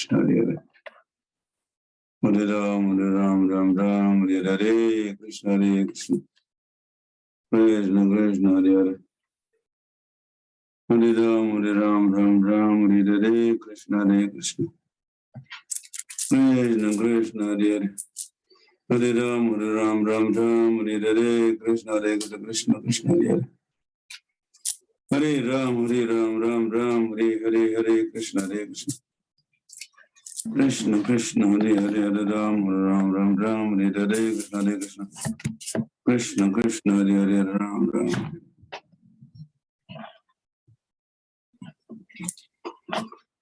Krishna Hare Hare Ram Ram Ram Hare Krishna Krishna Krishna Hare Hare Hare Ram Ram Hare Krishna Krishna Krishna Hare Hare Ram Ram Hare Krishna Krishna Krishna Hare Hare Ram Ram Hare Krishna Krishna Krishna Krishna Hare Ram Ram Hare Krishna Krishna Krishna Krishna Hare Ram Ram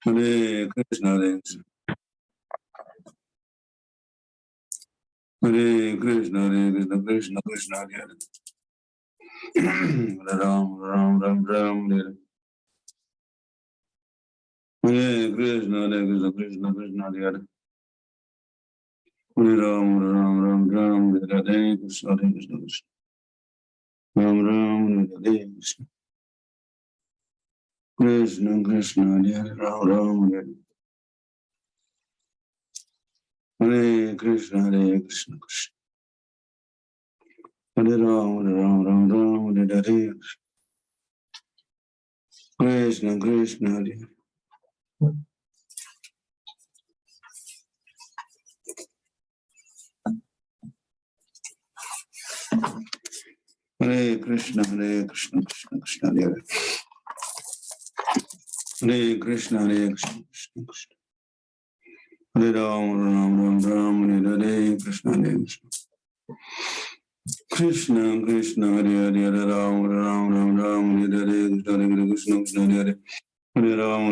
Hare Krishna Hare Krishna Krishna Krishna Hare Hare Ram Hare Hare Krishna Krishna Krishna Hare Hare Ram Hare Krishna Krishna Krishna Ram Hare Krishna Krishna Krishna Hare Ram Hare Hare Krishna Krishna Hare Ram Hare Krishna Krishna Hare Hare Krishna Krishna Krishna Hare Hare Krishna Krishna Krishna Hare Ram Hare Krishna Krishna Krishna Hare Hare Ram Hare Krishna Krishna Hare Hare Ram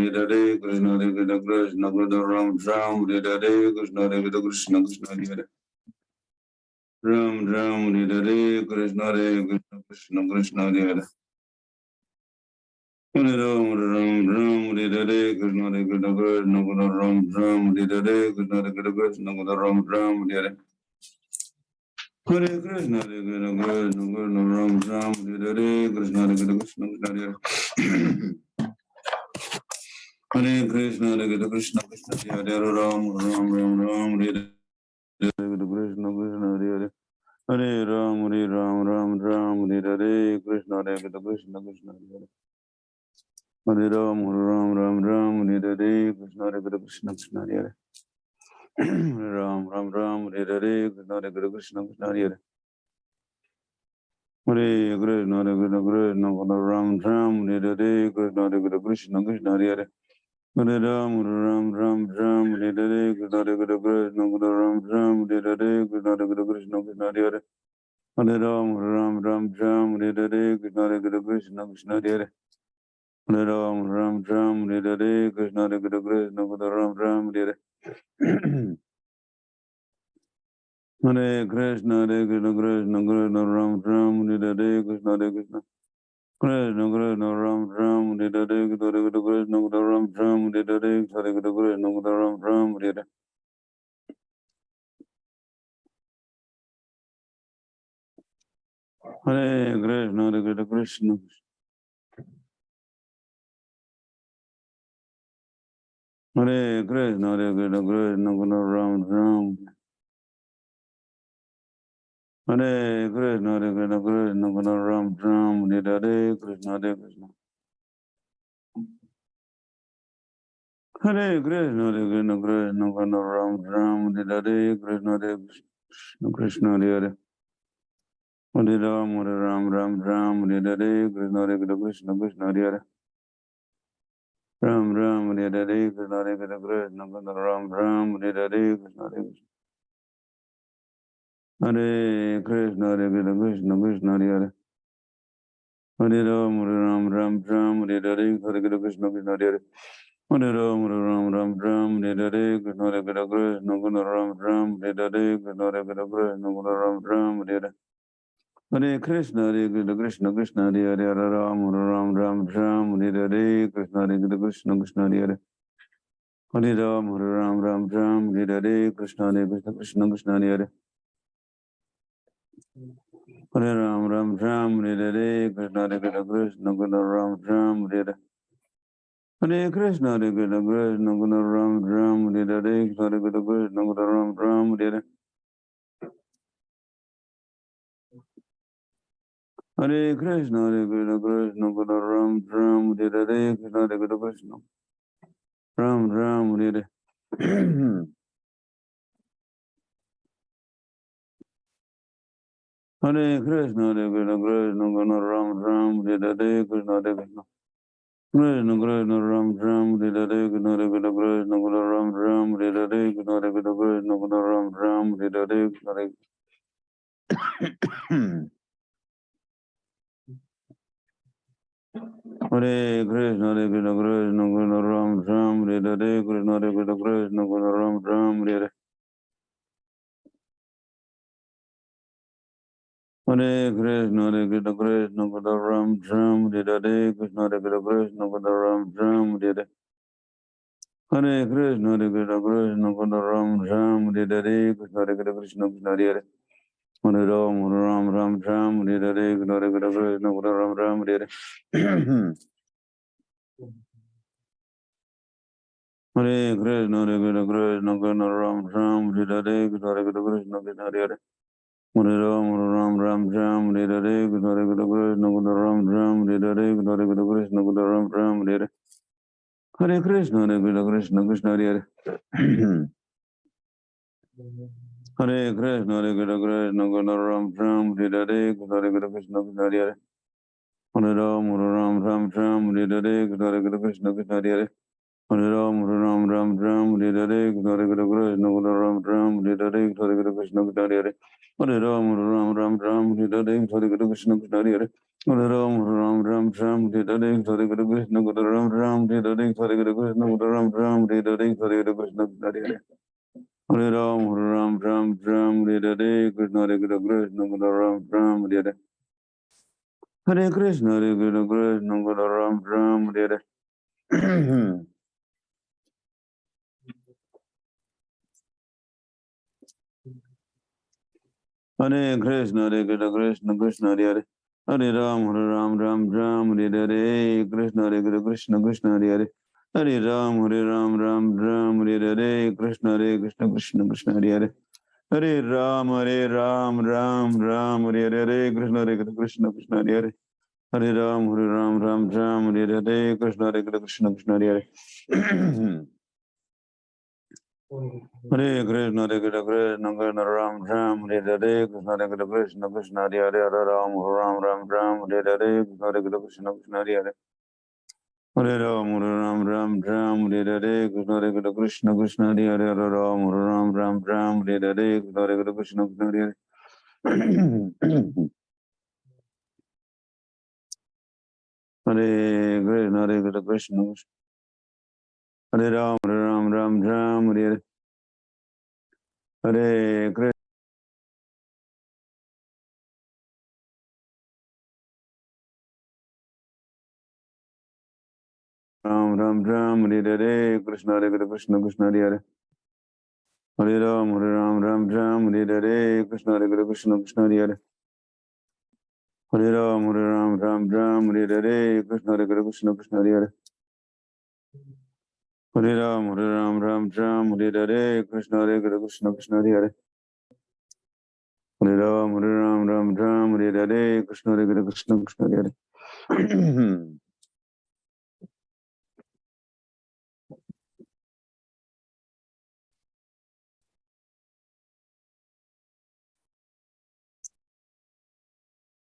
Hare Krishna Krishna Ram Hare Krishna Krishna Hare Ram Hare Krishna Krishna Krishna Hare Hare Ram Hare Krishna Krishna Ram Hare Krishna Ram Hare Hare Krishna Ram Hare Krishna Krishna Hare Hare Krishna Krishna Krishna Hare Ram Hare Krishna Krishna Hare Hare Ram Hare Krishna Krishna Krishna Hare Hare Ram Hare Krishna Krishna Krishna Hare Ram Hare Krishna Krishna Krishna Hare Hare Krishna Krishna Ram Hare Krishna Krishna Krishna Hare Hare Ram Hare Krishna Krishna Ram Hare Krishna Krishna Krishna Hare Hare Ram Hare Krishna Krishna Krishna Hare Hare Ram Hare Krishna Krishna Ram Hare Hare Krishna Krishna Ram Hare Krishna Krishna Krishna Krishna Ram Hare Krishna Ram Hare Krishna Ram Hare Hare Krishna Krishna Hare Krishna Krishna Ram Hare Krishna Krishna Ram Hare Krishna Hare Krishna Krishna Ram Hare Krishna Krishna Hare Hare Ram Hare Krishna Krishna Hare Ram Hare Krishna Krishna Ram Hare Krishna Hare Krishna Krishna Hare Hare Ram Hare Krishna Krishna Hare Hare Ram Hare Krishna Krishna Ram Hare Krishna Hare Hare Krishna Krishna Hare Hare Ram Hare Krishna Krishna Hare Hare Ram Hare Krishna Krishna Hare Hare Ram Hare Krishna Krishna Ram Hare Hare Krishna, Hare Krishna, Krishna Guna Ram Ram, Hare Krishna, Hare Krishna, Krishna Guna Ram Ram, Hare Hare Krishna, Hare Krishna, Krishna Guna Ram Ram, Hare Krishna, Hare Krishna, Krishna Ram Ram, Hare Hare Krishna, Hare Krishna, Krishna Guna Ram Ram, Hare Krishna, Hare Krishna, Krishna Krishna Ram Ram, Hare Krishna, Hare Krishna, Krishna Guna Ram Ram, Hare Krishna, Hare Krishna, Krishna Guna Ram Ram, Hare Krishna, Hare Hare Krishna, Hare Krishna, Krishna Guna Ram Ram, Hare Krishna, Hare Krishna, Krishna Guna Ram Ram, Hare Hare Krishna, Hare Krishna, Krishna Guna Ram Ram, Hare Krishna, Hare Krishna, Krishna Guna Ram Ram, Hare Hare Krishna, Hare Krishna, Krishna Guna Ram Ram, Hare Krishna, Hare Krishna, Krishna Krishna Hare Hare Ram, Ram Ram Ram, Hare Krishna, Hare Krishna, Krishna Guna Ram Ram, Hare Hare Krishna, Hare Krishna, Krishna Guna Ram Ram, Hare Krishna, Hare Krishna, Krishna Krishna Hare Hare Ram, Ram Ram Ram, Hare Krishna, Hare Krishna, Krishna Guna Ram Ram, Hare Krishna, Hare Krishna, Krishna Guna Ram Ram, Hare Hare Krishna, Hare Krishna, Krishna Krishna Hare Hare Krishna, Hare Krishna, Krishna Guna Ram Ram, Hare Krishna, Hare Krishna, Krishna Krishna Hare Hare Ram, Ram Ram Ram, Hare Krishna, Hare Krishna, Krishna Krishna Hare Hare Ram, Ram Ram Ram, Hare Krishna, Hare Krishna, Krishna Guna Ram Ram, Hare Krishna, Hare Krishna, Krishna Krishna Hare Hare Ram, Ram Ram, Hare Krishna, Hare Krishna, Krishna Hare Hare Ram, Ram Ram, Hare Krishna, Hare Krishna, Guna Ram Ram, Hare Krishna, Hare Krishna, Guna Ram Ram, Hare Krishna, Hare Krishna, Krishna Hare Hare Hare Ram, Ram Ram, Hare Krishna, Hare Krishna, Krishna Guna Ram Ram, Hare Krishna, Hare Krishna, Krishna Guna Ram Ram, Hare Hare Krishna, Hare Krishna, Krishna Krishna Hare Hare Hare Ram, Ram Ram, Hare Hare Krishna, Hare Krishna, Krishna Krishna Hare Hare Hare Ram, Ram Ram, Hare Hare Krishna, Hare Krishna, Krishna Krishna Hare Hare Hare Ram, Ram, Hare Hare Krishna, Hare Krishna, Krishna Krishna Hare Hare Hare Ram, Ram, Hare Hare Krishna, Hare Krishna, Krishna Krishna Hare Hare Hare Krishna, Hare Krishna, Krishna Krishna, Ram Ram, Hare Hare Krishna, Hare Krishna, Krishna Hare Hare, Hare Ram, Ram, Hare Hare Krishna, Hare Krishna, Krishna Hare Hare, Hare Ram, Ram, Hare Hare Krishna, Hare Krishna, Krishna Hare Hare, Hare Ram, Ram, Hare Hare Krishna, Hare Krishna, Krishna Hare Hare. Hare Krishna, Hare Krishna, Krishna Hare Ram, Ram, Hare Hare, Hare Krishna. Ram, Hare Hare Krishna, Hare Krishna, Krishna Hare Hare, Hare Ram, Hare Hare Krishna, Hare Krishna, Krishna Hare Hare, Hare Ram, Hare Hare Krishna, Hare Krishna, Krishna Hare Hare, Hare Ram, Hare Hare Krishna, Hare Krishna, Krishna Hare Hare, Hare Ram, Hare Hare Krishna, Hare Krishna, Krishna Hare Hare.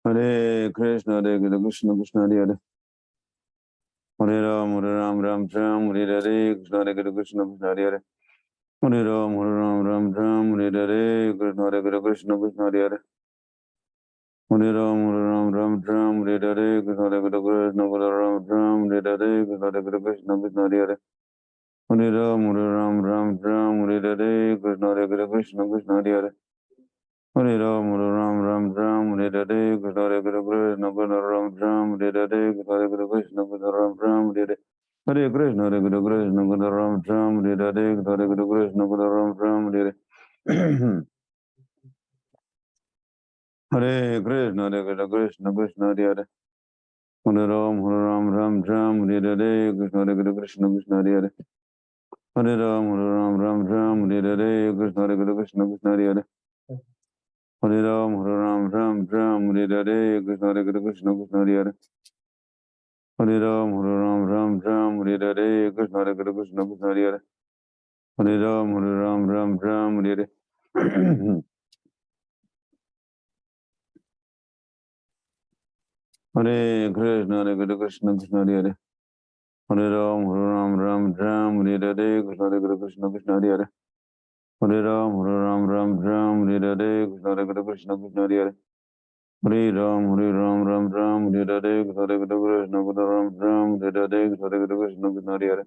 Hare Krishna, Hare Krishna, Krishna Hare Hare, Hare Ram, Hare Hare Krishna, Hare Krishna, Krishna Hare Hare, Hare Ram, Hare Hare Krishna, Hare Krishna, Krishna Hare Hare, Hare Ram, Hare Hare Krishna, Hare Krishna, Ram, Hare Hare Krishna, Hare Krishna, Krishna Hare Hare, Hare Ram, Hare Hare Krishna, Hare Krishna, Krishna Hare Hare, Hare Ram, Hare Hare Krishna, Hare Krishna, Ram, Hare Hare Krishna, Hare Krishna, Krishna Ram, Hare Hare, Hare Krishna, Hare Krishna, Ram, Hare Hare Krishna, Hare Krishna, Ram, Hare Hare. Hare Krishna, Hare Krishna, Krishna Krishna Hare Hare, Hare Ram, Ram Ram, Hare Hare, Krishna Hare Krishna, Krishna Hare Hare. Hare Ram, Ram Ram, Hare Hare, Krishna Hare Krishna, Krishna Hare Hare. Hare Ram, Ram Ram, Hare Hare, Krishna Hare Krishna, Krishna Hare Hare. Hare Ram, Ram Ram, Hare Hare, Krishna Hare Krishna, Krishna Hare Hare. Hare Ram, Ram Ram, Hare Hare. Hare Krishna, Hare Krishna, Krishna Hare Hare. Hare Ram, Ram Ram, Hare Hare, Krishna Hare Krishna, Krishna Hare Hare. Hare Ram, Ram Ram, Hare Hare, Krishna Hare Krishna, Krishna Hare Hare. Hare Ram, Ram Ram, Hare Hare, Krishna Hare Krishna, Krishna Ram Ram, Hare Hare, Krishna Hare Krishna, Krishna Hare Hare.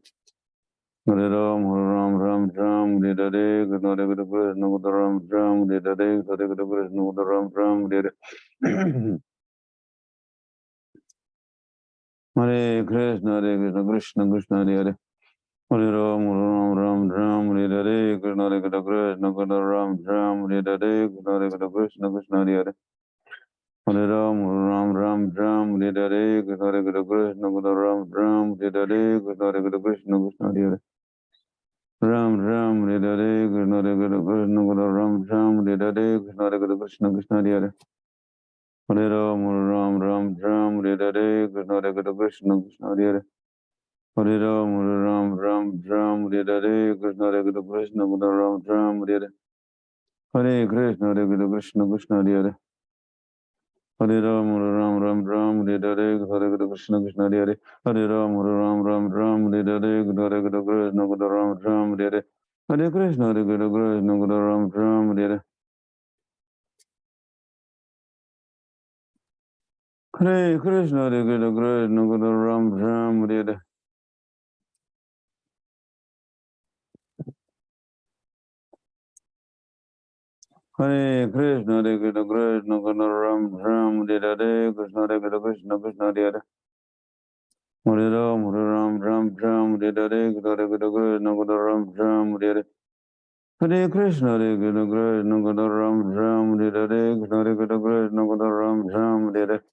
Hare Ram, Ram Ram, Hare Hare, Krishna Hare Krishna, Krishna Ram Ram, Hare Hare, Krishna Hare Krishna, Krishna Ram Ram, Hare Hare. Hare Krishna, Krishna Krishna, Hare Hare. Hare Ram, Ram Ram, Hare Hare, Krishna Hare Krishna, Krishna Ram Ram, Hare Hare, Krishna Hare Krishna, Krishna Hare Hare. Hare Ram, Ram Ram, Hare Hare, Krishna Hare Krishna, Krishna Ram Ram, Hare Hare, Krishna Hare Krishna, Krishna Hare Hare. Ram Ram, Hare Hare, Krishna Hare Krishna, Krishna Ram Ram, Hare Hare, Krishna Hare Krishna, Krishna Hare Hare. Hare Ram, Ram Ram, Hare Hare, Krishna Hare Krishna, Krishna Hare Hare. Hare Ram, Ram Ram, Hare Hare, Krishna Hare Krishna, Krishna Ram Ram, Hare Hare. Hare Krishna, Krishna Krishna, Hare Hare. Hare Ram, Ram, Hare Hare, Hare Krishna, Krishna Hare Hare. Hare Ram, Ram, Hare Hare, Hare Krishna, Hare Ram, Ram, Hare Hare. Hare Krishna, Krishna, Hare Ram, Ram, Hare Hare. Hare Krishna, Krishna, Hare Ram, Ram, Hare Hare. Hare Krishna, Krishna, Hare Ram, Ram, Hare Hare. Krishna, Krishna, Krishna Hare Hare. Hare Ram, Ram, Hare Hare, Hare Krishna, Hare Ram, Ram, Hare Hare. Hare Krishna, Krishna, Hare Ram, Ram, Hare Hare, Hare Krishna, Hare Ram, Ram, Hare Hare.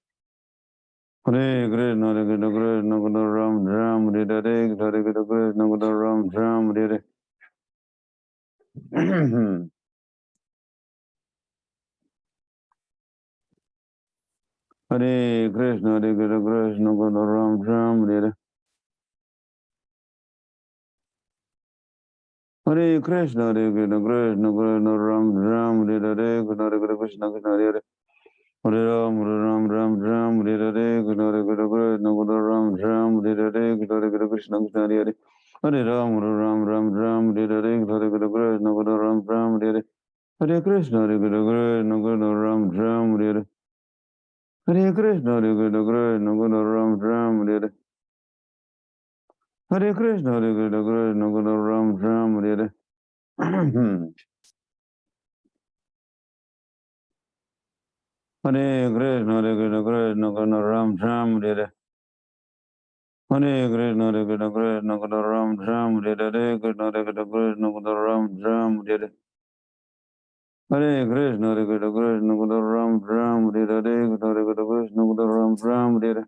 Hare Krishna, Krishna, Hare Ram, Ram, Hare Hare, Hare Krishna, Hare Ram, Ram, Hare Hare. Hare Krishna, Krishna, Hare Ram, Ram, Hare Hare. Hare Krishna, Krishna, Hare Ram, Ram, Hare Hare, Hare Krishna, Krishna Hare Hare. Hare Ram, Ram, Hare Hare, Hare Krishna, Hare Ram, Ram, Hare Hare, Hare Krishna, Krishna Hare Hare. Hare Ram, Ram, Hare Hare, Hare Krishna, Hare Ram, Ram, Hare Hare. Hare Krishna, Krishna, Hare Ram, Ram, Hare Hare. Hare Krishna, Krishna, Hare Ram, Ram, Hare Hare. Hare Krishna, Krishna, Hare Ram, Ram, Hare Hare. Hare Krishna, Krishna, Hare Ram, Ram, Hare Hare. Hare Krishna, Krishna, Hare Ram, Ram, Hare Hare, Krishna, Krishna, Hare Ram, Ram, Hare Hare. Hare Krishna, Krishna, Hare Ram, Ram, Hare Hare, Krishna, Krishna, Hare Ram, Ram, Hare Hare.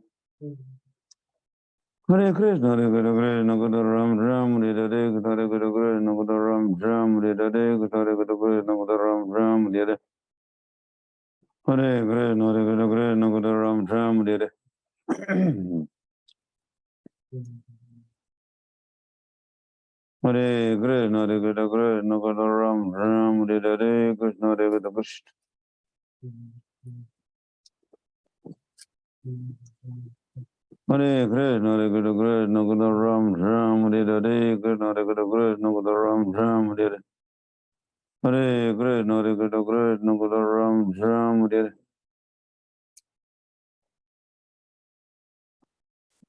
Hare Krishna, Krishna, Hare Ram, Ram, Hare Hare, Krishna, Krishna, Hare Ram, Ram, Hare Hare, Krishna, Krishna, Hare Ram, Ram, Hare Hare. Hare Krishna, Krishna, Hare Ram, Ram, Hare Hare. Hare Krishna, Krishna, Hare Ram, Ram, Hare Hare, Krishna, Krishna. Hare Krishna, Krishna, Hare Ram, Ram, Hare Hare, Krishna, Krishna, Hare Ram, Ram, Hare Hare. Hare Krishna, Krishna, Hare Ram, Ram, Hare Hare.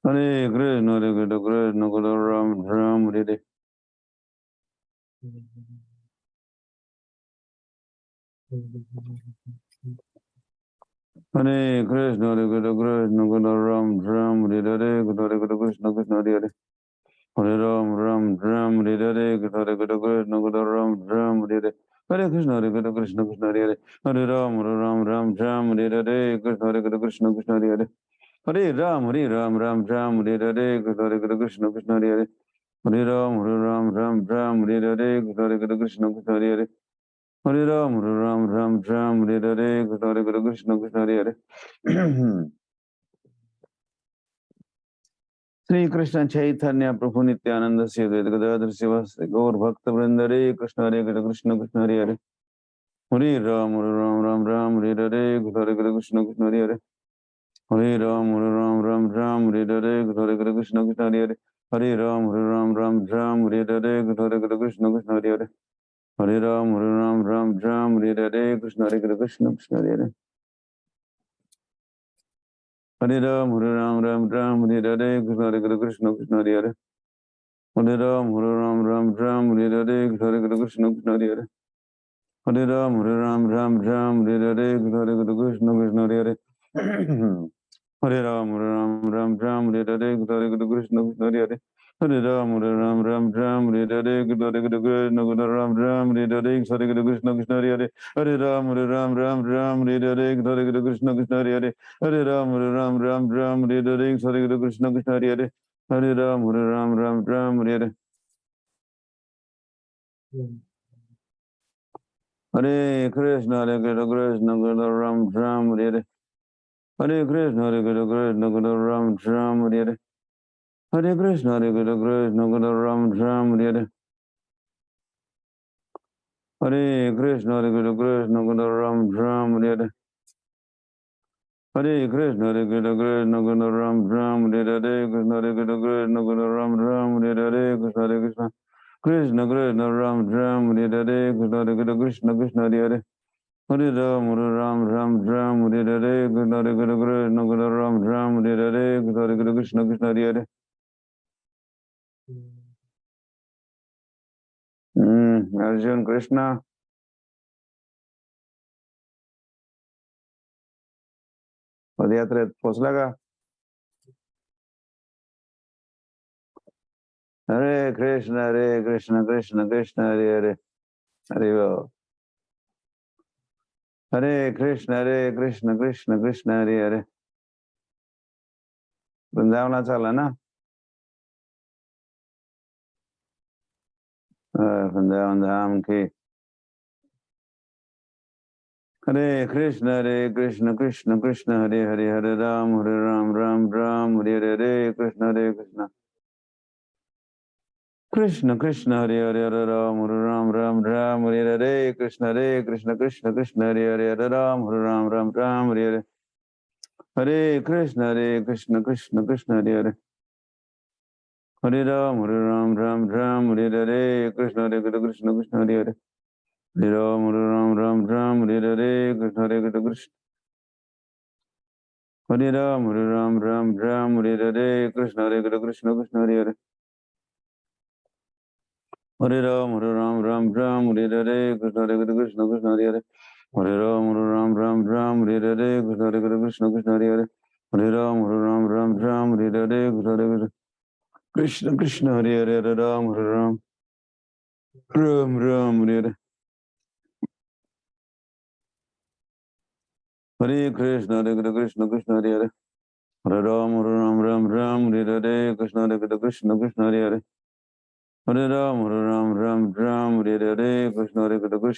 Hare Krishna, Krishna, Hare Ram, Ram, Hare Hare. Hare Krishna, Krishna, Hare Ram, Ram, Hare Hare, Krishna, Krishna, Hare Hare. Hare Ram, Ram, Hare Hare, Krishna, Krishna, Hare Ram, Ram, Hare Hare. Hare Krishna, Krishna, Krishna, Hare Hare. Hare Ram, Ram, Hare Hare, Krishna, Krishna, Krishna, Hare Hare. Hare Ram, Ram Ram, Hare Hare, Krishna Krishna Hare Hare. Hare Ram, Ram Ram, Hare Hare, Krishna Krishna Hare Hare. Hare Ram, Ram Ram, Hare Hare, Krishna Krishna Hare Hare. Sri Krishna Chaitanya Prabhu Nityananda Sri Advaita Gadadhar Sivasri Gaur Bhakta Vrinda Hare Krishna Hare Krishna Krishna Hare Hare. Hare Ram, Ram, Hare Hare, Krishna Krishna Hare Hare. Hare Ram, Ram, Hare Hare, Krishna Krishna Hare Hare. Hare Ram, Ram, Hare Hare, Krishna Krishna Hare Hare. Hare Ram, Ram, Hare Hare, Krishna Krishna Hare Hare. Hare Ram, Ram, Hare Hare, Krishna Krishna Hare Hare. Hare Ram, Ram, Hare Hare, Krishna Krishna Hare Hare. Hare Ram, Ram, Hare Hare, Krishna Krishna Hare Hare. Hare Ram, Ram, Hare Hare, Krishna Krishna Hare Hare. Hare Ram, Ram, Hare Hare, Krishna Ram, Hare Hare, Krishna Krishna Hare Hare. Hare Ram, Ram, Hare Hare, Krishna Krishna Hare Hare. Hare Ram, Ram, Hare Hare, Krishna Krishna Hare Hare. Hare Ram, Ram, Hare Hare. Hare Krishna, Ram, Hare Hare. Hare Krishna, Ram, Hare Hare. Hare Krishna, Ram, Hare Hare. Hare Krishna, Ram, Hare Hare. Hare Krishna, Ram, Hare Hare. Krishna, Ram, Hare Hare. Krishna, Krishna, Hare Hare. Hare Ram, Hare Hare. Ram, Hare Hare. Krishna, Krishna, Hare Hare. Arjun, Krishna. पदयात्रा पोचला का? हरे कृष्ण कृष्ण कृष्ण हरे हरे हरे बोल. हरे कृष्ण कृष्ण कृष्ण हरे हरे. वृंदावन चला ना? वृंदावन धाम की. हरे कृष्ण कृष्ण कृष्ण हरे हरे. हरे राम राम हरे हरे. हरे कृष्ण कृष्ण कृष्ण हरे हरे. हरे राम राम हरे हरे. कृष्ण कृष्ण कृष्ण हरे हरे. हरे राम राम हरे हरे. हरे कृष्ण कृष्ण कृष्ण हरे हरे. हरे राम राम हरे हरे. कृष्ण कृष्ण हरे हरे. हरे राम राम हरे हरे. कृष्ण कृष्ण. हरे राम राम हरे हरे. कृष्ण कृष्ण हरे हरे. हरे राम राम हरे हरे. कृष्ण कृष्ण हरे हरे. हरे राम राम हरे हरे. कृष्ण कृष्ण हरे हरे. हरे राम राम हरे हरे. कृष्ण कृष्ण हरे हरे. हरे राम राम हरे हरे. हरे कृष्ण कृष्ण हरे हरे. हरे राम राम हरे हरे. कृष्ण कृष्ण हरे हरे. हरे राम राम हरे हरे. कृष्ण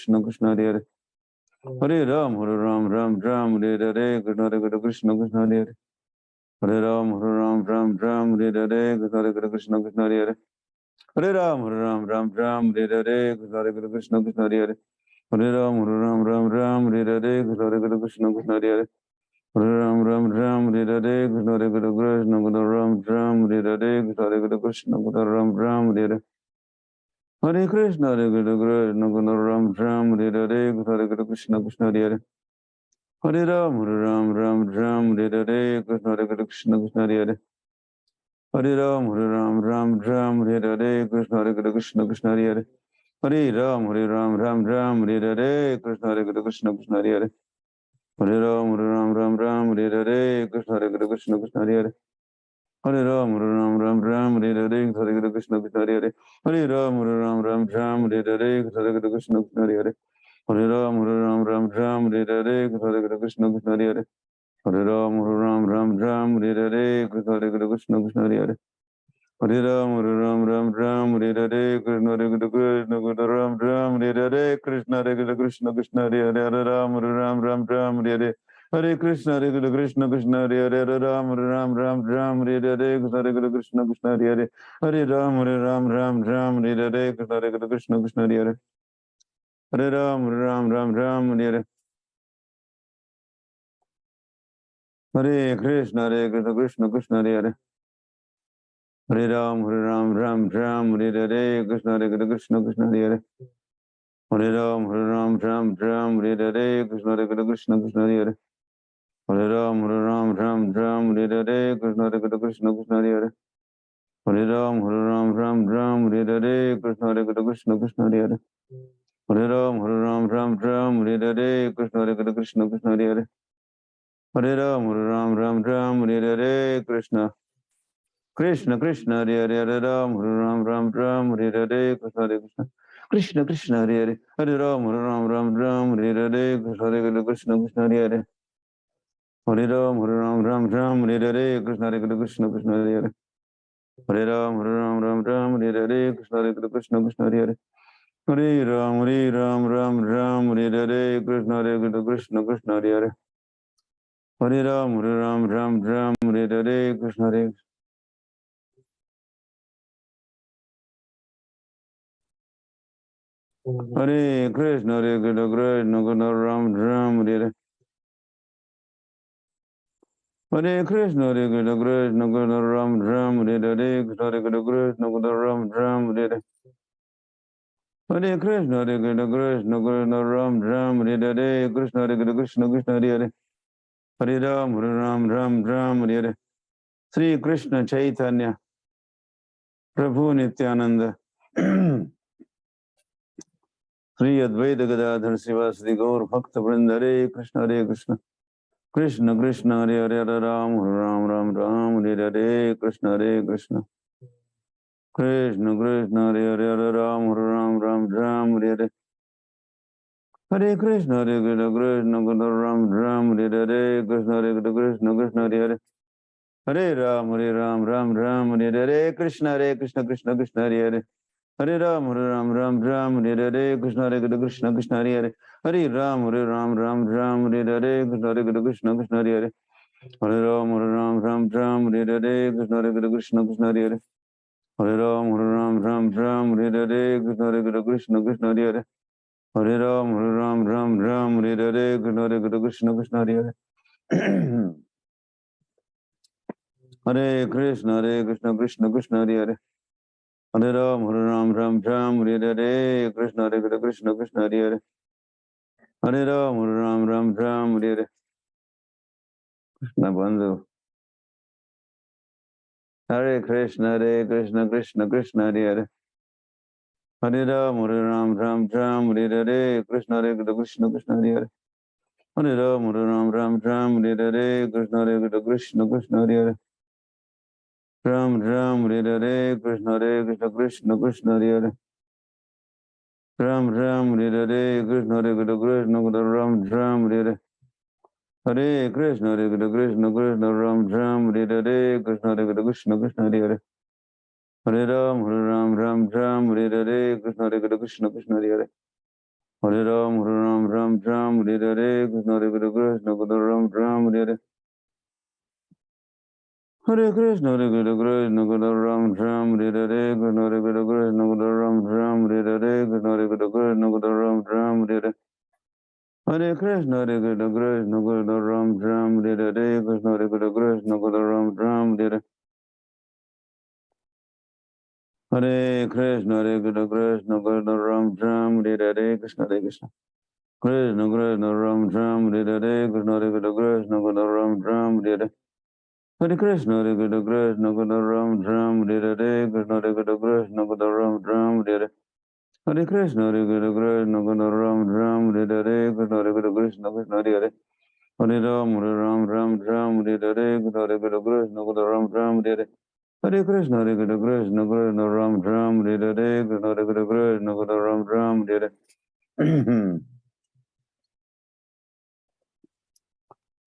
कृष्ण हरे हरे. हरे राम राम हरे हरे. कृष्ण कृष्ण हरे हरे. हरे राम राम हरे हरे. कृष्ण कृष्ण हरे हरे. हरे राम राम हरे हरे. कृष्ण कृष्ण हरे हरे. हरे राम राम हरे हरे. कृष्ण कृष्ण हरे हरे. हरे राम राम हरे हरे. कृष्ण राम हरे हरे. कृष्ण राम हरे हरे. हरे कृष्ण राम हरे हरे. कृष्ण कृष्ण हरे हरे. हरे राम राम हरे हरे. कृष्ण कृष्ण हरे हरे. हरे राम राम हरे हरे. कृष्ण कृष्ण हरे हरे. हरे राम राम हरे हरे. कृष्ण कृष्ण हरे हरे. हरे राम राम हरे हरे. कृष्ण कृष्ण हरे हरे. हरे राम राम हरे हरे. कृष्ण कृष्ण हरे हरे. हरे राम राम हरे हरे. कृष्ण कृष्ण हरे हरे. हरे Ram Ram Hare Hare. Krishna Krishna Hare Hare. Hare Ram, Ram Ram, Hare Hare, Krishna Krishna, Krishna Hare Hare. Hare Ram, Ram, Hare Hare, Krishna Krishna, Krishna Ram, Hare Hare, Krishna Krishna, Krishna Hare Hare, Hare Ram, Ram, Hare Hare. Hare Krishna, Krishna Krishna, Hare Hare, Hare Ram, Ram, Hare Hare, Krishna Krishna, Krishna Hare Hare. Hare Ram, Ram, Hare Hare, Krishna Krishna, Krishna Hare Hare. Hare Ram, Ram, Hare Hare. Hare Krishna, Krishna Krishna, Hare Hare. Hare Ram, Ram, Hare Hare, Krishna Krishna, Krishna Hare Hare. Hare Ram, Ram, Hare Hare, Krishna Krishna, Krishna Hare Hare. Hare Ram, Ram, Hare Hare, Krishna Krishna, Krishna Hare Hare. Hare Ram, Ram, Hare Hare, Krishna Krishna, Krishna Hare Hare. Hare Ram, Ram, Hare Hare, Krishna Krishna, Krishna Hare Hare. Hare Ram, Ram, Hare Hare, Krishna Krishna, Hare Hare, Hare Ram, Ram, Hare Hare, Krishna Krishna, Hare Hare, Hare Ram, Ram, Hare Hare, Krishna Krishna, Hare Hare. Hare Ram, Hare Hare, Krishna Krishna, Krishna Hare Hare. Hare Ram, Ram, Hare Hare, Krishna Krishna, Krishna Hare Hare. Hare Ram, Hare Hare, Krishna Krishna, Krishna Hare Hare. Hare Ram, Hare Hare, Krishna Hare. Hare Krishna, Krishna Ram, Hare Hare. Hare Krishna, Krishna Ram, Hare Hare, Krishna Ram, Hare Hare. Hare Krishna, Krishna Ram, Hare Hare, Krishna Krishna, Hare Hare. Hare Ram, Hare Hare. Sri Krishna Chaitanya, Prabhu Nityananda, Sri Advaita Gadadhar Sivasadi Gaur Bhakta Vrinda, Hare Krishna, Krishna Krishna, Hare Hare, Hare Ram, Ram, Hare Hare, Krishna Krishna. Krishna Krishna, Hare Hare, Hare Ram, Ram, Hare Hare. Hare Krishna, Krishna Ram, Hare Hare, Krishna Krishna, Hare Hare. Hare Ram, Ram, Hare Hare, Krishna Krishna, Krishna Hare Hare. Hare Ram, Ram, Hare Hare, Krishna Krishna, Hare Hare. Hare Ram, Ram, Hare Hare, Krishna Krishna, Hare Hare. Hare Ram, Ram, Hare Hare, Krishna Krishna, Hare Hare. Hare Ram, Ram, Hare Hare, Krishna Krishna, Hare Hare. Hare Ram, Ram, Hare Hare, Krishna Krishna, Hare Hare. Hare Krishna, Krishna Krishna, Hare Hare. Hare Ram, Ram, Hare Hare, Krishna Krishna, Hare Hare. Hare Ram, Ram, Hare Hare. Krishna Bandhu. Hare Krishna, Krishna Krishna, Hare Hare. Hare Ram, Ram, Hare Hare, Krishna Krishna, Hare Hare. Hare Ram, Hare Hare, Krishna Krishna, Hare Hare. Ram, Hare Hare, Krishna Krishna, Hare Hare. Ram, Hare Hare, Krishna Ram, Hare Hare. Hare Krishna, Krishna Ram, Hare Hare, Krishna Krishna, Hare Hare. Hare Ram, Hare Hare, Krishna Krishna, Hare Hare. Hare Ram, Hare Hare, Krishna Ram, Hare Hare. Hare Krishna, Krishna Ram, Hare Hare, Krishna Ram, Hare Hare, Krishna Ram, Hare Hare. Hare Krishna, Krishna Ram, Hare Hare, Krishna Ram, Hare Hare. Hare Krishna, Krishna Ram, Hare Hare, Krishna Krishna. Krishna Ram, Hare Hare, Krishna Ram, Hare Hare. Hare Krishna, Krishna Ram, Hare Hare, Krishna Ram, Hare Hare. Hare Krishna, Krishna Ram, Hare Hare, Krishna Krishna, Hare Hare. Hare Ram, Hare Hare, Krishna Ram, Hare Hare. Hare Krishna, Krishna Ram, Hare Hare, Krishna Ram, Hare Hare.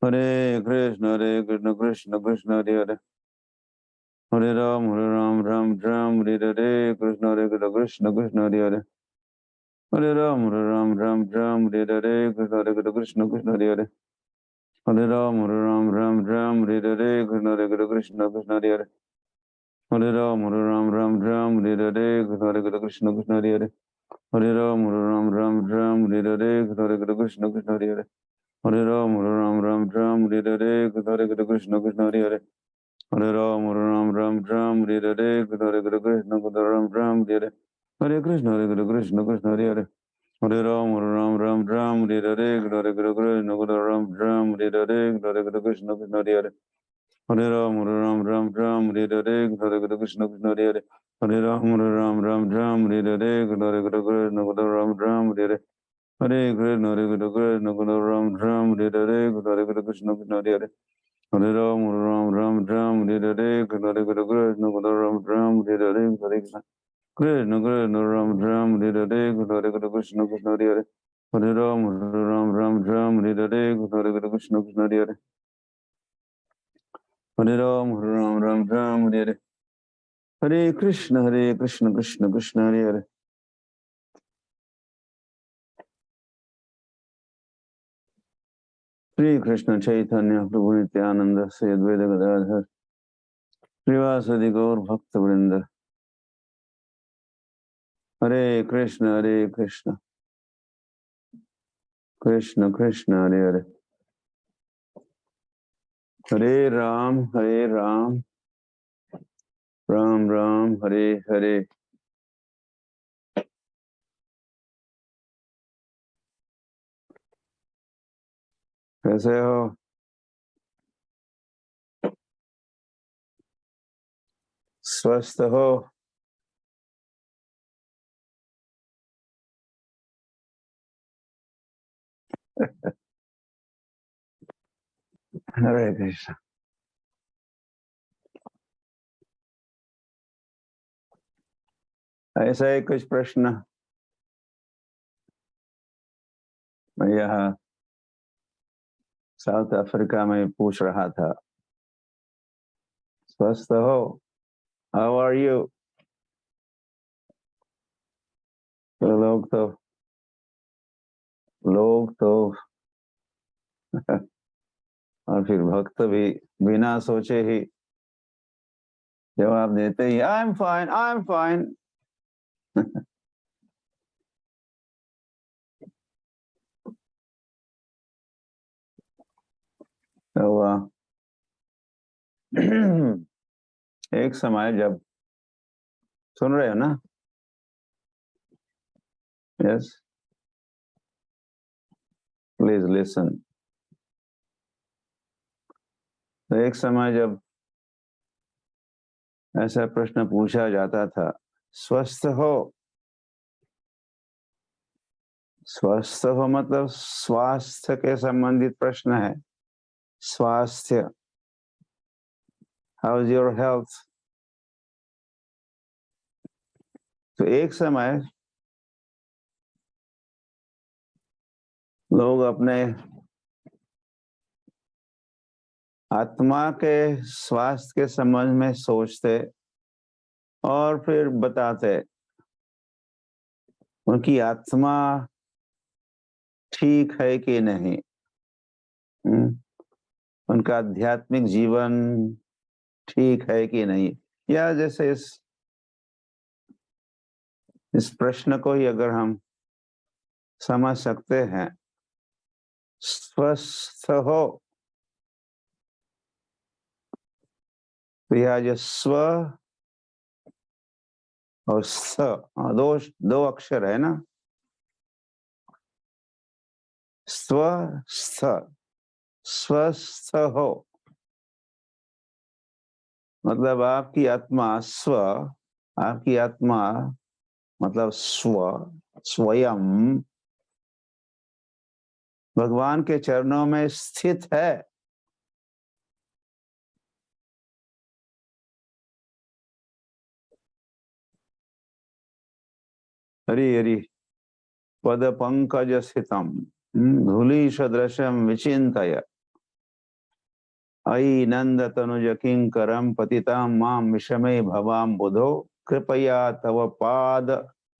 Hare Krishna Krishna Krishna Hare Hare. Hare Ram Ram Ram Hare Krishna Krishna Krishna Hare Hare. Hare Ram Ram Hare Hare Krishna Krishna Hare Hare. Hare Ram Ram Hare Krishna Krishna Hare Hare. Hare Ram Ram Hare Krishna Krishna Hare Hare. Hare Ram Ram Hare Krishna Krishna Hare Hare. Hare Ram Ram Hare Krishna Krishna Hare Hare. Hare Ram Ram Hare Krishna Ram Hare. Hare Krishna Krishna Krishna Hare Hare. Hare Ram Ram Hare Krishna Ram Hare Krishna Krishna Hare Hare. Hare Ram Ram Hare Krishna Krishna Hare Hare. Hare Ram Ram Hare Krishna Ram Hare. Hare Krishna Ram Hare Krishna Krishna Hare Hare. Hare Ram Ram Hare Krishna Ram Hare. Hare Krishna Ram Hare Krishna Krishna Hare Hare. Hare Ram Ram Hare Krishna Krishna Hare Hare. Hare Ram Ram Hare Hare. Hare Krishna Krishna Krishna Hare Hare. Shri Krishna Chaitanya Prabhu Nityananda Sri Advaita Gadadhar Srivasadi Gaur Bhakta Vrinda. Hare Krishna Krishna Krishna Hare Hare. Hare Ram Ram Ram Hare Hare. कैसे हो? स्वस्थ हो? हरे कृष्ण। ऐसा ही कुछ प्रश्न मैं यहाँ south Africa में पूछ रहा था। स्वस्थ हो? How are you? लोग तो और फिर भक्त भी बिना सोचे ही जवाब देते ही आई एम फाइन। तो एक समय जब सुन रहे हो ना? Yes, please listen. तो एक समय जब ऐसा प्रश्न पूछा जाता था, स्वस्थ हो? स्वस्थ हो मतलब स्वास्थ्य के संबंधित प्रश्न है। स्वास्थ्य, हाउ इज योर हेल्थ? तो एक समय लोग अपने आत्मा के स्वास्थ्य के संबंध में सोचते और फिर बताते उनकी आत्मा ठीक है कि नहीं, उनका आध्यात्मिक जीवन ठीक है कि नहीं। या जैसे इस प्रश्न को ही अगर हम समझ सकते हैं, स्वस्थ हो तो यह जो स्व और स दो अक्षर है ना, स्वस्थ हो मतलब आपकी आत्मा स्व, आपकी आत्मा मतलब स्वयं भगवान के चरणों में स्थित है। हरि हरि पद पंकज स्थितम धूली सदृशम विचिंतय अयि नंद तनुज किंकरम पतिताम माम विषमे भवाम बुधो कृपया तव पाद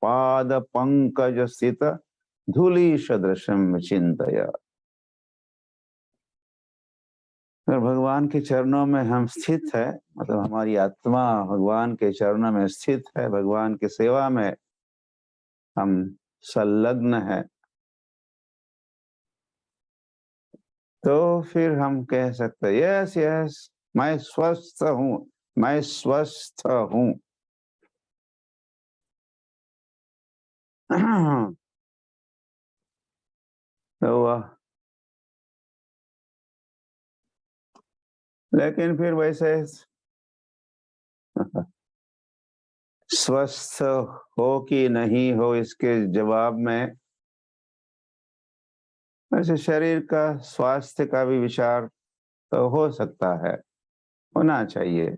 पाद पंकज स्थित धूलि सदृशम चिंतया। अगर भगवान के चरणों में हम स्थित है, मतलब हमारी आत्मा भगवान के चरणों में स्थित है, भगवान की सेवा में हम संलग्न है, तो फिर हम कह सकते हैं यस यस मैं स्वस्थ हूं, मैं स्वस्थ हूं। तो लेकिन फिर वैसे स्वस्थ हो कि नहीं हो इसके जवाब में वैसे शरीर का स्वास्थ्य का भी विचार तो हो सकता है, होना चाहिए,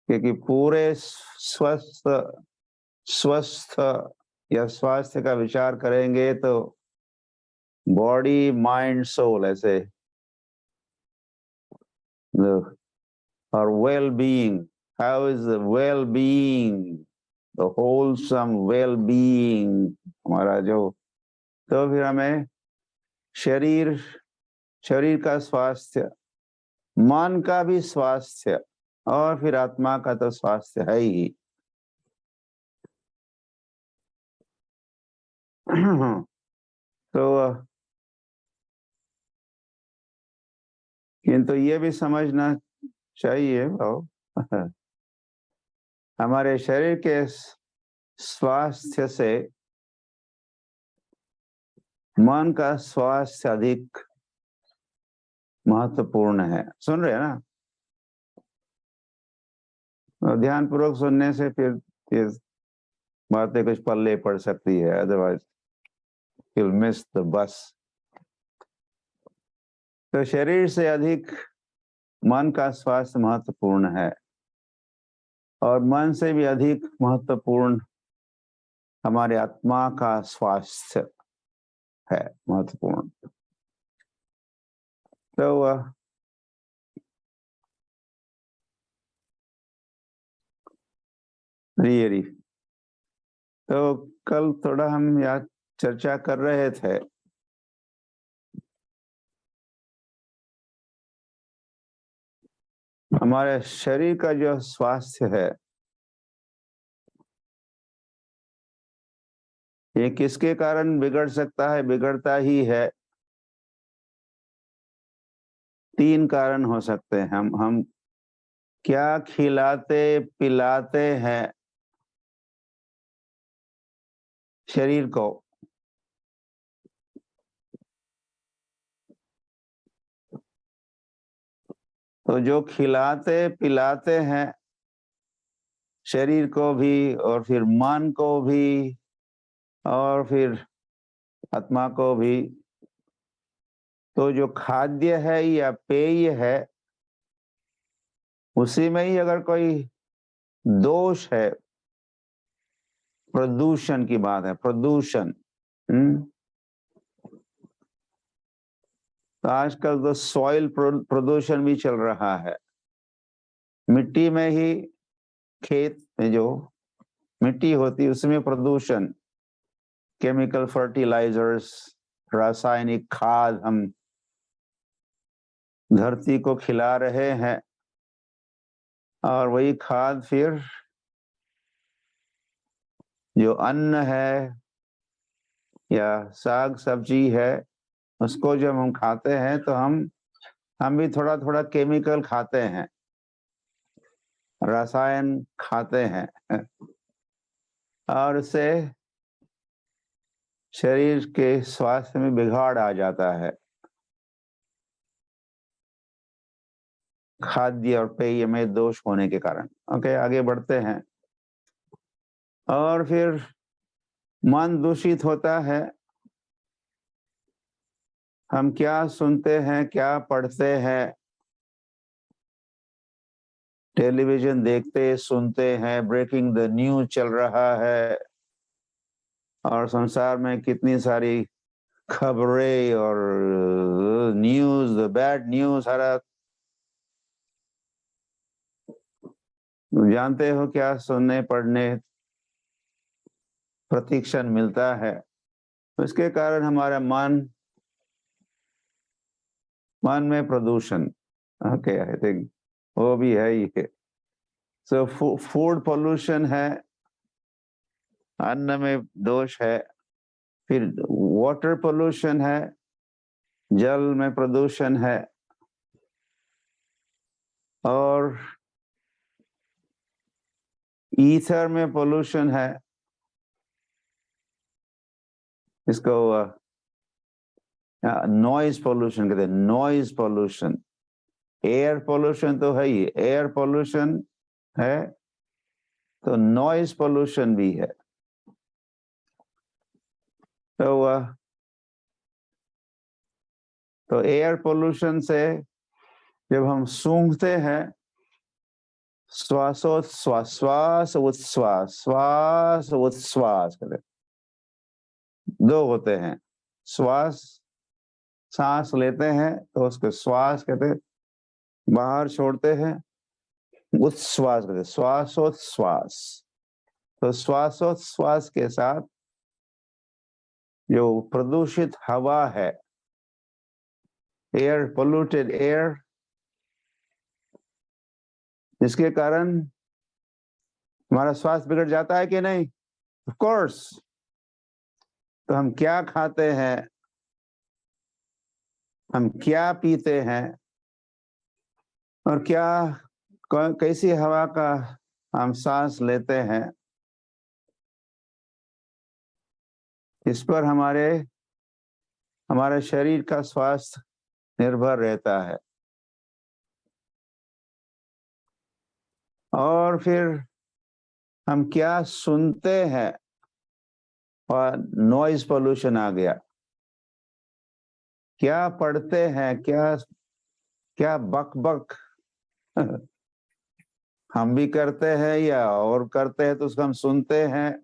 क्योंकि पूरे स्वस्थ स्वस्थ या स्वास्थ्य का विचार करेंगे तो बॉडी माइंड सोल ऐसे और well being, how is the well being, the wholesome well being हमारा जो, तो फिर हमें शरीर शरीर का स्वास्थ्य, मन का भी स्वास्थ्य और फिर आत्मा का तो स्वास्थ्य है ही। तो किंतु ये भी समझना चाहिए हमारे शरीर के स्वास्थ्य से मन का स्वास्थ्य अधिक महत्वपूर्ण है। सुन रहे हैं ना? ध्यान पूर्वक सुनने से फिर ये बातें कुछ पल्ले पड़ सकती है, otherwise you'll miss the bus। तो शरीर से अधिक मन का स्वास्थ्य महत्वपूर्ण है और मन से भी अधिक महत्वपूर्ण हमारे आत्मा का स्वास्थ्य है, महत्वपूर्ण। तो रियली तो कल थोड़ा हम याद चर्चा कर रहे थे हमारे शरीर का जो स्वास्थ्य है ये किसके कारण बिगड़ सकता है, बिगड़ता ही है। 3 कारण हो सकते हैं। हम क्या खिलाते पिलाते हैं शरीर को, तो जो खिलाते पिलाते हैं शरीर को भी और फिर मन को भी और फिर आत्मा को भी, तो जो खाद्य है या पेय है उसी में ही अगर कोई दोष है, प्रदूषण की बात है, प्रदूषण, तो आजकल तो सॉइल प्रदूषण भी चल रहा है। मिट्टी में ही, खेत में जो मिट्टी होती है उसमें प्रदूषण, केमिकल फर्टिलाइजर्स, रासायनिक खाद हम धरती को खिला रहे हैं और वही खाद फिर जो अन्न है या साग सब्जी है उसको जब हम खाते हैं तो हम भी थोड़ा थोड़ा केमिकल खाते हैं, रसायन खाते हैं और उससे शरीर के स्वास्थ्य में बिगाड़ आ जाता है, खाद्य और पेय में दोष होने के कारण। ओके, आगे बढ़ते हैं। और फिर मन दूषित होता है। हम क्या सुनते हैं, क्या पढ़ते हैं, टेलीविजन देखते सुनते हैं, ब्रेकिंग द न्यूज चल रहा है और संसार में कितनी सारी खबरें और न्यूज, बैड न्यूज, सारा जानते हो क्या सुनने पढ़ने प्रतिक्षण मिलता है। इसके कारण हमारा मन में प्रदूषण, ओके, आई थिंक वो भी है ही है। सो फूड पोल्यूशन है, अन्न में दोष है, फिर वाटर पोल्यूशन है, जल में प्रदूषण है, और ईथर में पोल्यूशन है। इसको नॉइज पोल्यूशन कहते हैं, नॉइज पोल्यूशन। एयर पोल्यूशन तो है ही, एयर पोल्यूशन है तो नॉइज पोल्यूशन भी है। तो एयर पोल्यूशन से जब हम सूंघते हैं, श्वासोच्छ्वास, श्वास उच्छ्वास, श्वास उच्छ्वास कहते, दो होते हैं। श्वास, सांस लेते हैं तो उसको श्वास कहते, बाहर छोड़ते हैं उच्छ्वास कहते, श्वासोच्छ्वास। तो श्वासोच्छ्वास के साथ जो प्रदूषित हवा है, एयर, पोल्यूटेड एयर, जिसके कारण हमारा स्वास्थ्य बिगड़ जाता है कि नहीं? Of course. तो हम क्या खाते हैं, हम क्या पीते हैं, और क्या कैसी हवा का हम सांस लेते हैं, इस पर हमारे शरीर का स्वास्थ्य निर्भर रहता है। और फिर हम क्या सुनते हैं, और नॉइज पोल्यूशन आ गया। क्या पढ़ते हैं, क्या बक बक हम भी करते हैं या और करते हैं तो उसको हम सुनते हैं,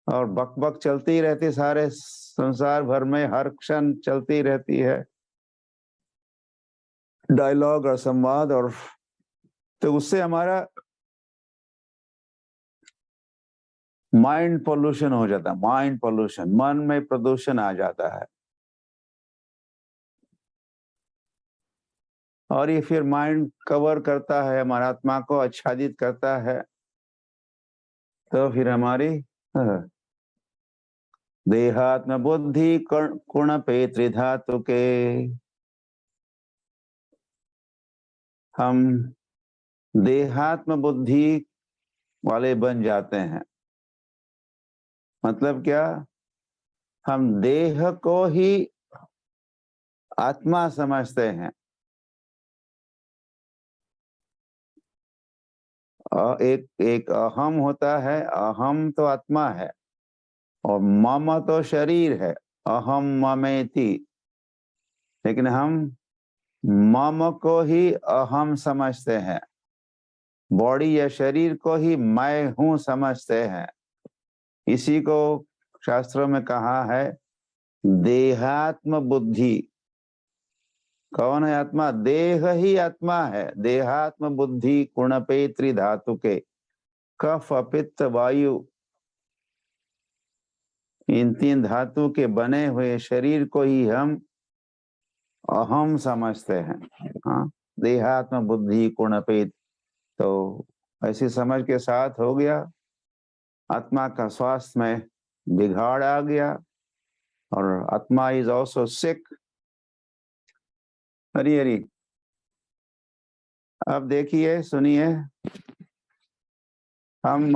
और बक बक चलती रहती सारे संसार भर में, हर क्षण चलती रहती है डायलॉग और संवाद। और तो उससे हमारा माइंड पोल्यूशन हो जाता है, माइंड पोल्यूशन, मन में प्रदूषण आ जाता है। और ये फिर माइंड कवर करता है, हमारा आत्मा को आच्छादित करता है। तो फिर हमारी देहात्म बुद्धि गुण पे त्रिधातु के हम देहात्म बुद्धि वाले बन जाते हैं। मतलब क्या? हम देह को ही आत्मा समझते हैं। एक अहम होता है, अहम तो आत्मा है, और मम तो शरीर है, अहम ममेति। लेकिन हम मम को ही अहम समझते हैं, बॉडी या शरीर को ही मैं हूं समझते हैं। इसी को शास्त्रों में कहा है देहात्म बुद्धि। कौन है आत्मा? देह ही आत्मा है। देहात्म बुद्धि कुणपे त्रिधातु के, कफ पित्त वायु, इन तीन धातु के बने हुए शरीर को ही हम अहम समझते हैं। हाँ, देहात्म बुद्धि कुणपित। तो ऐसी समझ के साथ हो गया, आत्मा का स्वास्थ्य में बिगाड़ आ गया, और आत्मा इज ऑल्सो सिक। हरी हरी। अब देखिए, सुनिए, हम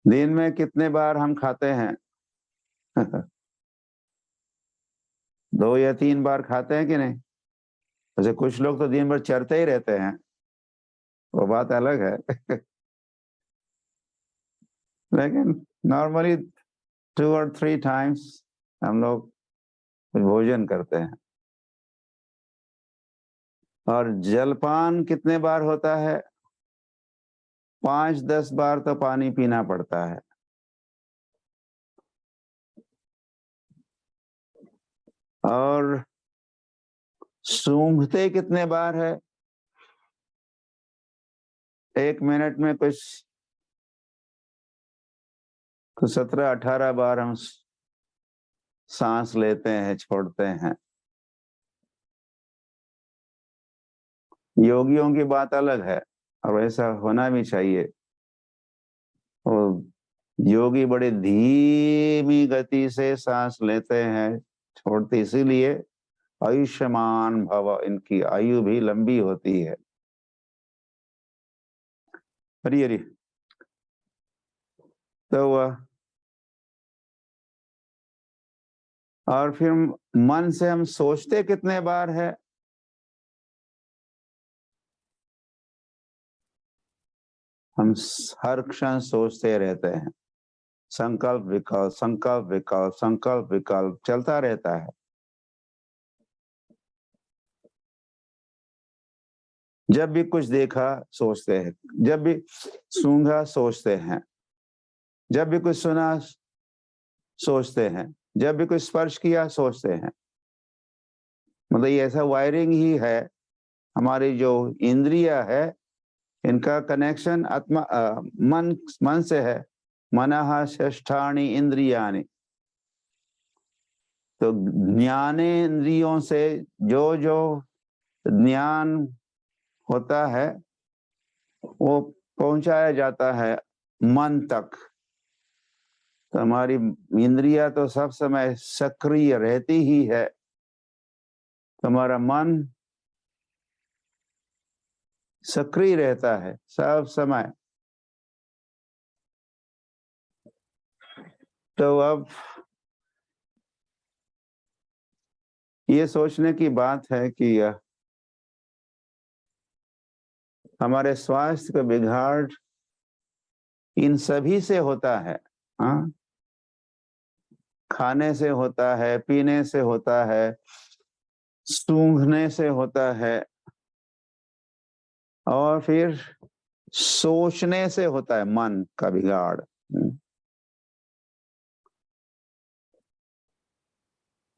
दिन में कितने बार हम खाते हैं? 2 या 3 बार खाते हैं कि नहीं? वैसे कुछ लोग तो दिन भर चरते ही रहते हैं, वो बात अलग है। लेकिन नॉर्मली 2 और 3 टाइम्स हम लोग भोजन करते हैं। और जलपान कितने बार होता है? 5-10 बार तो पानी पीना पड़ता है। और सूंघते कितने बार है? 1 मिनट में कुछ 17-18 बार हम सांस लेते हैं, छोड़ते हैं। योगियों की बात अलग है और ऐसा होना भी चाहिए। और योगी बड़े धीमी गति से सांस लेते हैं, छोड़ते, इसीलिए आयुष्मान भव, इनकी आयु भी लंबी होती है। हरी हरी। तो और फिर मन से हम सोचते कितने बार है? हम हर क्षण सोचते रहते हैं। संकल्प विकल्प, संकल्प विकल्प, संकल्प विकल्प चलता रहता है। जब भी कुछ देखा सोचते हैं, जब भी सूंघा सोचते हैं, जब भी कुछ सुना सोचते हैं, जब भी कुछ स्पर्श किया सोचते हैं। मतलब ये ऐसा वायरिंग ही है। हमारी जो इंद्रिया है, इनका कनेक्शन आत्मा मन से है। मनः षष्ठानि इंद्रियाणि। तो ज्ञानेंद्रियों से जो जो ज्ञान होता है वो पहुंचाया जाता है मन तक। तो हमारी इंद्रिया तो सब समय सक्रिय रहती ही है। तो हमारा मन सक्रिय रहता है सब समय। तो अब ये सोचने की बात है कि हमारे स्वास्थ्य का बिगाड़ इन सभी से होता है। हाँ, खाने से होता है, पीने से होता है, सूंघने से होता है, और फिर सोचने से होता है मन का बिगाड़।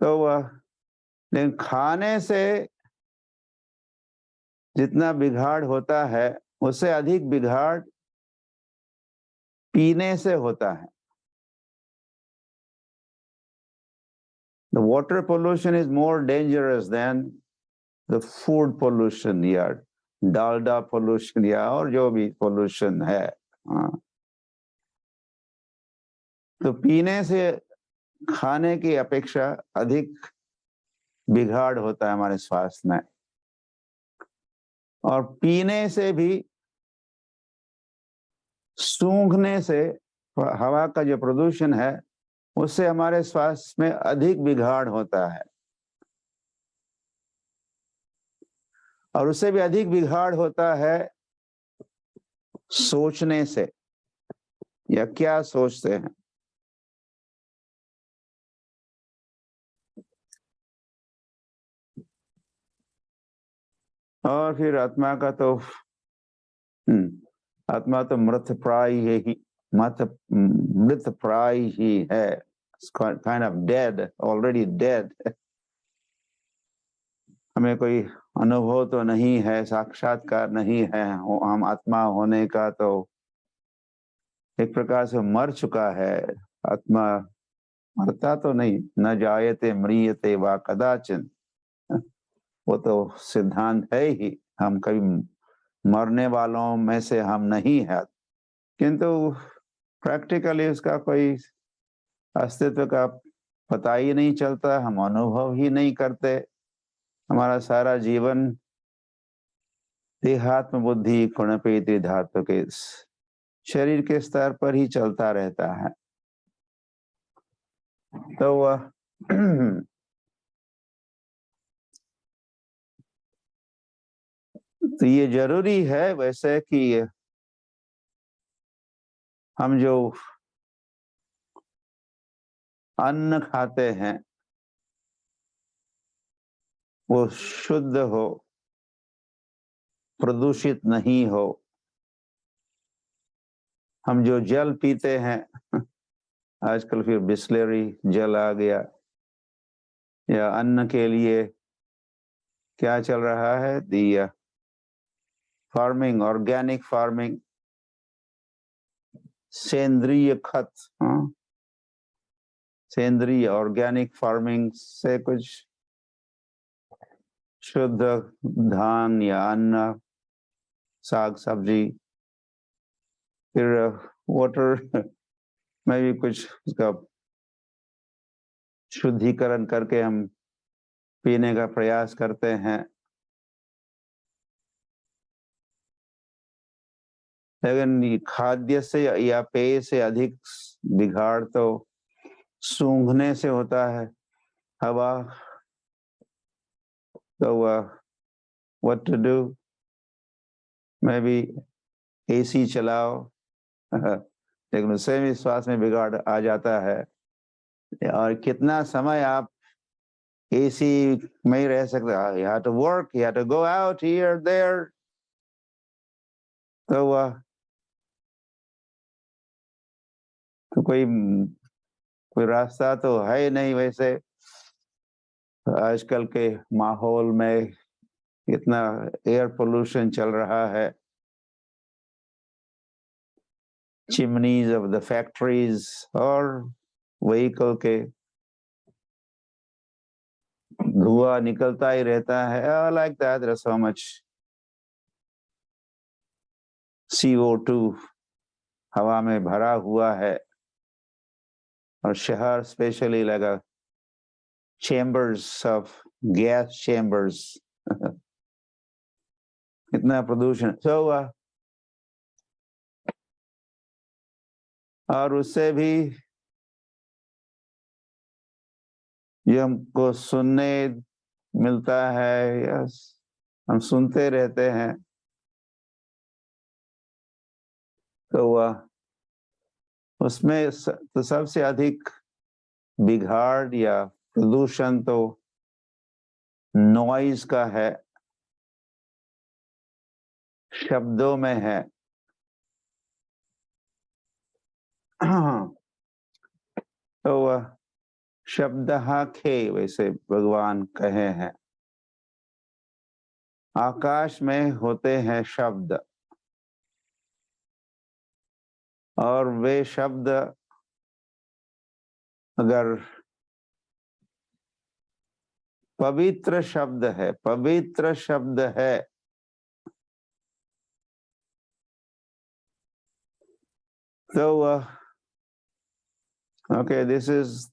तो लेकिन खाने से जितना बिगाड़ होता है उससे अधिक बिगाड़ पीने से होता है। The water pollution is more dangerous than the food pollution या डालडा पोल्यूशन या और जो भी पोल्यूशन है। तो पीने से खाने की अपेक्षा अधिक बिगाड़ होता है हमारे स्वास्थ्य में। और पीने से भी, सूंघने से, हवा का जो प्रदूषण है उससे हमारे स्वास्थ्य में अधिक बिगाड़ होता है। और उससे भी अधिक बिगाड़ होता है सोचने से, या क्या सोचते हैं। और फिर आत्मा का तो आत्मा तो मृत प्राय ही, मृत प्राय ही है। Kind of dead, already dead. हमें कोई अनुभव तो नहीं है, साक्षात्कार नहीं है हम आत्मा होने का। तो एक प्रकार से मर चुका है आत्मा। मरता तो नहीं, न जायते म्रियते वा कदाचिन, वो तो सिद्धांत है ही। हम कभी मरने वालों में से हम नहीं है, किंतु प्रैक्टिकली उसका कोई अस्तित्व का पता ही नहीं चलता, हम अनुभव ही नहीं करते। हमारा सारा जीवन देहात्म बुद्धि गुणपेति धातु के शरीर के स्तर पर ही चलता रहता है। तो तो ये जरूरी है वैसे कि हम जो अन्न खाते हैं वो शुद्ध हो, प्रदूषित नहीं हो। हम जो जल पीते हैं, आजकल फिर बिस्लरी जल आ गया, या अन्न के लिए क्या चल रहा है? दी फार्मिंग, ऑर्गेनिक फार्मिंग, सेंद्रीय खत, सेंद्रीय ऑर्गेनिक फार्मिंग से कुछ शुद्ध धान या अन्न, साग सब्जी, फिर वाटर में भी कुछ उसका शुद्धिकरण करके हम पीने का प्रयास करते हैं। लेकिन खाद्य से या पेय से अधिक बिगाड़ तो सूंघने से होता है। हवा, तो व्हाट टू डू, मैं भी एसी चलाओ, लेकिन उससे भी स्वास्थ्य में बिगाड़ आ जाता है। और कितना समय आप एसी में ही रह सकते? you have to work, you have to go out here there, तो कोई रास्ता तो है नहीं। वैसे आजकल के माहौल में इतना एयर पोल्यूशन चल रहा है, चिमनीज ऑफ द फैक्ट्रीज और व्हीकल के धुआं निकलता ही रहता है। Like that, there is so much CO2 हवा में भरा हुआ है। और शहर स्पेशली लगा चैम्बर्स ऑफ गैस चैम्बर्स, इतना प्रदूषण। और उससे भी जो हमको सुनने मिलता है, यस, हम सुनते रहते हैं, तो उसमें तो सबसे अधिक बिगाड़ या प्रदूषण तो नॉइज का है, शब्दों में है। तो शब्दः खे, वैसे भगवान कहे हैं, आकाश में होते हैं शब्द, और वे शब्द अगर पवित्र शब्द है, पवित्र शब्द है, तो ओके, दिस इज,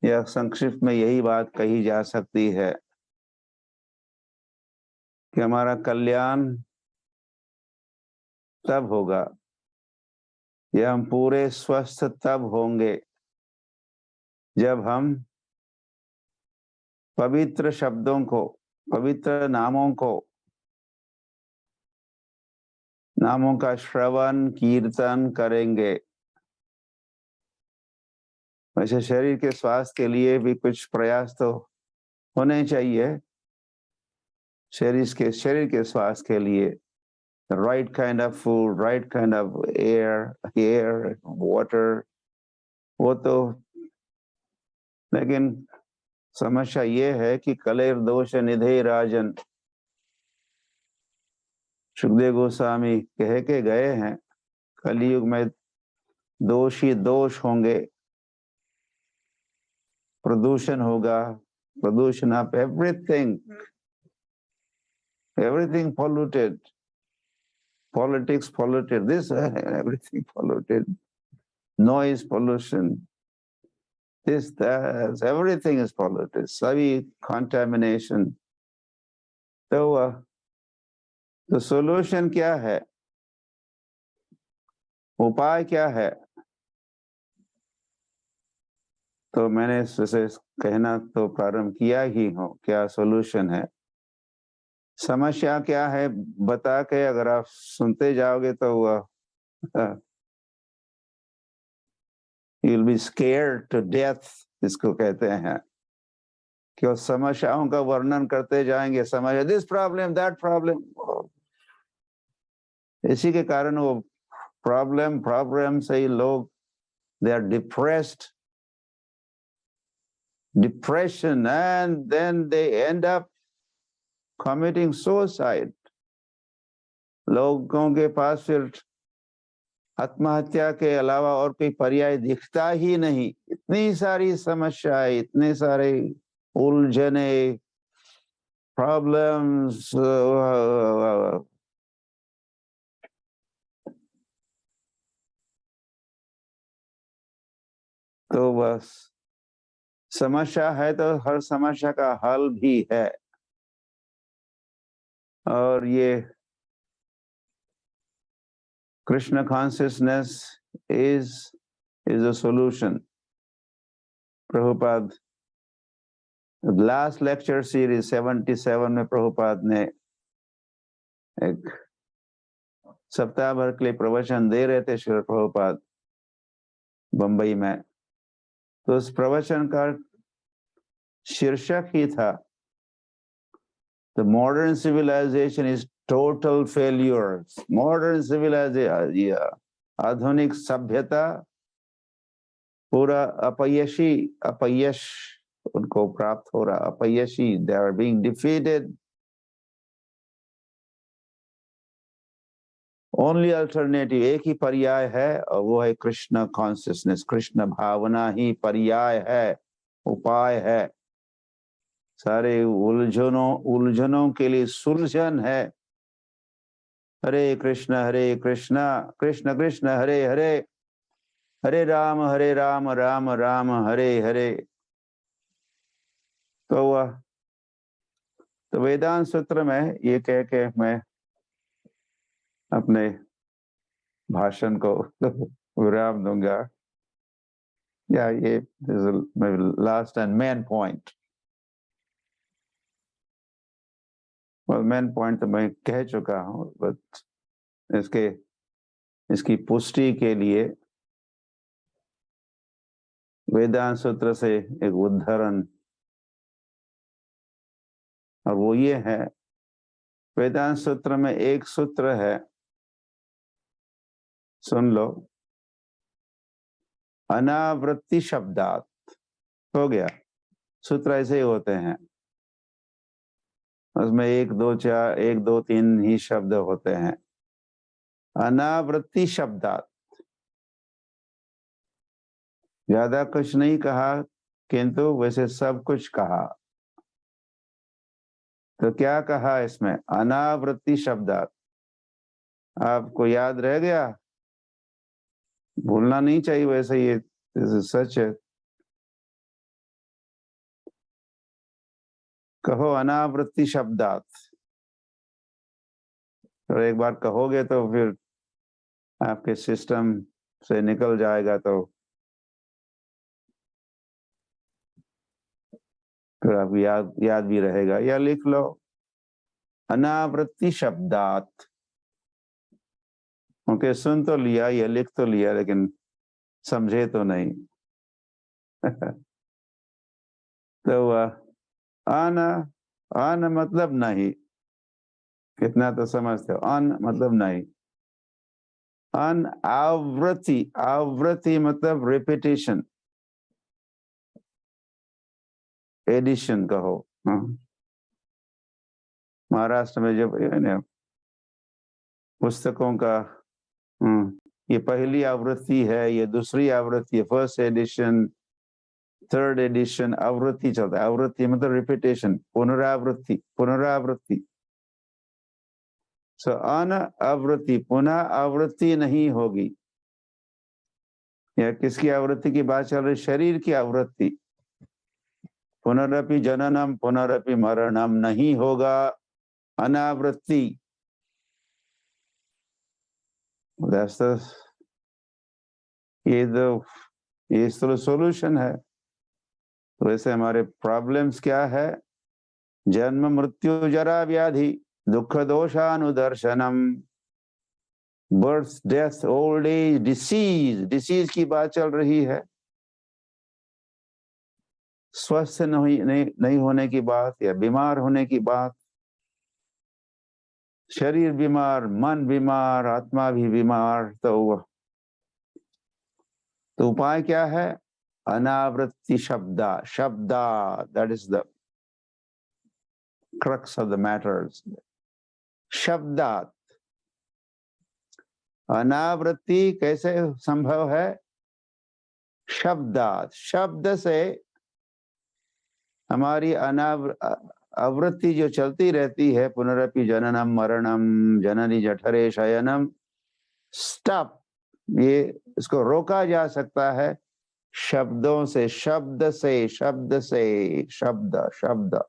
या संक्षिप्त में यही बात कही जा सकती है कि हमारा कल्याण तब होगा या हम पूरे स्वस्थ तब होंगे जब हम पवित्र शब्दों को, पवित्र नामों का श्रवण कीर्तन करेंगे। वैसे शरीर के स्वास्थ्य के लिए भी कुछ प्रयास तो होने चाहिए। शरीर के स्वास्थ्य के लिए right kind of food, right kind of air, water, वो तो, लेकिन समस्या ये है कि कलेर दोष निधे राजन, सुखदेव गोस्वामी कह के गए हैं, कलयुग में दोष ही दोष होंगे, प्रदूषण होगा, प्रदूषण of everything, everything polluted, politics polluted, this everything polluted, noise pollution, this, that, everything is polluted, सभी contamination। तो solution क्या है, उपाय क्या है? तो मैंने उसे कहना तो प्रारंभ किया ही हो, क्या सॉल्यूशन है, समस्या क्या है बता के अगर आप सुनते जाओगे तो you'll be scared to death, इसको कहते हैं कि वो समस्याओं का वर्णन करते जाएंगे, समस्या, दिस प्रॉब्लम, दैट प्रॉब्लम। इसी के कारण वो प्रॉब्लम से ही लोग, they are depressed, depression, and then they end up committing suicide. लोगों के पास फिर आत्महत्या के अलावा और कोई पर्याय दिखता ही नहीं। इतनी सारी समस्याएं, इतने सारे उलझने, प्रॉब्लम्स, तो बस समस्या है तो हर समस्या का हल भी है, और ये Krishna consciousness is a solution. Prabhupada last lecture series 77 में प्रभुपाद ने एक सप्ताह भर के लिए प्रवचन दे रहे थे, श्री प्रभुपाद बंबई में। तो उस प्रवचन का शीर्षक ही था the modern civilisation is total failure. Modern civilisation, आधुनिक सभ्यता पूरा अपयश उनको प्राप्त हो रहा, अपयशी, they are being defeated. Only alternative, एक ही पर्याय है, और वो है कृष्ण कॉन्शियसनेस। कृष्ण भावना ही पर्याय है, उपाय है। सारे उलझनों के लिए सुलझन है। हरे कृष्ण कृष्ण कृष्ण हरे हरे, हरे राम राम राम हरे हरे। तो वेदांत सूत्र में ये कह के मैं अपने भाषण को विराम दूंगा। या ये last and main point. Main point तो मैं कह चुका हूँ, बट इसकी पुष्टि के लिए वेदांत सूत्र से एक उदाहरण, और वो ये है, वेदांत सूत्र में एक सूत्र है, सुन लो, अनावृत्ति शब्दात। हो गया, सूत्र ऐसे ही होते हैं, उसमें 1 2 4 1 2 3 ही शब्द होते हैं। अनावृत्ति शब्दात, ज्यादा कुछ नहीं कहा, किंतु वैसे सब कुछ कहा। तो क्या कहा इसमें? अनावृत्ति शब्दात। आपको याद रह गया? भूलना नहीं चाहिए, वैसे ये सच है। कहो अनावृत्ति शब्दात। तो एक बार कहोगे तो फिर आपके सिस्टम से निकल जाएगा, तो फिर आपको याद भी रहेगा। या लिख लो, अनावृत्ति शब्दात। ओके, सुन तो लिया, या लिख तो लिया, लेकिन समझे तो नहीं। तो अन मतलब नहीं, कितना तो समझते हो। अन मतलब नहीं। अनावृत्ति, आवृत्ति मतलब रिपीटेशन, एडिशन कहो। महाराष्ट्र में जब पुस्तकों का ये पहली आवृत्ति है, ये दूसरी आवृत्ति है, फर्स्ट एडिशन, थर्ड एडिशन, आवृत्ति चलता है। आवृत्ति मतलब रिपीटेशन, पुनरावृत्ति, पुनरावृत्ति। सो अनावृत्ति, पुनः आवृत्ति नहीं होगी। या किसकी आवृत्ति की बात चल रही? शरीर की आवृत्ति। पुनरपि जननम पुनरपि मरणम नहीं होगा, अनावृत्ति। ये तो सॉल्यूशन है। तो वैसे हमारे प्रॉब्लम्स क्या है? जन्म मृत्यु जरा व्याधि दुख दोषानुदर्शनम, birth death old age disease. Disease की बात चल रही है, स्वस्थ नहीं होने की बात, या बीमार होने की बात। शरीर बीमार, मन बीमार, आत्मा भी बीमार। तो उपाय क्या है? अनावृत्ति शब्दा, शब्दा, that is the crux of the matters. शब्दात, अनावृत्ति कैसे संभव है? शब्दात, शब्द से हमारी आवृत्ति जो चलती रहती है, पुनरपि जननम मरणम जननी जठरे शयनम, स्टॉप, ये इसको रोका जा सकता है शब्दों से, शब्द से, शब्द से, शब्द शब्द।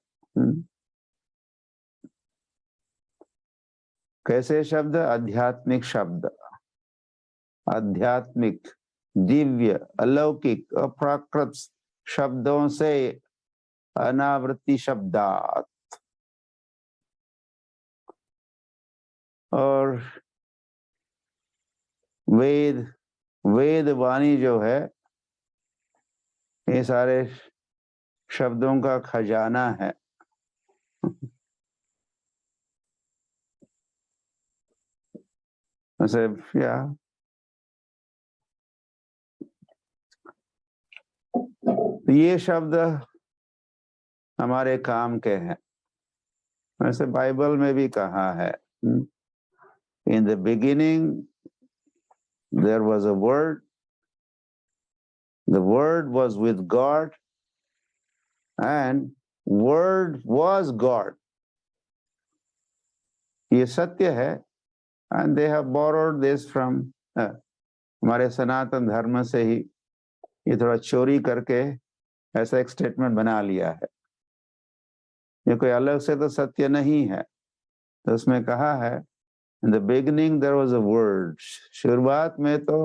कैसे शब्द? आध्यात्मिक शब्द, आध्यात्मिक, दिव्य, अलौकिक, अप्राकृत शब्दों से, अनावृत्ति शब्दात। और वेद, वेद वाणी जो है, ये सारे शब्दों का खजाना है। ऐसे या ये शब्द हमारे काम के हैं। वैसे बाइबल में भी कहा है, in the beginning there was a word, the word was with God and word was God. ये सत्य है। And they have borrowed this from, हमारे सनातन धर्म से ही ये थोड़ा चोरी करके ऐसा एक स्टेटमेंट बना लिया है। ये कोई अलग से तो सत्य नहीं है। तो उसमें कहा है, in the beginning there was a word, शुरुआत में तो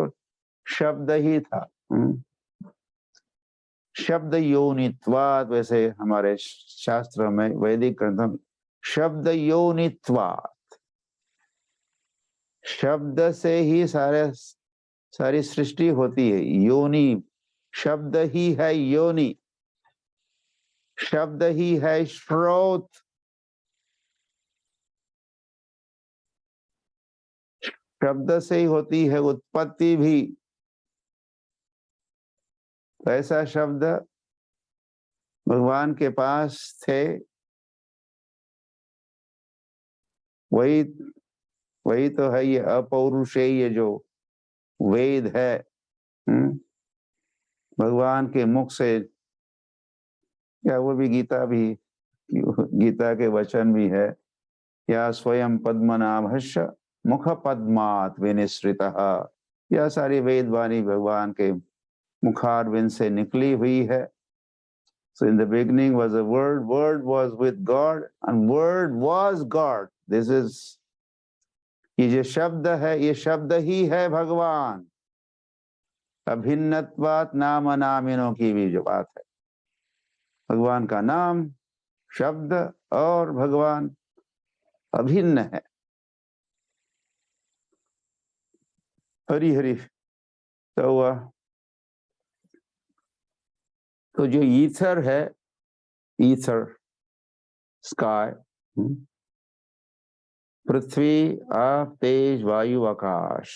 शब्द ही था। शब्द योनित्वात्, वैसे हमारे शास्त्र में, वैदिक ग्रंथों में शब्द योनित्वात्, शब्द से ही सारी सृष्टि होती है। योनि, शब्द ही है योनि, शब्द ही है स्रोत, शब्द से ही होती है उत्पत्ति भी। तो ऐसा शब्द भगवान के पास थे, वही तो है ये अपौरुषेय जो वेद है। भगवान के मुख से, या वो भी गीता भी, गीता के वचन भी है, या स्वयं पद्मनाभस्य मुख पद्मात् विनिसृतः, यह सारी वेद वाणी भगवान के मुखारविंद से निकली हुई है। So in the beginning was a word, word was with God and word was God. This is, ये जो शब्द है, ये शब्द ही है भगवान। अभिन्नत्वात् नाम नामिनों की भी जो बात है, भगवान का नाम, शब्द और भगवान अभिन्न है। हरि हरि। तो जो ईथर है, ईथर, स्काई, पृथ्वी, आप, तेज, वायु, आकाश,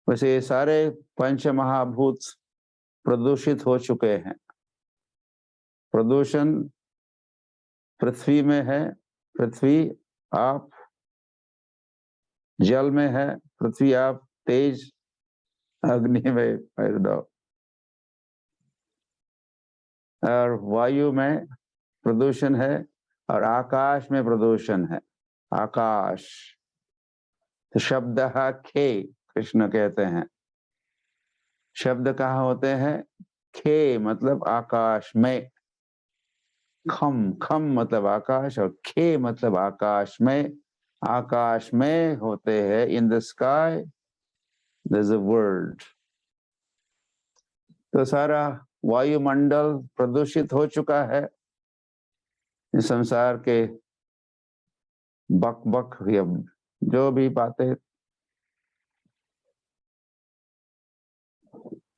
वैसे सारे पंच महाभूत प्रदूषित हो चुके हैं। प्रदूषण पृथ्वी में है, पृथ्वी आप, जल में है, पृथ्वी आप, तेज, अग्नि में, और वायु में प्रदूषण है, और आकाश में प्रदूषण है। आकाश तो शब्द खे, कृष्ण कहते हैं। शब्द कहाँ होते हैं? खे मतलब आकाश में, खम, खम मतलब आकाश, और खे मतलब आकाश में। आकाश में होते हैं, in the sky there is a word. तो सारा वायुमंडल प्रदूषित हो चुका है। इस संसार के बक बक या जो भी बातें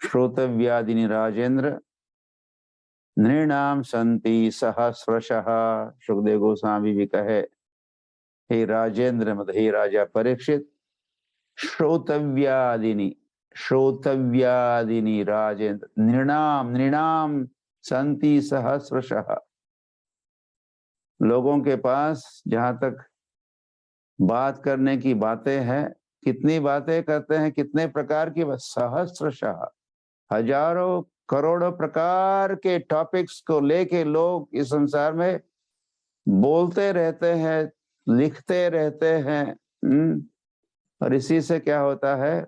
श्रोतव्यादिनी राजेंद्र, नृणाम संति सहस्रशः। सुखदेव गोस्वामी भी कहे, हे राजेंद्र मतलब हे राजा परीक्षित, श्रोतव्यादिनी, श्रोतव्यादिनी राजेंद्र नृणाम नृणाम संति सहस्रशः। लोगों के पास जहां तक बात करने की बातें हैं, कितनी बातें करते हैं, कितने प्रकार की, सहस्रशः, हजारों करोड़ों प्रकार के टॉपिक्स को लेके लोग इस संसार में बोलते रहते हैं, लिखते रहते हैं। और इसी से क्या होता है,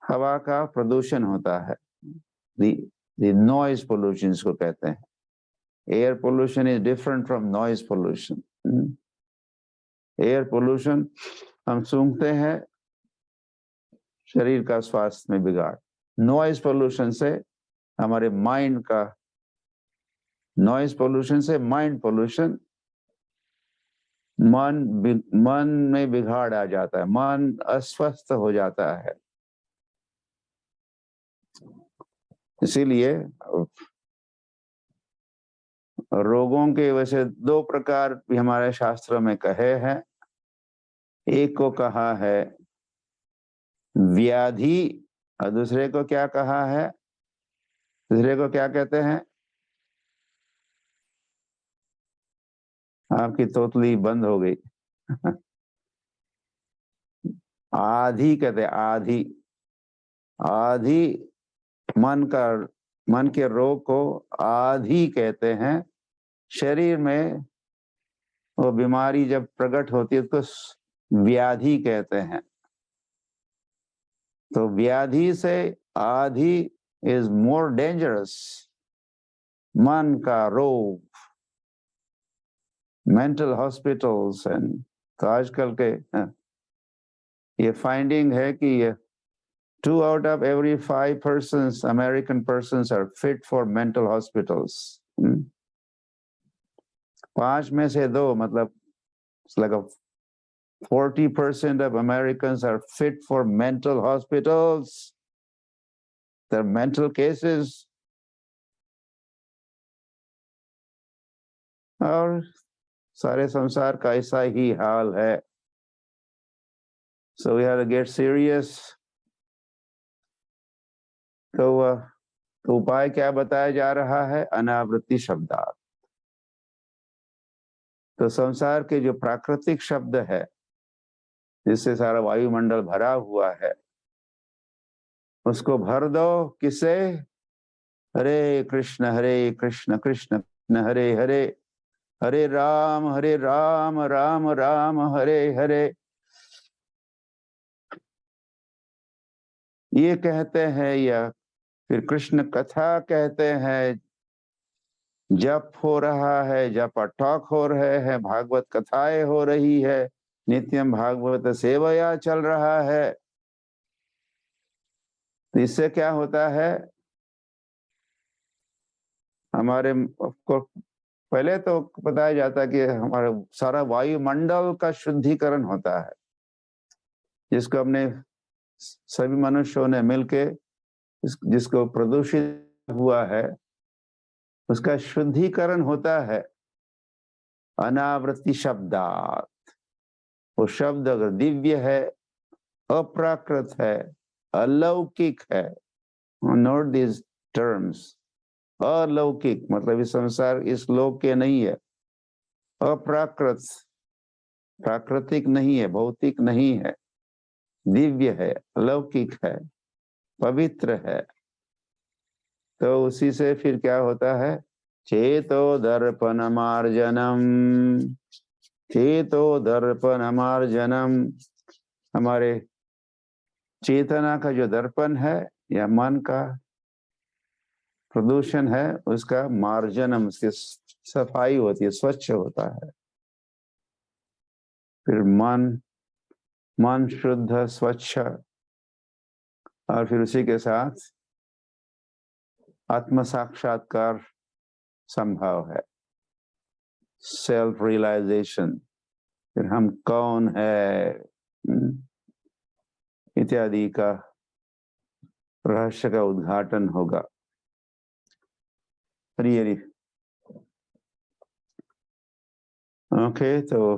हवा का प्रदूषण होता है, नॉइज पोल्यूशन इसको कहते हैं। Air pollution is different from noise pollution. Air pollution हम सूंघते हैं, शरीर का स्वास्थ्य में बिगाड़। नॉइज पोल्यूशन से हमारे माइंड का, नॉइज पोल्यूशन से माइंड पोल्यूशन, मन में बिगाड़ आ जाता है, मन अस्वस्थ हो जाता है। इसीलिए रोगों के वैसे दो प्रकार भी हमारे शास्त्रों में कहे हैं। एक को कहा है व्याधि और दूसरे को क्या कहा है, दूसरे को क्या कहते हैं? आपकी तोतली बंद हो गई। आधि कहते हैं, आधि। आधि मन के रोग को आधि कहते हैं। शरीर में वो बीमारी जब प्रकट होती है तो व्याधि कहते हैं। तो व्याधि से आधि इज मोर डेंजरस। मन का रोग, मेंटल हॉस्पिटल्स एंड, तो आजकल के ये फाइंडिंग है कि 2 out of every 5 persons, American persons, are fit for mental hospitals. 5 में से 2, मतलब it's like 40% of Americans are fit for mental hospitals. They're mental cases. और सारे संसार का ऐसा ही हाल है। So we have to get serious. तो उपाय क्या बताया जा रहा है? अनावृत्ति शब्दार्थ। तो संसार के जो प्राकृतिक शब्द है, जिससे सारा वायुमंडल भरा हुआ है, उसको भर दो किसे? हरे कृष्ण कृष्ण कृष्ण हरे हरे, हरे राम राम राम हरे हरे। ये कहते हैं, या फिर कृष्ण कथा कहते हैं। जप हो रहा है, जप टॉक हो रहे हैं, भागवत कथाएं हो रही है, नित्यम भागवत सेवया चल रहा है। तो इससे क्या होता है? हमारे को पहले तो बताया जाता है कि हमारे सारा वायुमंडल का शुद्धिकरण होता है, जिसको हमने सभी मनुष्यों ने मिलके जिसको प्रदूषित हुआ है, उसका शुद्धिकरण होता है अनावृत्ति शब्दार्थ। वो शब्द अगर दिव्य है, अप्राकृत है, अलौकिक है, नोट दिस टर्म्स। अलौकिक मतलब इस संसार, इस लोक के नहीं है। अप्राकृत, प्राकृतिक नहीं है, भौतिक नहीं है, दिव्य है, अलौकिक है, पवित्र है। तो उसी से फिर क्या होता है? चेतो दर्पण मार्जनम, चेतो दर्पण मार्जनम। हमारे चेतना का जो दर्पण है या मन का प्रदूषण है, उसका मार्जनम, उसकी सफाई होती है, स्वच्छ होता है। फिर मन शुद्ध स्वच्छ, और फिर उसी के साथ आत्म साक्षात्कार संभव है, सेल्फ रियलाइजेशन। फिर हम कौन है इत्यादि का रहस्य का उद्घाटन होगा। हरी ओके, तो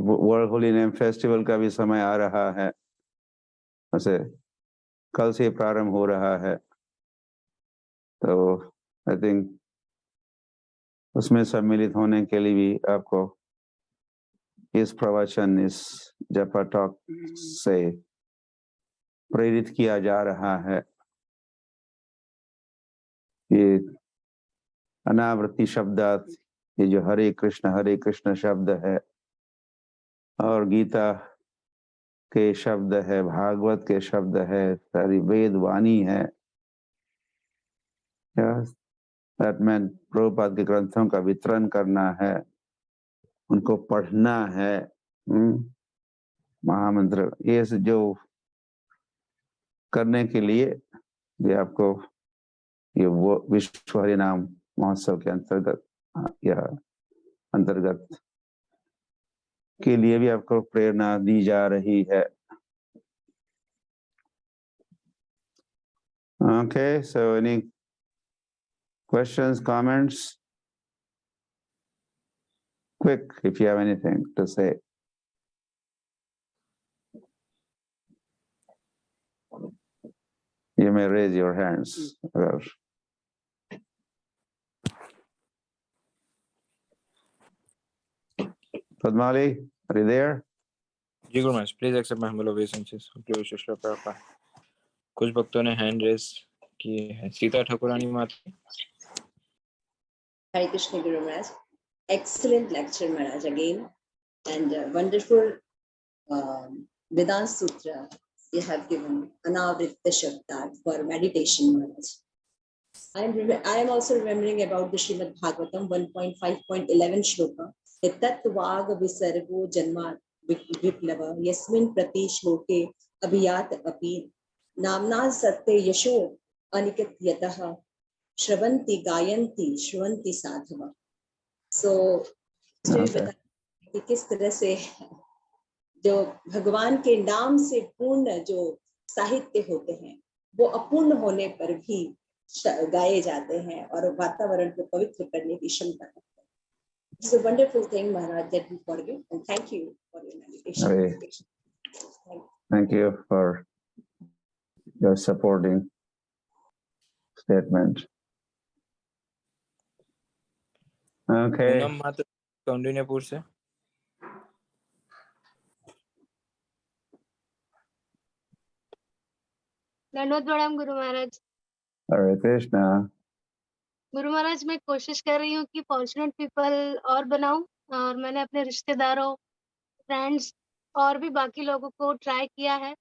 वर्ल्ड होली नेम फेस्टिवल का भी समय आ रहा है, वैसे कल से प्रारंभ हो रहा है, तो आई थिंक उसमें सम्मिलित होने के लिए भी आपको इस प्रवचन, इस जपा टॉक से प्रेरित किया जा रहा है। ये अनावृत्ति शब्दात, ये जो हरे कृष्ण शब्द है और गीता के शब्द है, भागवत के शब्द है, सारी वेद वाणी है, प्रभुपाद के ग्रंथों का वितरण करना है, उनको पढ़ना है, महामंत्र ये जो करने के लिए ये आपको ये वो विश्व हरिनाम महोत्सव के अंतर्गत के लिए भी आपको प्रेरणा दी जा रही है। Okay, so any questions, comments? Quick, if you have anything to say. You may raise your hands. Padmali, are you there? Ji Guru Maharaj, please accept my humble ओबेइसेंसेस। कुछ भक्तों ने हैंड रेज की है। सीता ठाकुरानी माता। Hare Krishna Guru Maharaj. Excellent lecture Maharaj again, and wonderful Vedanta Sutra you have given, Anavritta Shabdat for meditation Maharaj. I am also remembering about the Srimad Bhagavatam 1.5.11 shloka. Tat vag visargo janma viplava yasmin prati shloke abhiyat api namna satya yasho anikat yatah Sravanti गायंती Sravanti साधवा। सो किस तरह से जो भगवान के नाम से पूर्ण जो साहित्य होते हैं वो अपूर्ण होने पर भी गाए जाते हैं और वातावरण को पवित्र करने की क्षमता रखते हैं। It's a wonderful thing, Maharaj, that we forgive, and thank you for your meditation. Thank you for your supporting statement. Okay. Poonam माता कौंडिन्यपुर से। धन्यवाद प्रणाम गुरु महाराज। हरे कृष्णा। गुरु महाराज, मैं कोशिश कर रही हूँ कि फॉर्चुनेट पीपल और बनाऊं, और मैंने अपने रिश्तेदारों, फ्रेंड्स और भी बाकी लोगों को ट्राई किया है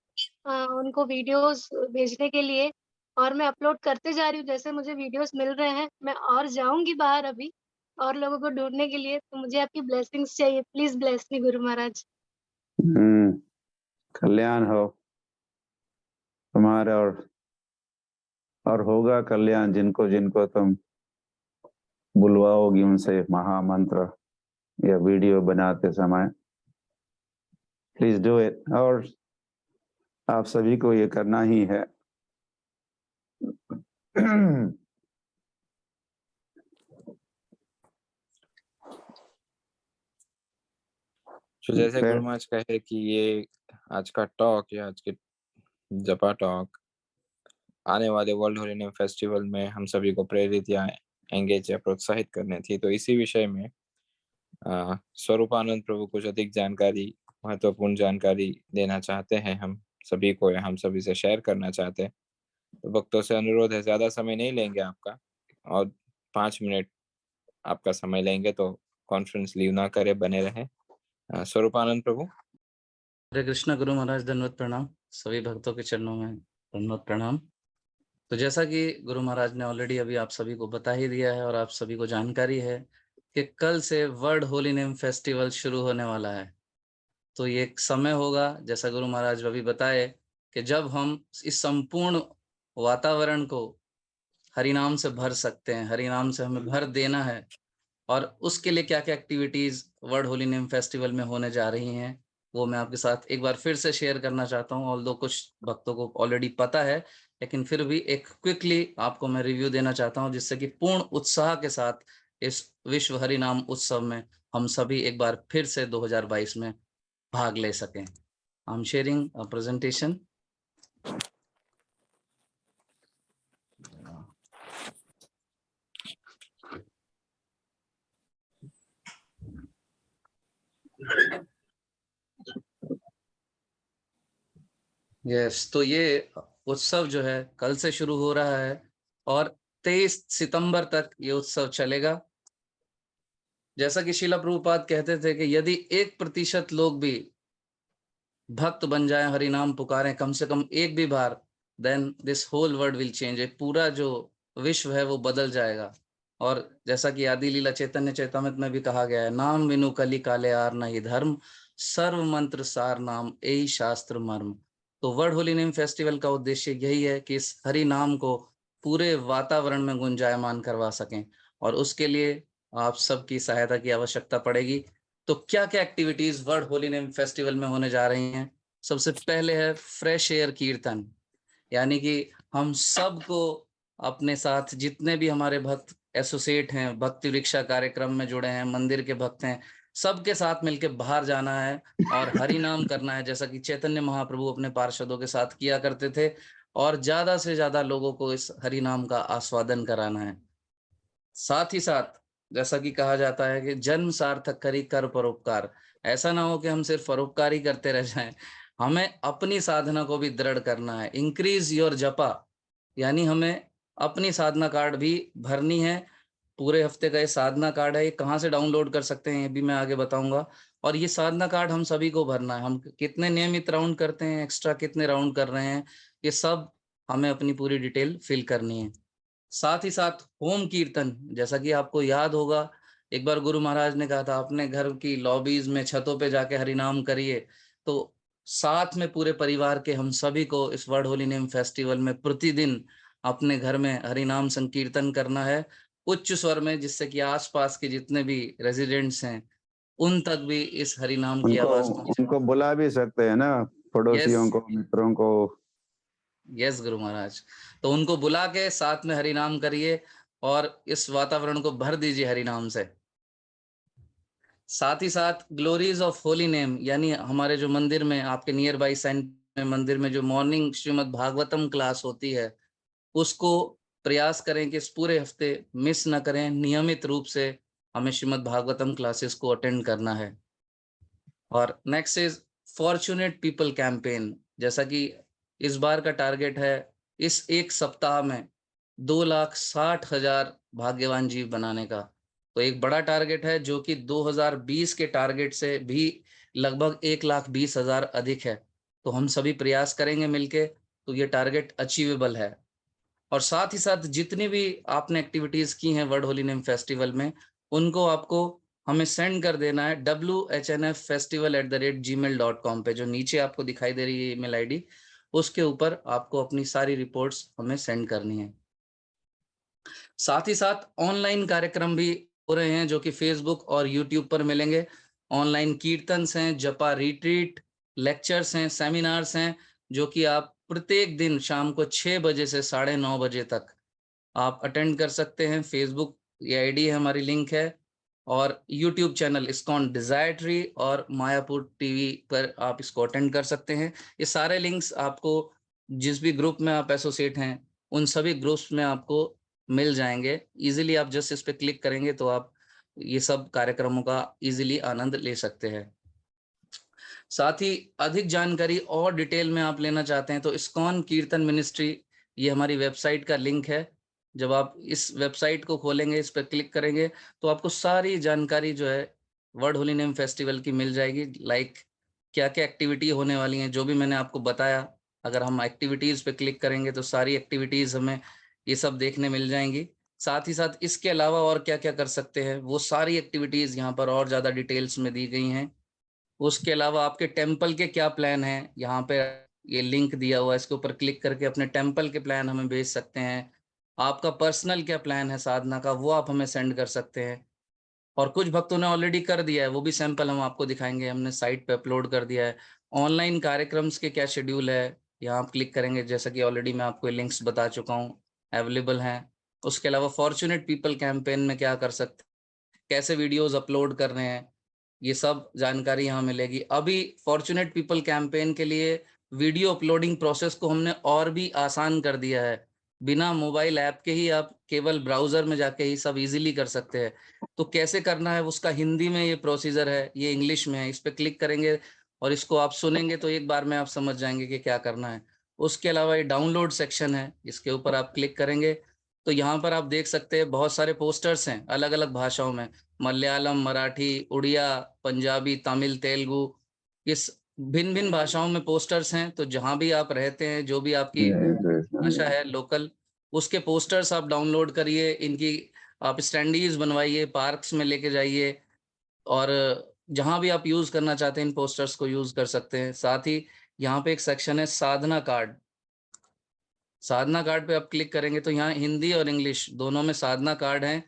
उनको वीडियोस भेजने के लिए, और मैं अपलोड करते जा रही हूँ जैसे मुझे वीडियोस मिल रहे हैं। मैं और जाऊंगी बाहर अभी और लोगों को ढूंढने के लिए, तो मुझे आपकी ब्लेसिंग्स चाहिए। Please bless me Guru Maharaj. कल्याण हो तुम्हारा, और होगा कल्याण जिनको जिनको तुम बुलवाओगी उनसे महामंत्र या वीडियो बनाते समय। प्लीज डू इट, और आप सभी को ये करना ही है। तो जैसे गुरु महाराज कहे कि ये आज का टॉक या आज के जपा टॉक आने वाले वर्ल्ड होली नेम फेस्टिवल में हम सभी को प्रेरित या एंगेज या प्रोत्साहित करने थी, तो इसी विषय में स्वरूपानंद प्रभु कुछ अधिक जानकारी, महत्वपूर्ण जानकारी देना चाहते हैं हम सभी को, या हम सभी से शेयर करना चाहते हैं। तो भक्तों से अनुरोध है, ज्यादा समय नहीं लेंगे आपका, और 5 मिनट आपका समय लेंगे, तो कॉन्फ्रेंस लीव ना करे, बने रहे। स्वरूपानंद प्रभु। हरे कृष्णा गुरु महाराज, धन्यवाद प्रणाम। सभी भक्तों के चरणों में धन्यवाद प्रणाम। तो जैसा कि गुरु महाराज ने ऑलरेडी अभी आप सभी को बता ही दिया है और आप सभी को जानकारी है कि कल से वर्ल्ड होली नेम फेस्टिवल शुरू होने वाला है। तो ये एक समय होगा, जैसा गुरु महाराज अभी बताए, कि जब हम इस संपूर्ण वातावरण को हरिनाम से भर सकते हैं, हरिनाम से हमें भर देना है। और उसके लिए क्या क्या activities world holy name festival में होने जा रही हैं वो मैं आपके साथ एक बार फिर से शेयर करना चाहता हूं। ऑल्दो कुछ भक्तों को ऑलरेडी पता है, लेकिन फिर भी एक क्विकली आपको मैं रिव्यू देना चाहता हूं, जिससे कि पूर्ण उत्साह के साथ इस विश्व हरिनाम उत्सव में हम सभी एक बार फिर से 2022 में भाग ले सकें। I am sharing a presentation. Yes, तो ये उत्सव जो है कल से शुरू हो रहा है और 23 सितंबर तक ये उत्सव चलेगा। जैसा कि श्रीला प्रभुपाद कहते थे कि यदि 1% लोग भी भक्त बन जाए, हरि नाम पुकारें कम से कम एक भी बार, then this whole world will change. पूरा जो विश्व है वो बदल जाएगा। और जैसा कि आदि लीला चैतन्य चैतामृत में भी कहा गया है, नाम विनु कली काले आर नहीं धर्म, सर्व मंत्र सार नाम यही शास्त्र मर्म। तो वर्ल्ड होली नेम फेस्टिवल का उद्देश्य यही है कि इस हरि नाम को पूरे वातावरण में गुंजायमान करवा सकें, और उसके लिए आप सबकी सहायता की आवश्यकता पड़ेगी। तो क्या क्या activities world holy name festival में होने जा रही हैं? सबसे पहले है फ्रेश एयर कीर्तन, यानी कि हम सबको अपने साथ, जितने भी हमारे भक्त एसोसिएट हैं, भक्ति वृक्षा कार्यक्रम में जुड़े हैं, मंदिर के भक्त हैं, सबके साथ मिलकर बाहर जाना है और हरि नाम करना है, जैसा कि चैतन्य महाप्रभु अपने पार्षदों के साथ किया करते थे, और ज्यादा से ज्यादा लोगों को इस हरि नाम का आस्वादन कराना है। साथ ही साथ जैसा कि कहा जाता है कि जन्म सार्थक करी कर परोपकार, ऐसा ना हो कि हम सिर्फ परोपकार ही करते रह जाएं, हमें अपनी साधना को भी दृढ़ करना है। इंक्रीज योर जपा, यानी हमें अपनी साधना कार्ड भी भरनी है। पूरे हफ्ते का ये साधना कार्ड है, ये कहाँ से डाउनलोड कर सकते हैं ये भी मैं आगे बताऊंगा। और ये साधना कार्ड हम सभी को भरना है। हम कितने नियमित राउंड करते हैं, एक्स्ट्रा कितने राउंड कर रहे हैं, ये सब हमें अपनी पूरी डिटेल फिल करनी है। साथ ही साथ होम कीर्तन, जैसा कि आपको याद होगा, एक बार गुरु महाराज ने कहा था अपने घर की लॉबीज में, छतों पे जाके हरिनाम करिए। तो साथ में पूरे परिवार के हम सभी को इस वर्ल्ड होली नेम फेस्टिवल में प्रतिदिन अपने घर में हरिनाम संकीर्तन करना है उच्च स्वर में, जिससे कि आसपास के जितने भी रेजिडेंट्स हैं उन तक भी इस हरिनाम की उनको आवाज पहुंचे। उनको बुला भी सकते हैं ना, पड़ोसियों यस, को, मित्रों को। यस गुरु महाराज, तो उनको बुला के साथ में हरिनाम करिए और इस वातावरण को भर दीजिए हरिनाम से। साथ ही साथ ग्लोरीज ऑफ होली नेम, यानी हमारे जो मंदिर में, आपके नियर बाई सेंटर में मंदिर में जो मॉर्निंग श्रीमद् भागवतम क्लास होती है, उसको प्रयास करें कि इस पूरे हफ्ते मिस न करें। नियमित रूप से हमें श्रीमद् भागवतम क्लासेस को अटेंड करना है। और next is fortunate people campaign, जैसा कि इस बार का टारगेट है इस एक सप्ताह में 2,60,000 भाग्यवान जीव बनाने का। तो एक बड़ा टारगेट है जो कि 2020 के टारगेट से भी लगभग 1,20,000 अधिक है। तो हम सभी प्रयास करेंगे मिलके, तो ये टारगेट अचीवेबल है। और साथ ही साथ जितनी भी आपने एक्टिविटीज की हैं वर्ल्ड होली नेम फेस्टिवल में, उनको आपको हमें सेंड कर देना है WHNFFestival@gmail.com पे, जो नीचे आपको दिखाई दे रही है ईमेल आईडी, उसके ऊपर आपको अपनी सारी रिपोर्ट्स हमें सेंड करनी है। साथ ही साथ ऑनलाइन कार्यक्रम भी हो रहे हैं जो कि फेसबुक और यूट्यूब पर मिलेंगे। ऑनलाइन कीर्तन्स हैं, जपा रिट्रीट, लेक्चर्स हैं, सेमिनार्स हैं, जो कि आप प्रत्येक दिन शाम को 6 बजे से 9:30 बजे तक आप अटेंड कर सकते हैं। फेसबुक ये आईडी है हमारी, लिंक है, और यूट्यूब चैनल इस्कॉन डिजायट्री और मायापुर टीवी पर आप इसको अटेंड कर सकते हैं। ये सारे लिंक्स आपको जिस भी ग्रुप में आप एसोसिएट हैं उन सभी ग्रुप्स में आपको मिल जाएंगे। इजीली आप जस्ट इस पे क्लिक करेंगे तो आप ये सब कार्यक्रमों का इजीली आनंद ले सकते हैं। साथ ही अधिक जानकारी और डिटेल में आप लेना चाहते हैं तो इस्कॉन कीर्तन मिनिस्ट्री, ये हमारी वेबसाइट का लिंक है। जब आप इस वेबसाइट को खोलेंगे, इस पर क्लिक करेंगे, तो आपको सारी जानकारी जो है वर्ल्ड होली नेम फेस्टिवल की मिल जाएगी। लाइक क्या क्या एक्टिविटी होने वाली हैं, जो भी मैंने आपको बताया। अगर हम एक्टिविटीज़ पे क्लिक करेंगे तो सारी एक्टिविटीज़ हमें ये सब देखने मिल जाएंगी। साथ ही साथ इसके अलावा और क्या क्या कर सकते हैं, वो सारी एक्टिविटीज़ यहाँ पर और ज़्यादा डिटेल्स में दी गई हैं। उसके अलावा आपके टेम्पल के क्या प्लान हैं, यहाँ पे ये लिंक दिया हुआ है, इसके ऊपर क्लिक करके अपने टेम्पल के प्लान हमें भेज सकते हैं। आपका पर्सनल क्या प्लान है साधना का, वो आप हमें सेंड कर सकते हैं। और कुछ भक्तों ने ऑलरेडी कर दिया है, वो भी सैंपल हम आपको दिखाएंगे, हमने साइट पे अपलोड कर दिया है। ऑनलाइन कार्यक्रम्स के क्या शेड्यूल है, यहाँ आप क्लिक करेंगे, जैसा कि ऑलरेडी मैं आपको लिंक्स बता चुका हूँ, अवेलेबल हैं। उसके अलावा फॉर्चुनेट पीपल कैंपेन में क्या कर सकते, कैसे वीडियोज अपलोड कर रहे हैं, ये सब जानकारी यहाँ मिलेगी। अभी फॉर्चुनेट पीपल कैंपेन के लिए वीडियो अपलोडिंग प्रोसेस को हमने और भी आसान कर दिया है। बिना मोबाइल ऐप के ही आप केवल ब्राउजर में जाके ही सब इजीली कर सकते हैं। तो कैसे करना है उसका हिंदी में ये प्रोसीजर है, ये इंग्लिश में है। इस पे क्लिक करेंगे और इसको आप सुनेंगे तो एक बार में आप समझ जाएंगे कि क्या करना है। उसके अलावा ये डाउनलोड सेक्शन है, इसके ऊपर आप क्लिक करेंगे तो यहाँ पर आप देख सकते हैं बहुत सारे पोस्टर्स हैं अलग अलग भाषाओं में, मलयालम, मराठी, उड़िया, पंजाबी, तमिल, तेलुगु, इस भिन्न भिन्न भाषाओं में पोस्टर्स हैं। तो जहां भी आप रहते हैं, जो भी आपकी भाषा है लोकल, उसके पोस्टर्स आप डाउनलोड करिए, इनकी आप स्टैंडीज बनवाइए, पार्क्स में लेके जाइए और जहां भी आप यूज करना चाहते हैं इन पोस्टर्स को यूज कर सकते हैं। साथ ही यहाँ पे एक सेक्शन है साधना कार्ड। साधना कार्ड पे आप क्लिक करेंगे तो यहाँ हिंदी और इंग्लिश दोनों में साधना कार्ड है।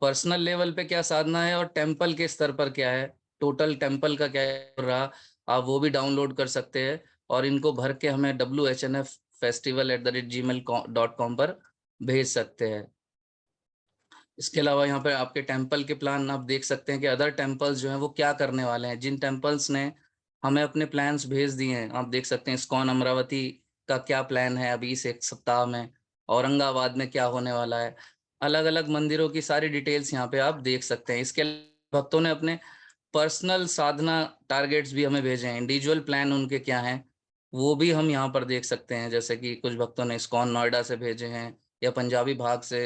पर्सनल लेवल पे क्या साधना है और टेम्पल के स्तर पर क्या है, टोटल टेम्पल का क्या रहा, आप वो भी डाउनलोड कर सकते हैं और इनको भर के हमें WHNF festival@gmail.com पर भेज सकते हैं। इसके अलावा यहाँ पे आपके टेम्पल के प्लान आप देख सकते हैं कि अदर टेम्पल्स जो हैं वो क्या करने वाले हैं। जिन टेम्पल्स ने हमें अपने प्लान्स भेज दिए हैं, आप देख सकते हैं इस्कॉन अमरावती का क्या प्लान है अभी इस एक सप्ताह में, औरंगाबाद में क्या होने वाला है। अलग अलग मंदिरों की सारी डिटेल्स यहाँ पे आप देख सकते हैं। इसके अलावा भक्तों ने अपने पर्सनल साधना टारगेट्स भी हमें भेजे हैं, इंडिविजुअल प्लान उनके क्या हैं वो भी हम यहाँ पर देख सकते हैं। जैसे कि कुछ भक्तों ने इस्कॉन नोएडा से भेजे हैं या पंजाबी भाग से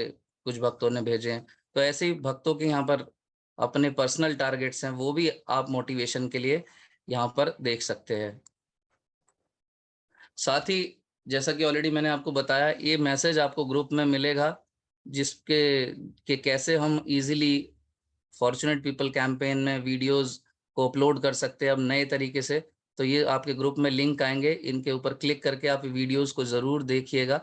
कुछ भक्तों ने भेजे हैं। तो ऐसे ही भक्तों के यहाँ पर अपने पर्सनल टारगेट्स हैं, वो भी आप मोटिवेशन के लिए यहाँ पर देख सकते हैं। साथ ही जैसा कि ऑलरेडी मैंने आपको बताया, ये मैसेज आपको ग्रुप में मिलेगा जिसके कि कैसे हम इजीली फॉर्चुनेट पीपल कैंपेन में वीडियोस को अपलोड कर सकते हैं अब नए तरीके से। तो ये आपके ग्रुप में लिंक आएंगे, इनके ऊपर क्लिक करके आप वीडियोस को जरूर देखिएगा।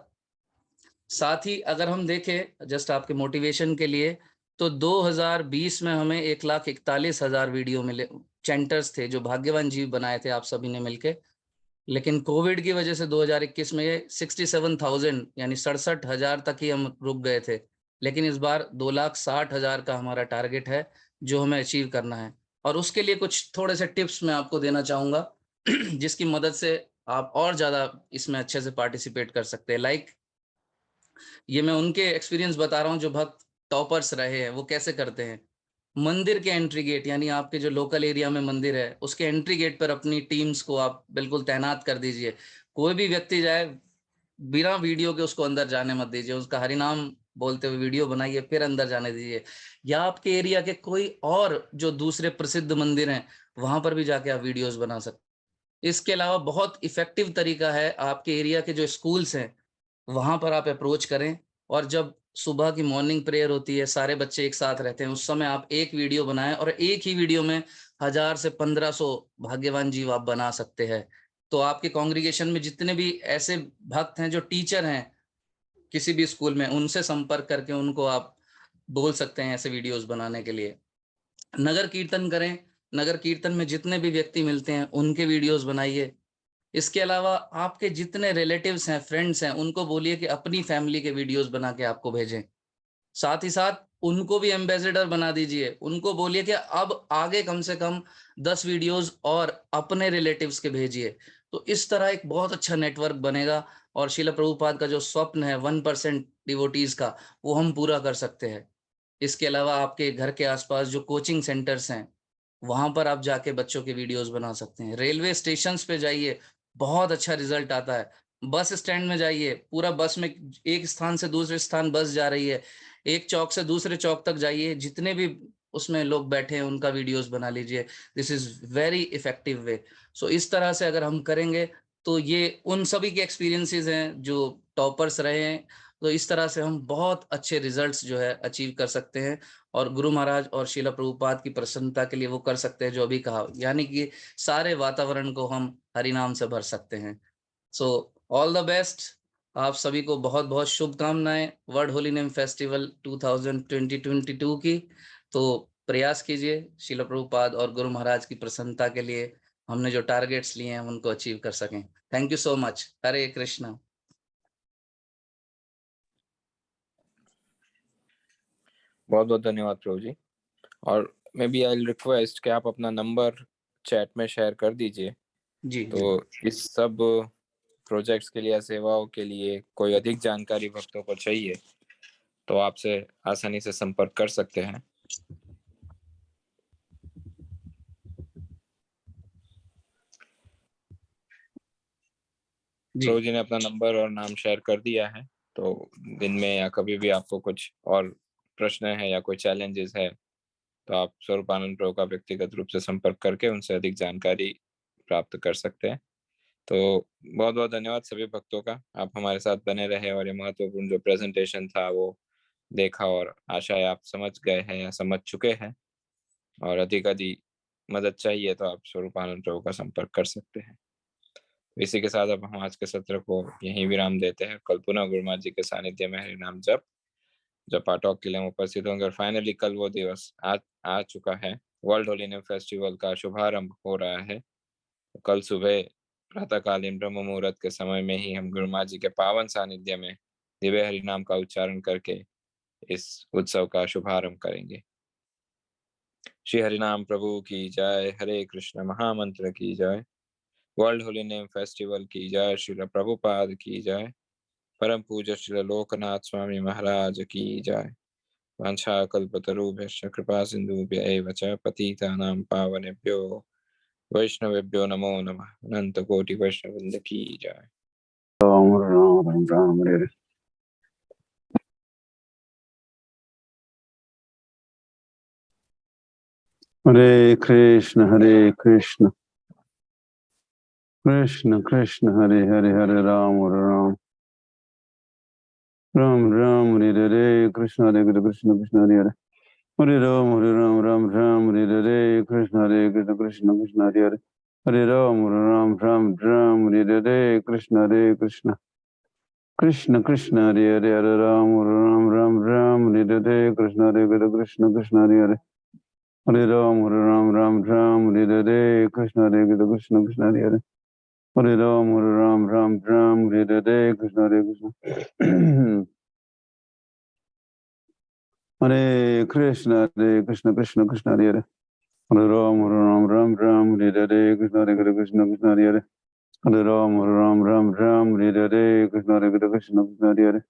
साथ ही अगर हम देखें जस्ट आपके मोटिवेशन के लिए, तो 2020 में हमें 1,41,000 वीडियो मिले, चैंटर्स थे जो भाग्यवान जीव बनाए थे आप सभी ने मिलके। लेकिन कोविड की वजह से 2021 में ये 67,000 यानी 67,000 तक ही हम रुक गए थे। लेकिन इस बार 2,60,000 का हमारा टारगेट है जो हमें अचीव करना है। और उसके लिए कुछ थोड़े से टिप्स मैं आपको देना चाहूँगा जिसकी मदद से आप और ज़्यादा इसमें अच्छे से पार्टिसिपेट कर सकते हैं। लाइक ये मैं उनके एक्सपीरियंस बता रहा हूँ जो भक्त टॉपर्स रहे हैं, वो कैसे करते हैं। मंदिर के एंट्री गेट यानी आपके जो लोकल एरिया में मंदिर है उसके एंट्री गेट पर अपनी टीम्स को आप बिल्कुल तैनात कर दीजिए। कोई भी व्यक्ति जाए बिना वीडियो के उसको अंदर जाने मत दीजिए, उसका हरिनाम बोलते हुए वीडियो बनाइए फिर अंदर जाने दीजिए। या आपके एरिया के कोई और जो दूसरे प्रसिद्ध मंदिर हैं वहां पर भी जाके आप वीडियोस बना सकते। इसके अलावा बहुत इफेक्टिव तरीका है, आपके एरिया के जो स्कूल्स हैं वहां पर आप अप्रोच करें और जब सुबह की मॉर्निंग प्रेयर होती है, सारे बच्चे एक साथ रहते हैं, उस समय आप एक वीडियो बनाएं और एक ही वीडियो में 1000 से 1500 भाग्यवान जीव आप बना सकते हैं। तो आपके कांग्रीगेशन में जितने भी ऐसे भक्त हैं जो टीचर हैं किसी भी स्कूल में, उनसे संपर्क करके उनको आप बोल सकते हैं ऐसे वीडियोस बनाने के लिए। नगर कीर्तन करें, नगर कीर्तन में जितने भी व्यक्ति मिलते हैं उनके वीडियोस बनाइए। इसके अलावा आपके जितने रिलेटिव्स हैं, फ्रेंड्स हैं, उनको बोलिए कि अपनी फैमिली के वीडियोस बना के आपको भेजें। साथ ही साथ उनको भी एम्बेसडर बना दीजिए, उनको बोलिए कि अब आगे कम से कम 10 वीडियोस और अपने रिलेटिव्स के भेजिए। तो इस तरह एक बहुत अच्छा नेटवर्क बनेगा और श्रील प्रभुपाद का जो स्वप्न है 1% डिवोटीज का, वो हम पूरा कर सकते हैं। इसके अलावा आपके घर के आसपास जो कोचिंग सेंटर्स हैं वहां पर आप जाके बच्चों के वीडियोस बना सकते हैं। रेलवे स्टेशन पे जाइए, बहुत अच्छा रिजल्ट आता है। बस स्टैंड में जाइए, पूरा बस में एक स्थान से दूसरे स्थान बस जा रही है, एक चौक से दूसरे चौक तक जाइए, जितने भी उसमें लोग बैठे हैं उनका वीडियोस बना लीजिए। This is very effective way. So इस तरह से अगर हम करेंगे तो ये उन सभी के एक्सपीरियंसेस हैं जो टॉपर्स रहे हैं। तो इस तरह से हम बहुत अच्छे रिजल्ट्स जो है अचीव कर सकते हैं और गुरु महाराज और श्रील प्रभुपाद की प्रसन्नता के लिए वो कर सकते हैं जो अभी कहा, यानी कि सारे वातावरण को हम हरि नाम से भर सकते हैं। सो ऑल द बेस्ट, आप सभी को बहुत बहुत शुभकामनाएं वर्ल्ड होली नेम फेस्टिवल 2022 की। तो प्रयास कीजिए श्रील प्रभुपाद और गुरु महाराज की प्रसन्नता के लिए हमने जो टारगेट्स लिए हैं उनको अचीव कर सकें। Thank you so much. Hare Krishna. बहुत बहुत धन्यवाद प्रभु जी। और मे बी आई रिक्वेस्ट कि आप अपना नंबर चैट में शेयर कर दीजिए। जी, तो इस सब प्रोजेक्ट्स के लिए या सेवाओं के लिए कोई अधिक जानकारी भक्तों को चाहिए तो आपसे आसानी से संपर्क कर सकते हैं। जी, प्रभु जी ने अपना नंबर और नाम शेयर कर दिया है, तो दिन में या कभी भी आपको कुछ और प्रश्न है या कोई चैलेंजेस है तो आप स्वरूपानंद प्रभु का व्यक्तिगत रूप से संपर्क करके उनसे अधिक जानकारी प्राप्त कर सकते हैं। तो बहुत बहुत धन्यवाद सभी भक्तों का, आप हमारे साथ बने रहे और ये महत्वपूर्ण जो प्रेजेंटेशन था वो देखा, और आशा है आप समझ गए हैं या समझ चुके हैं, और अधिक मदद चाहिए तो आप स्वरूपानंद प्रभु का संपर्क कर सकते हैं। इसी के साथ अब हम आज के सत्र को यहीं विराम देते हैं। कल पुनः गुरु महाराज जी के सानिध्य में हरि नाम जब पाठक के लिए हम उपस्थित होंगे। और फाइनली कल वो दिवस आ चुका है, वर्ल्ड होली नेम फेस्टिवल का शुभारंभ हो रहा है। कल सुबह प्रातःकालीन ब्रह्म मुहूर्त के समय में ही हम गुरु महाराज जी के पावन सानिध्य में दिव्य हरि नाम का उच्चारण करके इस उत्सव का शुभारंभ करेंगे। श्री हरिनाम प्रभु की जय, हरे कृष्ण महामंत्र की जय, वर्ल्ड होली नेम फेस्टिवल की जय, श्रील प्रभुपाद की जय, परम पूज्य श्री लोकनाथ स्वामी महाराज की जय। वाञ्छाकल्पतरुभ्यश्च कृपा सिन्धुभ्य एव च पतितानां पावनेभ्यो वैष्णवेभ्यो नमो नमः। अनंत कोटि वैष्णववृंद की जय। राम राम राम राम हरे हरे। हरे कृष्ण कृष्ण कृष्ण हरे हरे, हरे राम राम राम हरे हरे, कृष्ण हरे कृष्ण कृष्ण हरे हरे, हरे राम राम राम हरे हरे, कृष्ण हरे कृष्ण कृष्ण हरे हरे, हरे राम राम हरे हरे, कृष्ण हरे कृष्ण कृष्ण हरे हरे, हरे राम राम हरे हरे, कृष्ण हरे कृष्ण कृष्ण हरे हरे, हरे राम राम हरे हरे, कृष्ण हरे कृष्ण कृष्ण हरे हरे, हरे राम राम हरे हरे, कृष्ण हरे कृष्ण हरे कृष्ण कृष्ण कृष्ण हरे हरे, हरे राम राम हरे हरे, कृष्ण हरे कृष्ण कृष्ण हरे हरे, हरे राम राम हरे हरे, कृष्ण हरे कृष्ण कृष्ण हरे हरे,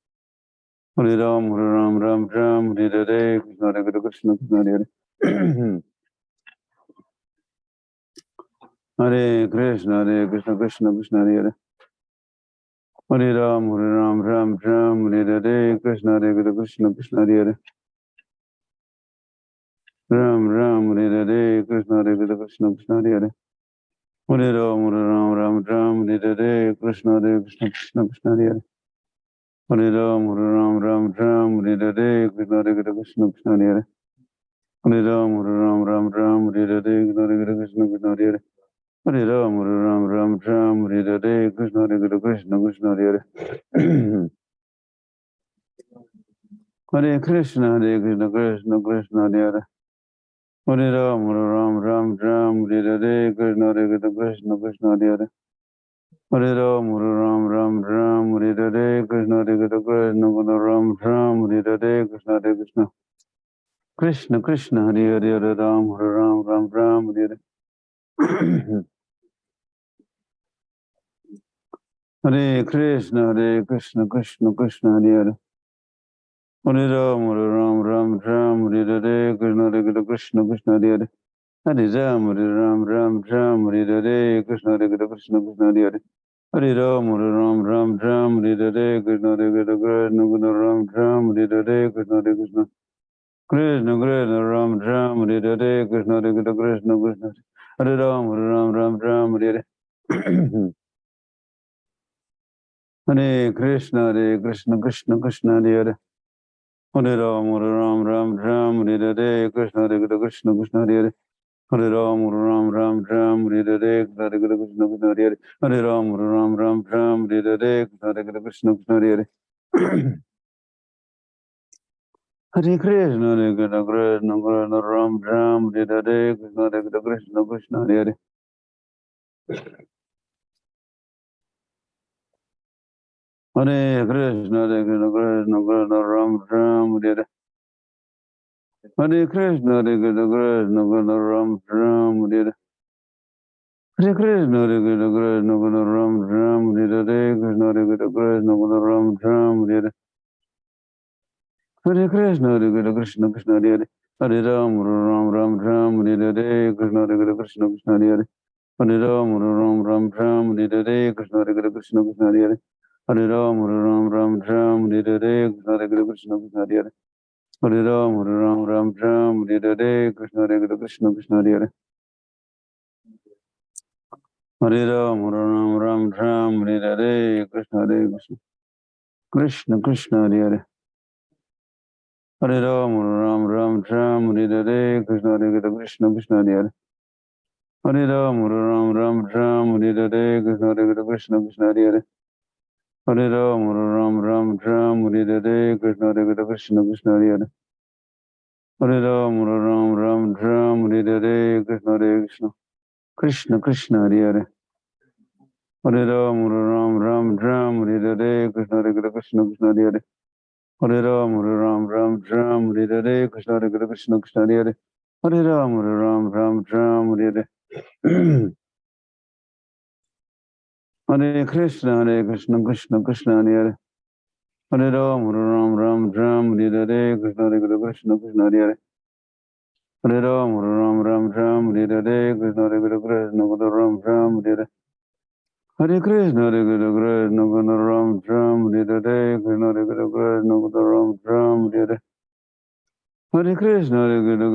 हरे राम राम हरे हरे, कृष्ण हरे कृष्ण कृष्ण हरे हरे, हरे कृष्ण कृष्ण हरे हरे, हरे राम राम हरे हरे, कृष्ण हरे कृष्ण कृष्ण हरे हरे, राम हरे हरे, कृष्ण हरे कृष्ण कृष्ण हरे हरे, हरे राम राम हरे हरे, कृष्ण हरे कृष्ण कृष्ण हरे हरे, हरे राम राम हरे हरे, कृष्ण हरे कृष्ण कृष्ण हरे हरे, हरे राम राम हरे हरे, कृष्ण हरे कृष्ण कृष्ण हरे हरे, हरे राम राम हरे हरे, कृष्ण हरे कृष्ण कृष्ण हरे हरे, हरे कृष्ण कृष्ण कृष्ण हरे हरे, हरे राम राम हरे हरे, कृष्ण हरे कृष्ण कृष्ण हरे हरे, हरे राम राम हरे हरे, कृष्ण हरे कृष्ण राम हरे हरे, कृष्ण हरे कृष्ण कृष्ण हरे हरे, हरे राम राम हरे हरे, हरे कृष्ण कृष्ण कृष्ण हरे हरे, हरे राम राम हरे हरे, कृष्ण हरे कृष्ण कृष्ण हरे हरे, हरे राम राम हरे हरे, कृष्ण हरे कृष्ण कृष्ण हरे हरे, हरे राम राम हरे हरे, कृष्ण हरे कृष्ण राम हरे हरे, कृष्ण हरे कृष्ण राम हरे हरे, कृष्ण हरे कृष्ण कृष्ण हरे राम राम हरे हरे, हरे कृष्ण कृष्ण कृष्ण हरे हरे, हरे राम राम हरे हरे, कृष्ण हरे कृष्ण कृष्ण हरे हरे, हरे राम राम हरे हरे, कृष्ण हरे कृष्ण कृष्ण हरे हरे, हरे राम राम हरे हरे, कृष्ण हरे कृष्ण कृष्ण हरे हरे, हरे कृष्ण राम हरे हरे, कृष्ण हरे कृष्ण कृष्ण हरे हरे, हरे Krishna Ram Hare Hare, Hare Krishna, Hare Krishna, Krishna Krishna, Ram Ram, Hare Hare Krishna, Hare Krishna, Krishna Krishna, Ram Ram, Hare Krishna, Hare Krishna, Krishna Krishna, Ram Ram, Hare Hare Krishna, Hare Krishna, Krishna Krishna, Hare Hare Ram, Ram Ram Ram, Hare Krishna, Hare Krishna, Krishna Krishna, Hare Hare Ram, Ram Ram Ram, Hare Krishna, Hare Krishna, Krishna Krishna, Hare Hare Ram, Ram Ram Ram, Hare Krishna, Hare Krishna, Krishna Krishna, Hare Hare Ram, Ram Ram Ram, Hare Krishna, Hare Krishna, Krishna Krishna, Hare Hare Ram, Ram Ram Ram, Hare Krishna, Hare Krishna, Krishna Krishna, Hare Hare Ram, Ram Ram Ram, Hare Krishna, Hare Krishna, Krishna Krishna, Hare Hare Ram, Ram Ram Ram, Hare Krishna, Hare Krishna, Krishna Hare Hare Ram, Ram Ram Ram, Hare Krishna, Hare Krishna, Krishna Hare Hare Ram, Ram Ram Ram, Hare Krishna, Hare Krishna, Krishna Krishna, Hare Hare Ram, Ram Ram Ram, Hare Krishna, Hare Krishna, Krishna Hare Hare Ram, Ram Ram Ram, Hare Krishna, Hare Krishna, Krishna Hare Hare Ram, Ram Ram Ram, Hare Krishna, Krishna Krishna, Hare Hare Ram, Ram Ram Ram, Hare Krishna, Hare Krishna, Krishna Hare Hare Ram, Ram Ram Ram, Hare Krishna, Hare Krishna, Ram Ram, Hare Krishna, Hare Krishna, Ram Ram, Hare Krishna, Hare Krishna, Ram Ram, Hare Krishna, Hare Krishna,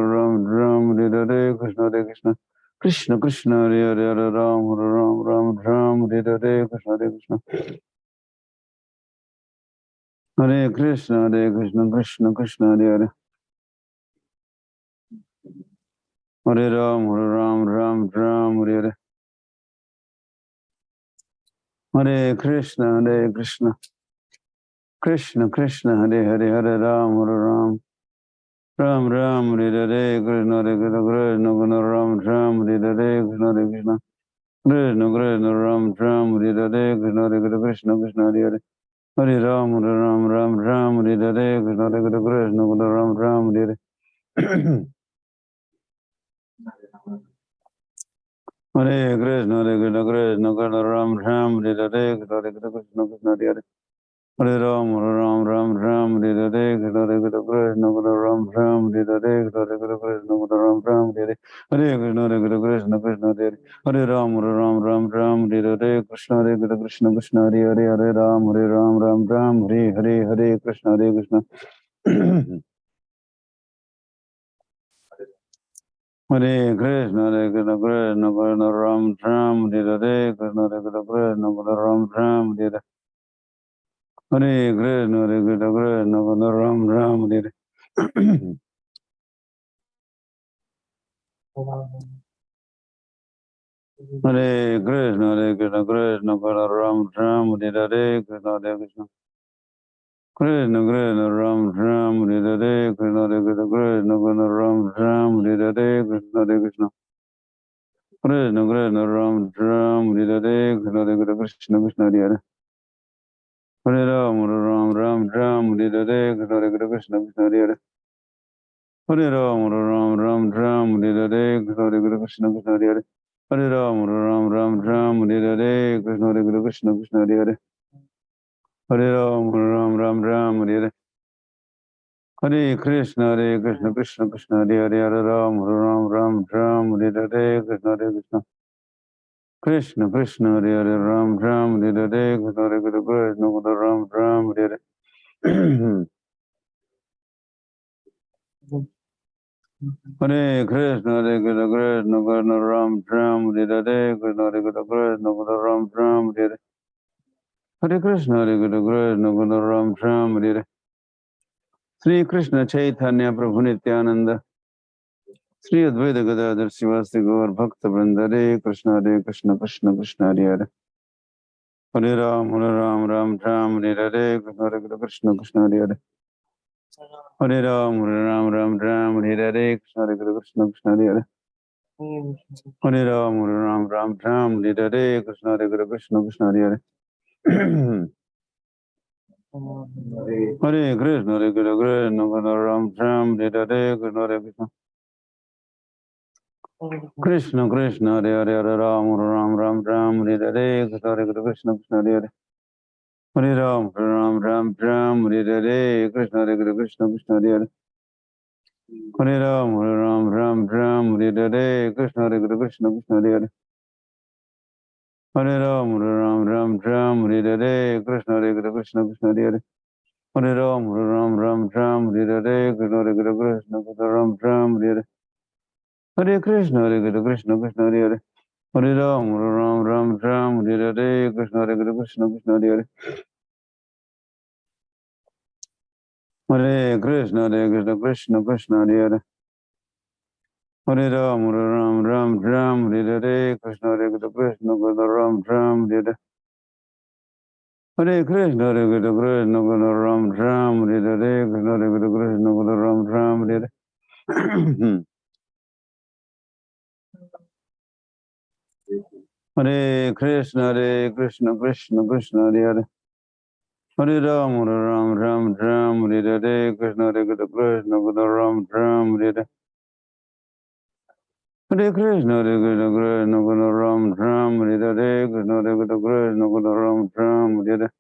Ram Ram, Hare Krishna, Hare Krishna, Krishna Krishna, Hare Hare Ram, Ram Ram Ram, Hare Krishna, Hare Krishna, Hare Krishna, Hare Krishna, Krishna Krishna, Hare Hare Ram, Ram Ram, Hare Hare Krishna, Hare Krishna, Krishna Krishna, Hare Hare, Hare Ram, Ram Ram, Hare Krishna, Hare Krishna, Krishna Ram Ram, Hare Krishna, Hare Krishna, Krishna Krishna, Ram Ram, Hare Krishna, Hare Krishna, Krishna Hare Hare Ram, Ram Ram, Hare Krishna, Hare Krishna, Ram Ram, Hare Hare Krishna, Hare Krishna, Krishna Ram Ram, Hare Krishna, Hare Krishna, Krishna Hare Hare Ram, Ram Ram, Hare Krishna, Hare Krishna, Ram Ram, Hare Krishna, Hare Krishna, Ram Ram, Hare Krishna, Hare Krishna, Krishna Hare Hare Ram, Ram, Hare Krishna, Hare Krishna, Krishna Hare Hare Ram, Ram, Hare Krishna, Hare Krishna, Hare Krishna, Hare Krishna, Krishna Krishna, Ram Ram, Hare Krishna, Hare Krishna, Ram Ram, Hare Hare Krishna, Hare Krishna, Krishna Ram Ram, Hare Hare Krishna, Hare Krishna, Krishna Krishna, Ram Ram, Hare Krishna, Hare Krishna, Krishna Krishna, Ram Ram, Hare Krishna, Hare Krishna, Krishna Krishna, Ram Ram, Hare Krishna, Hare Krishna, Krishna Krishna, Ram Ram, Hare Krishna, Hare Krishna, Krishna Krishna, Hare Hare Ram, Ram, Hare Krishna, Hare Krishna, Krishna Hare Hare Ram, Ram, Hare Krishna, Hare Krishna, Krishna Hare Hare Ram, Ram, Hare Krishna, Hare Krishna, Krishna Hare Hare Ram, Ram, Hare Krishna, Hare Krishna, Krishna Krishna, Hare Hare Ram, Ram, Hare Krishna, Hare Krishna, Krishna Krishna, Hare Hare Ram, Hare Krishna, Hare Krishna, Ram, Hare Hare Krishna, Hare Krishna, Krishna Krishna, Ram, Hare Krishna, Hare Krishna, Ram, Hare Hare Krishna, Hare Krishna, Krishna Krishna, Ram, Hare Sri Krishna Chaitanya Prabhu Nityananda, Sri Advaita Gadadhar Sivasti Gaur Bhakta Vrinda, Hare Krishna, Krishna Krishna, Hare Hare Hare Ram, Ram Ram, Hare Krishna, Krishna Hare Hare Ram, Ram Ram, Hare Krishna, Krishna Hare Hare Ram, Ram Ram, Hare Krishna, Krishna Hare Hare Krishna, Hare Krishna, Krishna Ram Ram, Hare Krishna, Hare Krishna. Krishna Krishna, Hare Hare, Hare Ram, Ram Ram, Ram, Hare Krishna, Hare Krishna, Krishna Hare Hare. Hare Ram, Ram Ram, Ram, Hare Krishna, Hare Krishna, Krishna Hare Hare. Hare Ram, Ram Ram, Ram, Hare Krishna, Hare Krishna, Krishna Hare Hare. Hare Ram, Ram Ram, Ram, Hare Krishna, Hare Krishna, Krishna Hare Hare. Hare Ram, Ram Ram, Ram, Hare Krishna, Hare Krishna, Krishna Ram Ram, Hare Hare. Hare Krishna, Hare Krishna, Krishna Hare Hare. Hare Ram, Ram Ram, Ram, Hare Krishna, Hare Krishna, Krishna Hare Hare. Hare Krishna, Hare Krishna, Krishna Krishna Hare Hare. Hare Ram, Ram Ram, Ram, Hare Krishna, Hare Krishna, Krishna Ram Ram, Hare Hare. Hare Krishna, Hare Krishna, Krishna Ram Ram, Hare Krishna, Hare Krishna, Krishna Ram Ram, Hare Hare. Hare Krishna, Hare Krishna, Krishna Krishna Hare Hare. Hare Ram, Ram Ram, Ram, Hare Krishna, Hare Krishna, Krishna Ram Ram, Hare Hare. Hare Krishna, Hare Krishna, Krishna Ram Ram, Hare Krishna, Hare Krishna, Krishna Ram Ram, Hare Hare.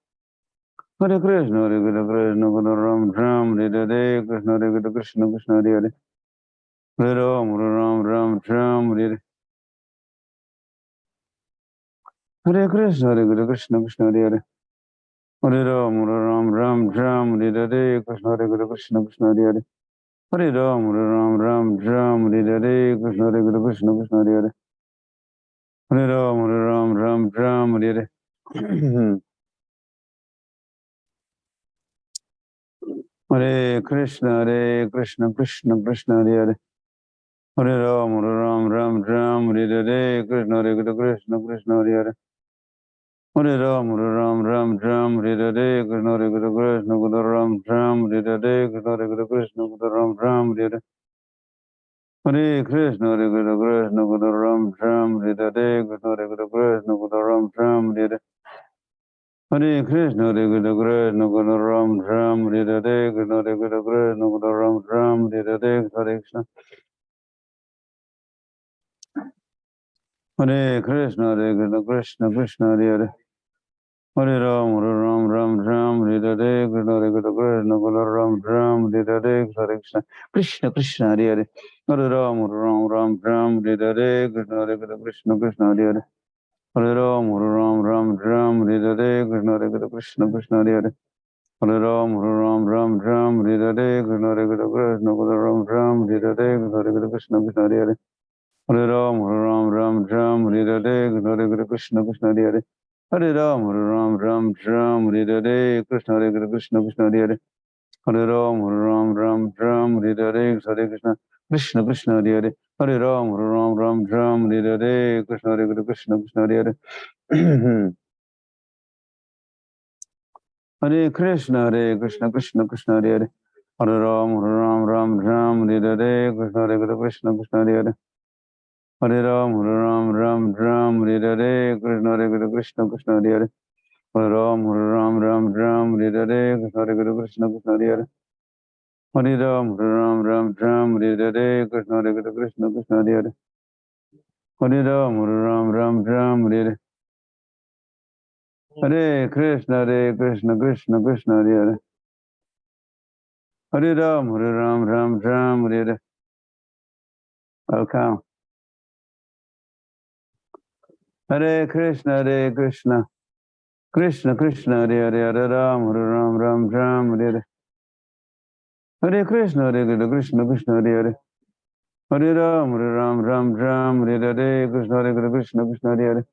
Hare Krishna, Hare Krishna, Krishna Ram Ram, Hare Krishna, Hare Krishna, Krishna Krishna Hare Hare. Hare Ram, Ram Ram, Ram, Hare Hare. Hare Krishna, Hare Krishna, Krishna Krishna Hare Hare. Hare Ram, Ram Ram, Ram, Hare Krishna, Hare Krishna, Krishna Krishna Hare Hare. Hare Ram, Ram Ram, Ram, Hare Krishna, Hare Krishna, Krishna Krishna Hare Hare. Hare Ram, Ram Ram, Ram, Hare Hare. Hare Krishna, Krishna Krishna Hare Hare. Hare Ram, Ram Ram, Ram, Hare Krishna, Hare Krishna, Krishna Krishna Hare Hare. Hare Ram, Ram Ram, Ram, Hare Krishna, Hare Krishna, Krishna Ram Ram, Hare Krishna, Hare Krishna, Krishna Ram Ram, Hare Hare. Hare Krishna, Hare Krishna, Krishna Ram Ram, Hare Krishna, Hare Krishna, Krishna Ram Ram, Hare Hare. Hare Krishna, Hare Krishna, Krishna Ram Ram, Hare Krishna, Hare Krishna, Krishna Ram Ram, Hare Hare. Hare Krishna. Hare Krishna, Hare Krishna, Krishna Krishna Hare Hare. Hare Ram, Ram Ram, Ram, Hare Krishna, Hare Krishna, Krishna Ram Ram, Hare Hare. Hare Krishna. Krishna Krishna Hare Hare. Hare Ram, Ram Ram, Ram, Hare Krishna, Hare Krishna, Krishna Krishna Hare Hare. Hare Ram, Ram Ram, Ram, Hare Krishna, Hare Krishna, Krishna Krishna Hare Hare. Hare Ram, Ram Ram, Ram, Hare Krishna, Hare Krishna, Krishna Ram Ram, Hare Hare. Hare Krishna Krishna Hare Hare. Hare Ram, Ram Ram, Ram, Hare Krishna, Hare Krishna, Krishna Hare Hare. Hare Ram, Ram Ram, Ram, Hare Krishna, Hare Krishna, Krishna Hare Hare. Hare Ram, Ram Ram, Ram, Hare Krishna, Krishna Krishna Hare Hare. Hare Ram, Ram Ram, Ram, Hare Krishna, Hare Krishna, Krishna Hare Hare. Hare Krishna, Krishna Krishna Hare Hare. Hare Ram, Ram Ram, Hare Krishna, Hare Krishna, Krishna Hare Hare. Hare Ram, Ram Ram, Hare Krishna, Hare Krishna, Krishna Hare Hare. Hare Ram, Ram Ram, Hare Krishna, Hare Krishna, Krishna Hare Hare. Hare Ram, Ram Hare Krishna, Hare Krishna, Krishna Hare Hare. Hare Ram, Ram Hare Hare. Hare Krishna, Krishna Krishna Hare Hare. Hare Ram, Ram Hare Hare. Welcome. Hare Krishna, Krishna Krishna Hare Hare. Hare Ram, Ram Hare Hare. Hare Krishna, Krishna Krishna Hare Hare. Hare Ram, Ram Hare Hare. Krishna Krishna Krishna Hare Hare.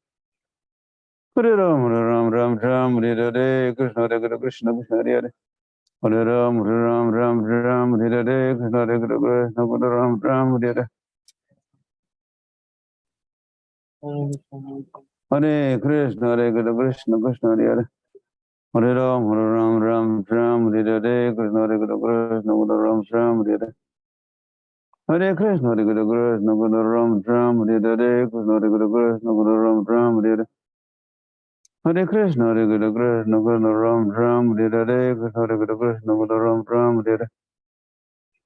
Hare Ram, Ram Hare Hare. Krishna Krishna Krishna Hare Hare. Hare Ram, Ram Hare Hare. Krishna Krishna Ram Hare Hare. Hare Krishna, Krishna Krishna Hare Hare. Hare Ram, Ram Hare Hare. Krishna Krishna Ram Hare Hare. Hare Krishna, Krishna Ram Hare Hare. Krishna Krishna Ram Hare Hare. Hare Krishna Krishna Ram Ram Hare Hare Krishna Krishna Ram Ram Hare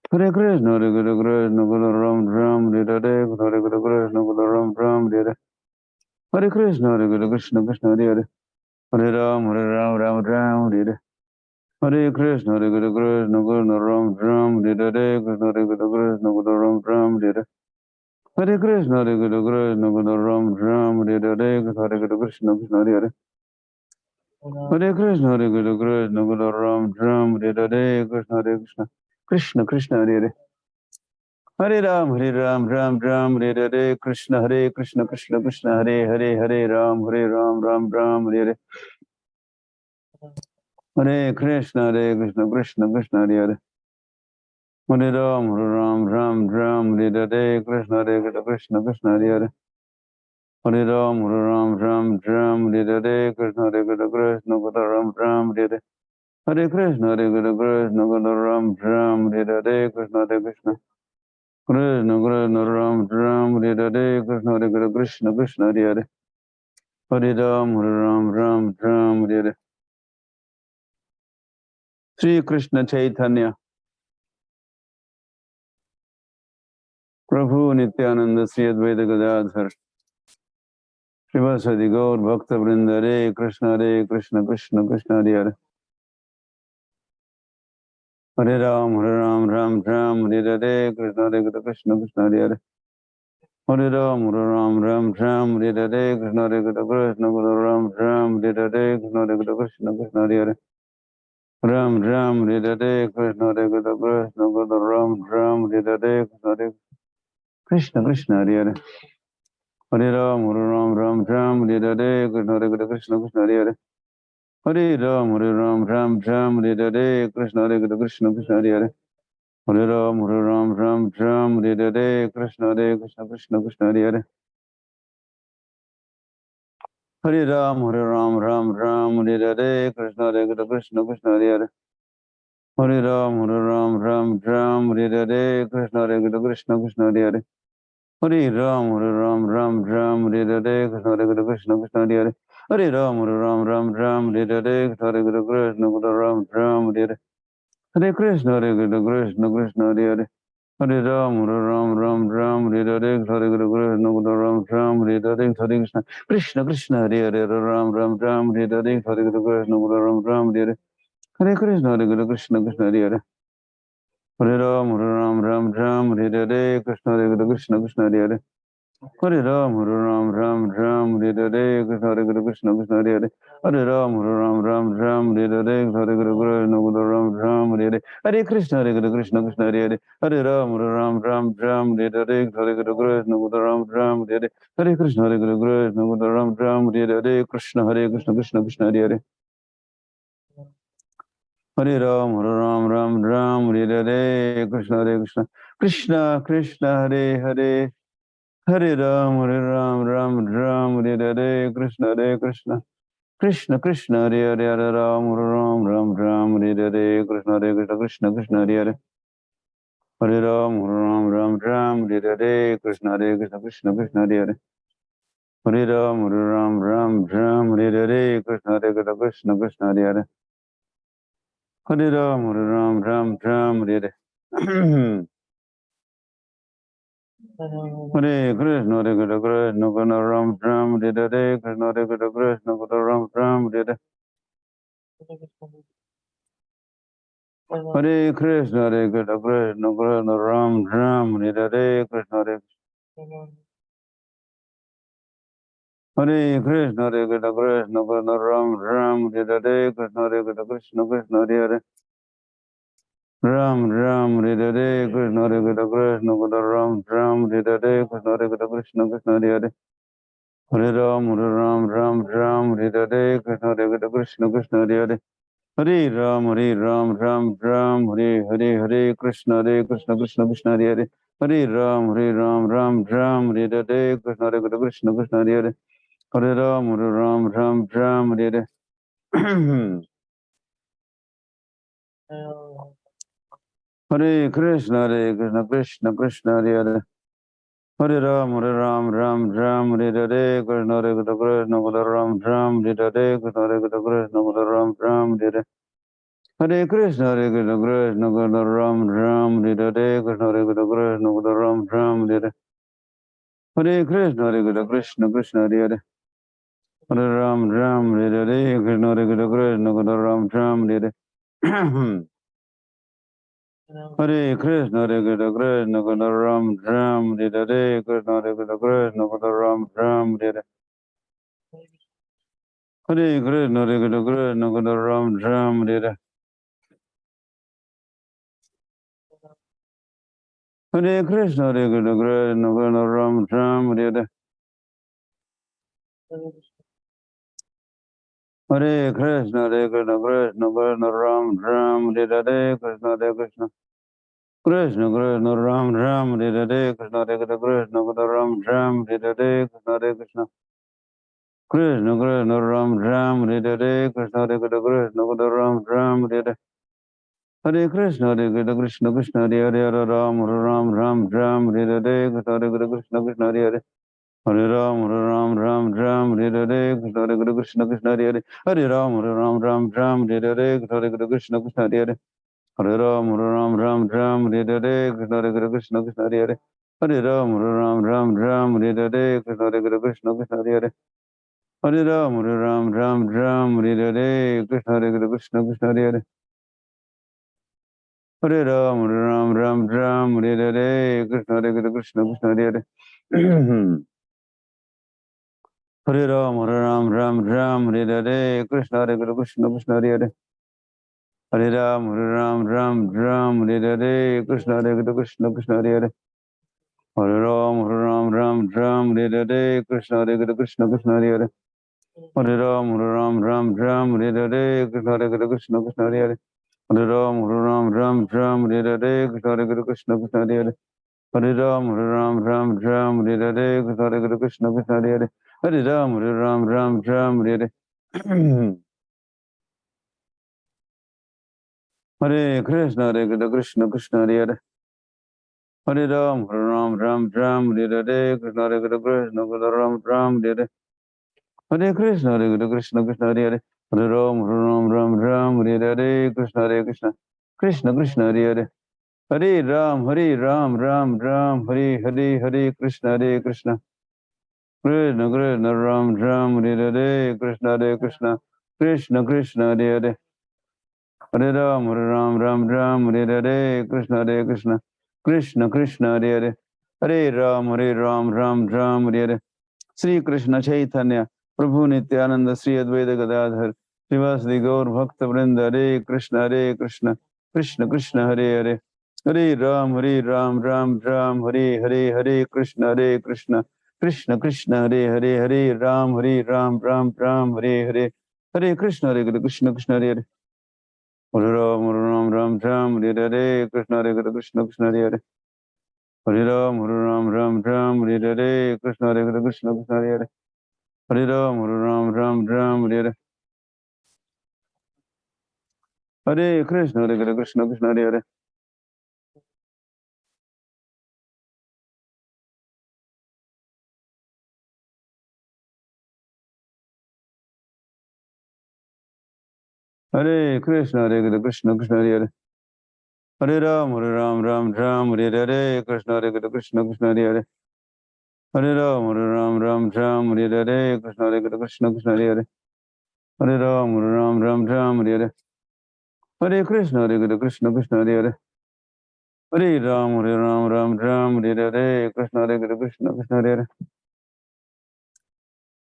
Hare Krishna Krishna Ram Ram Hare Hare Krishna Krishna Ram Ram Hare Hare Krishna Krishna Krishna Hare Hare Ram Ram Ram Hare Hare Krishna Krishna Ram Ram Hare Hare Krishna Krishna Ram Ram Hare Hare Krishna Krishna Ram Ram Hare Hare Krishna Krishna Hare Hare Krishna Krishna Ram Ram Hare Hare Krishna Krishna Krishna Hare Hare Ram Ram Ram Hare Hare Krishna Krishna Krishna Hare Hare Hare Ram Ram Ram Hare Hare Hare Krishna Krishna Krishna Hare Hare Hare Ram Ram Ram Hare Hare Krishna Krishna Krishna Hare Hare Hare Ram Ram Ram Hare Hare Krishna Krishna Ram Ram Hare Hare Hare Krishna Krishna Ram Ram Hare Hare Krishna Krishna Krishna Ram Ram Hare Hare Krishna Krishna Krishna Hare Hare Hare Ram Ram Hare Hare Sri Krishna Chaitanya Prabhu Nityananda Sri Advaita Gadadhar Srivasadi Gaur Bhakta Vrinda Hare Krishna Krishna Krishna Hare Hare Hare Ram Ram Hare Hare Krishna Krishna Krishna Hare Hare Hare Ram Ram Hare Hare Krishna Krishna Ram Hare Hare Krishna Krishna Krishna Hare Hare Ram Hare Hare Krishna Krishna Ram Hare Hare Krishna Krishna Hare Hare Hare Ram Ram Hare Hare Krishna Krishna Krishna Hare Hare Hare Ram Hare Hare Krishna Krishna Krishna Hare Hare Hare Ram Hare Hare Krishna Krishna Krishna Hare Hare Hare Ram Hare Hare Krishna Krishna Krishna Hare Hare Hare Ram Hare Hare Krishna Krishna Krishna Hare Hare Hare Ram Hare Hare Krishna Krishna Krishna Hare Hare Hare Ram Hare Hare Krishna Krishna Ram Hare Hare Hare Krishna Krishna Krishna Hare Hare Hare Ram Hare Hare Krishna Krishna Ram Hare Hare Hare Krishna Krishna Krishna Hare Hare Hare Ram Hare Hare Hare Krishna Ram Hare Hare Hare Krishna Krishna Krishna Hare Hare Hare Ram Hare Hare Hare Krishna Krishna Krishna Hare Hare Hare Ram Hare Hare Krishna Krishna Krishna Hare Hare Hare Ram Hare Hare Krishna Krishna Ram Hare Hare Hare Krishna Krishna Krishna Hare Hare Hare Ram Hare Hare Krishna Ram Hare Hare Hare Krishna Krishna Ram Hare Hare Krishna Krishna Krishna Hare Hare Hare Ram Hare Hare Krishna Krishna Krishna Krishna Hare Hare Hare Ram Hare Hare Krishna Krishna Krishna Krishna Hare Hare Hare Ram Hare Hare Krishna Krishna Krishna Hare Hare Hare Ram Hare Hare Krishna Krishna Krishna Hare Hare Hare Ram Hare Hare Krishna Krishna Krishna Hare Hare Hare Ram Hare Hare Hare Krishna Krishna Ram Hare Krishna Krishna Ram Hare Hare Krishna Krishna Ram Hare Krishna Hare Krishna Krishna Ram Hare Krishna Krishna Krishna Hare Hare Ram Hare Krishna Krishna Ram Hare Krishna Krishna Krishna Hare Hare Hare Ram Hare Hare Krishna Krishna Krishna Hare Hare Hare Ram Hare Hare Krishna Krishna Krishna Hare Hare Hare Ram Hare Hare Krishna Krishna Krishna Hare Hare Hare Ram Hare Hare Hare Krishna Krishna Krishna Hare Hare Hare Ram, Ram Ram, Hare Hare, Krishna Hare Krishna, Krishna Ram, Hare Hare, Krishna Hare Krishna, Krishna Ram, Hare Hare. Hare Krishna, Hare Krishna, Krishna Ram, Hare Hare, Krishna Hare Krishna, Krishna Ram, Hare Hare. Hare Krishna, Hare Krishna, Krishna Krishna, Hare Hare. Hare Ram, Hare Hare, Krishna Hare Krishna, Krishna Ram, Hare Hare. Hare Krishna, Hare Krishna, Krishna Ram, Hare Hare, Krishna Hare Krishna, Krishna Ram, Hare Hare. Hare Krishna, Hare Krishna, Krishna Ram, Hare Hare. Hare Krishna, Hare Krishna, Krishna Ram, Hare Hare. Hare Krishna, Hare Krishna, Krishna Ram, Hare Hare, Krishna Hare Krishna. Krishna Krishna Ram Hare Hare, Krishna Hare Krishna, Krishna Ram Hare Hare, Krishna Hare Krishna. Krishna Krishna Ram Hare Hare, Krishna Hare Krishna, Krishna Ram Hare Hare. Hare Krishna, Hare Krishna, Krishna Krishna, Hare Hare, Hare Ram Hare Hare, Krishna Hare Krishna, Krishna Krishna, Hare Hare. Hare Ram Hare Hare, Krishna Hare Krishna, Krishna Krishna, Hare Hare. Hare Ram Hare Hare, Krishna Hare Krishna, Krishna Krishna, Hare Hare. Hare Ram Hare Hare, Krishna Hare Krishna, Krishna Krishna, Hare Hare. Hare Ram Hare Hare, Krishna Hare Krishna, Krishna Krishna, Hare Hare. Hare Ram Hare Hare, Krishna Hare Krishna, Krishna Krishna, Hare Hare. Hare Ram Hare Hare, Krishna Hare Krishna, Krishna Krishna, Hare Hare. Hare Ram Hare Hare, Krishna Hare Krishna, Krishna Krishna, Hare Hare. Hare Ram Hare Hare, Krishna Hare Krishna, Krishna Krishna, Hare Hare. Hare Ram Hare Hare, Krishna Hare Krishna, Krishna Krishna, Hare Hare. Hare Ram Hare Hare, Krishna Hare Krishna, Krishna Krishna, Hare Hare. Hare Ram Hare Hare, Krishna Hare Krishna, Krishna Krishna, Hare Hare. Hare Ram Hare Hare, Krishna Hare Krishna, Krishna Krishna, Hare Hare. Hare Ram Hare Hare. Hare Krishna, Hare Krishna, Krishna Krishna, Hare Hare. Hare Ram Hare Hare, Krishna Hare Krishna, Krishna Ram, Hare Hare. Hare Krishna, Hare Krishna, Krishna Hare Hare. Hare Ram Hare Hare, Krishna Hare Krishna, Krishna Krishna, Hare Hare. Hare Ram Ram, Hare Hare, Hare Krishna, Hare Krishna, Krishna Krishna, Ram Hare Hare, Krishna Hare Krishna, Krishna Krishna, Hare Hare. Hare Ram Hare Hare, Krishna Hare Krishna, Krishna Krishna, Hare Hare. Hare Ram Hare Hare. Sri Krishna Chaitanya, Prabhu Nityananda, Sri Advaita Gadadhar, Srivasadi Gaur Bhakta Vrinda, Hare Krishna, Krishna Krishna, Hare Hare. Hare Ram Ram, Hare Hare, Hare Krishna, Krishna Krishna, Hare Hare, Hare Ram Ram, Hare Hare. Hare Krishna, Krishna Krishna, Hare Hare. Hare Ram, Hare Hare, Krishna Hare Krishna, Krishna Hare Hare. Hare Ram, Hare Hare, Krishna Hare Krishna, Krishna Hare Hare. Hare Ram, Hare Hare. Hare Krishna, Hare Krishna, Krishna Hare Hare. Hare Krishna, Hare Krishna, Krishna Hare Hare. Hare Ram, Hare Hare, Krishna Hare Krishna, Krishna Hare Hare. Hare Ram, Hare Hare, Krishna Hare Krishna, Krishna Hare Hare. Hare Ram, Hare Hare. Hare Krishna, Hare Krishna, Krishna Hare Hare. Hare Ram, Hare Hare, Krishna Hare Krishna, Krishna Hare Hare.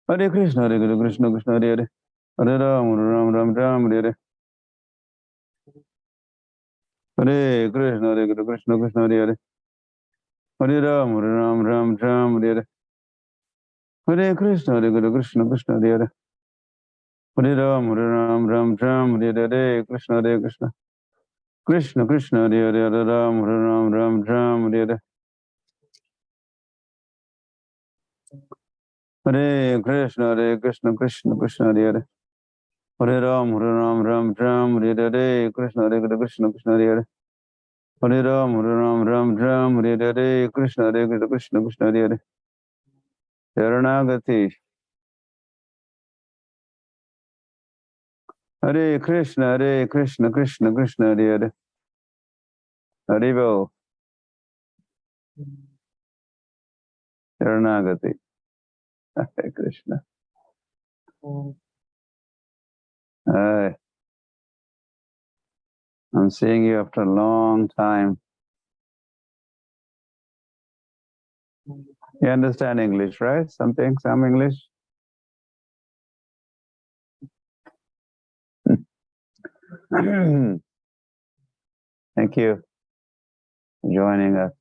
Hare Krishna, Hare Krishna, Krishna Hare Hare. Hare Ram, Hare Hare. Hare Krishna, Hare Krishna, Krishna Hare Hare. Hare Ram, Hare Hare. Hare Krishna, Hare Krishna, Krishna Hare Hare. Hare Ram, Hare Hare, Krishna Hare Krishna, Krishna Krishna, Hare Hare, Hare Ram, Hare Hare. Hare Krishna, Krishna Krishna, Hare Hare. Hare Ram, Hare Hare, Krishna Hare Krishna, Krishna Krishna, Hare Hare. Hare Ram, Ram Ram, Hare Hare Krishna, Krishna Krishna, Hare Hare. Sharanagati. Hare Krishna, Krishna Krishna, Hare Hare. Haribo. Sharanagati. Hare Krishna. Hi. I'm seeing you after a long time. You understand English, right? Some English? Thank you for joining us.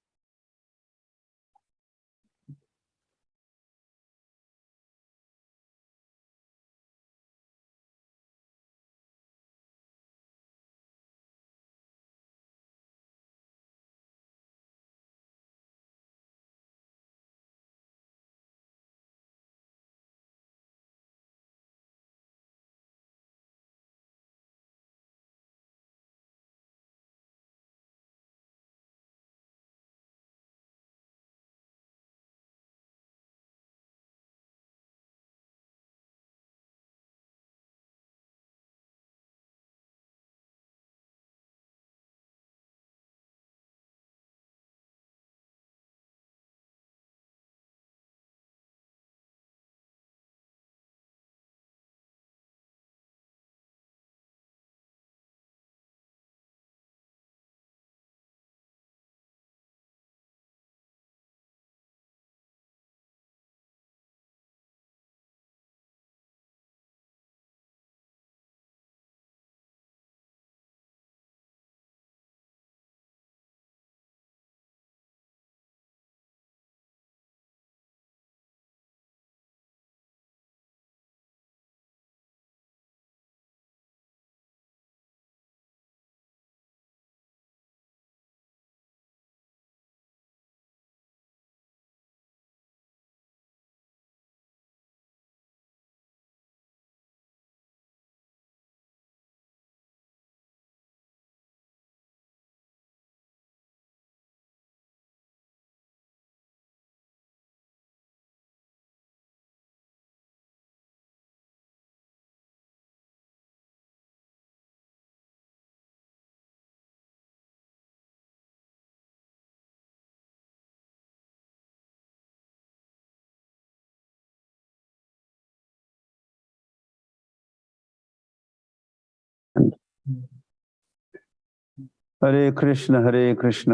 Hare Krishna,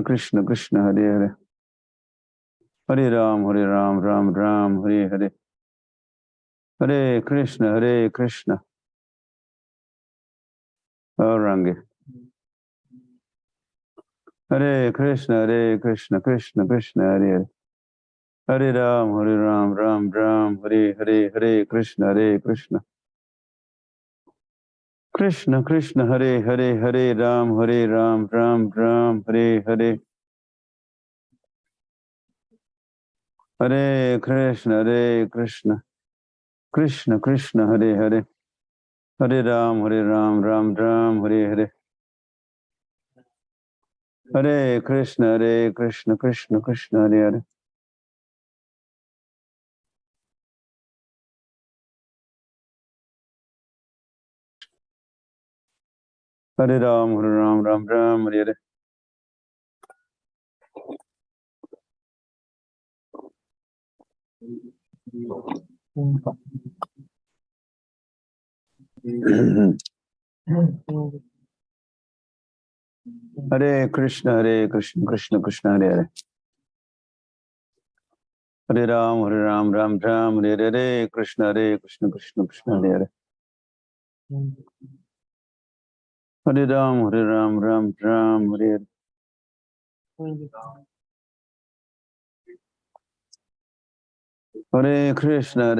Krishna Krishna, Hare Hare. Hare Ram, Ram Ram, Hare Hare. Hare Krishna. Aurangi. Hare Krishna, Krishna Krishna, Hare Hare. Hare Ram, Ram Ram, Hare Hare. Hare Krishna. Krishna Krishna, Hare Hare. Hare Ram, Ram Ram, Hare Hare. Hare Krishna. Krishna Krishna, Hare Hare. Hare Ram, Ram Ram, Hare Hare. Hare Krishna, Krishna Krishna, Hare Hare. Hare Ram, Ram Ram, Hare Hare. Hare Krishna, Krishna Krishna, Hare Hare. Hare Ram, Ram Ram, Hare Hare. Krishna Krishna Krishna, Hare Hare. Hare Ram, Ram Ram, Hare Hare. Hare Krishna,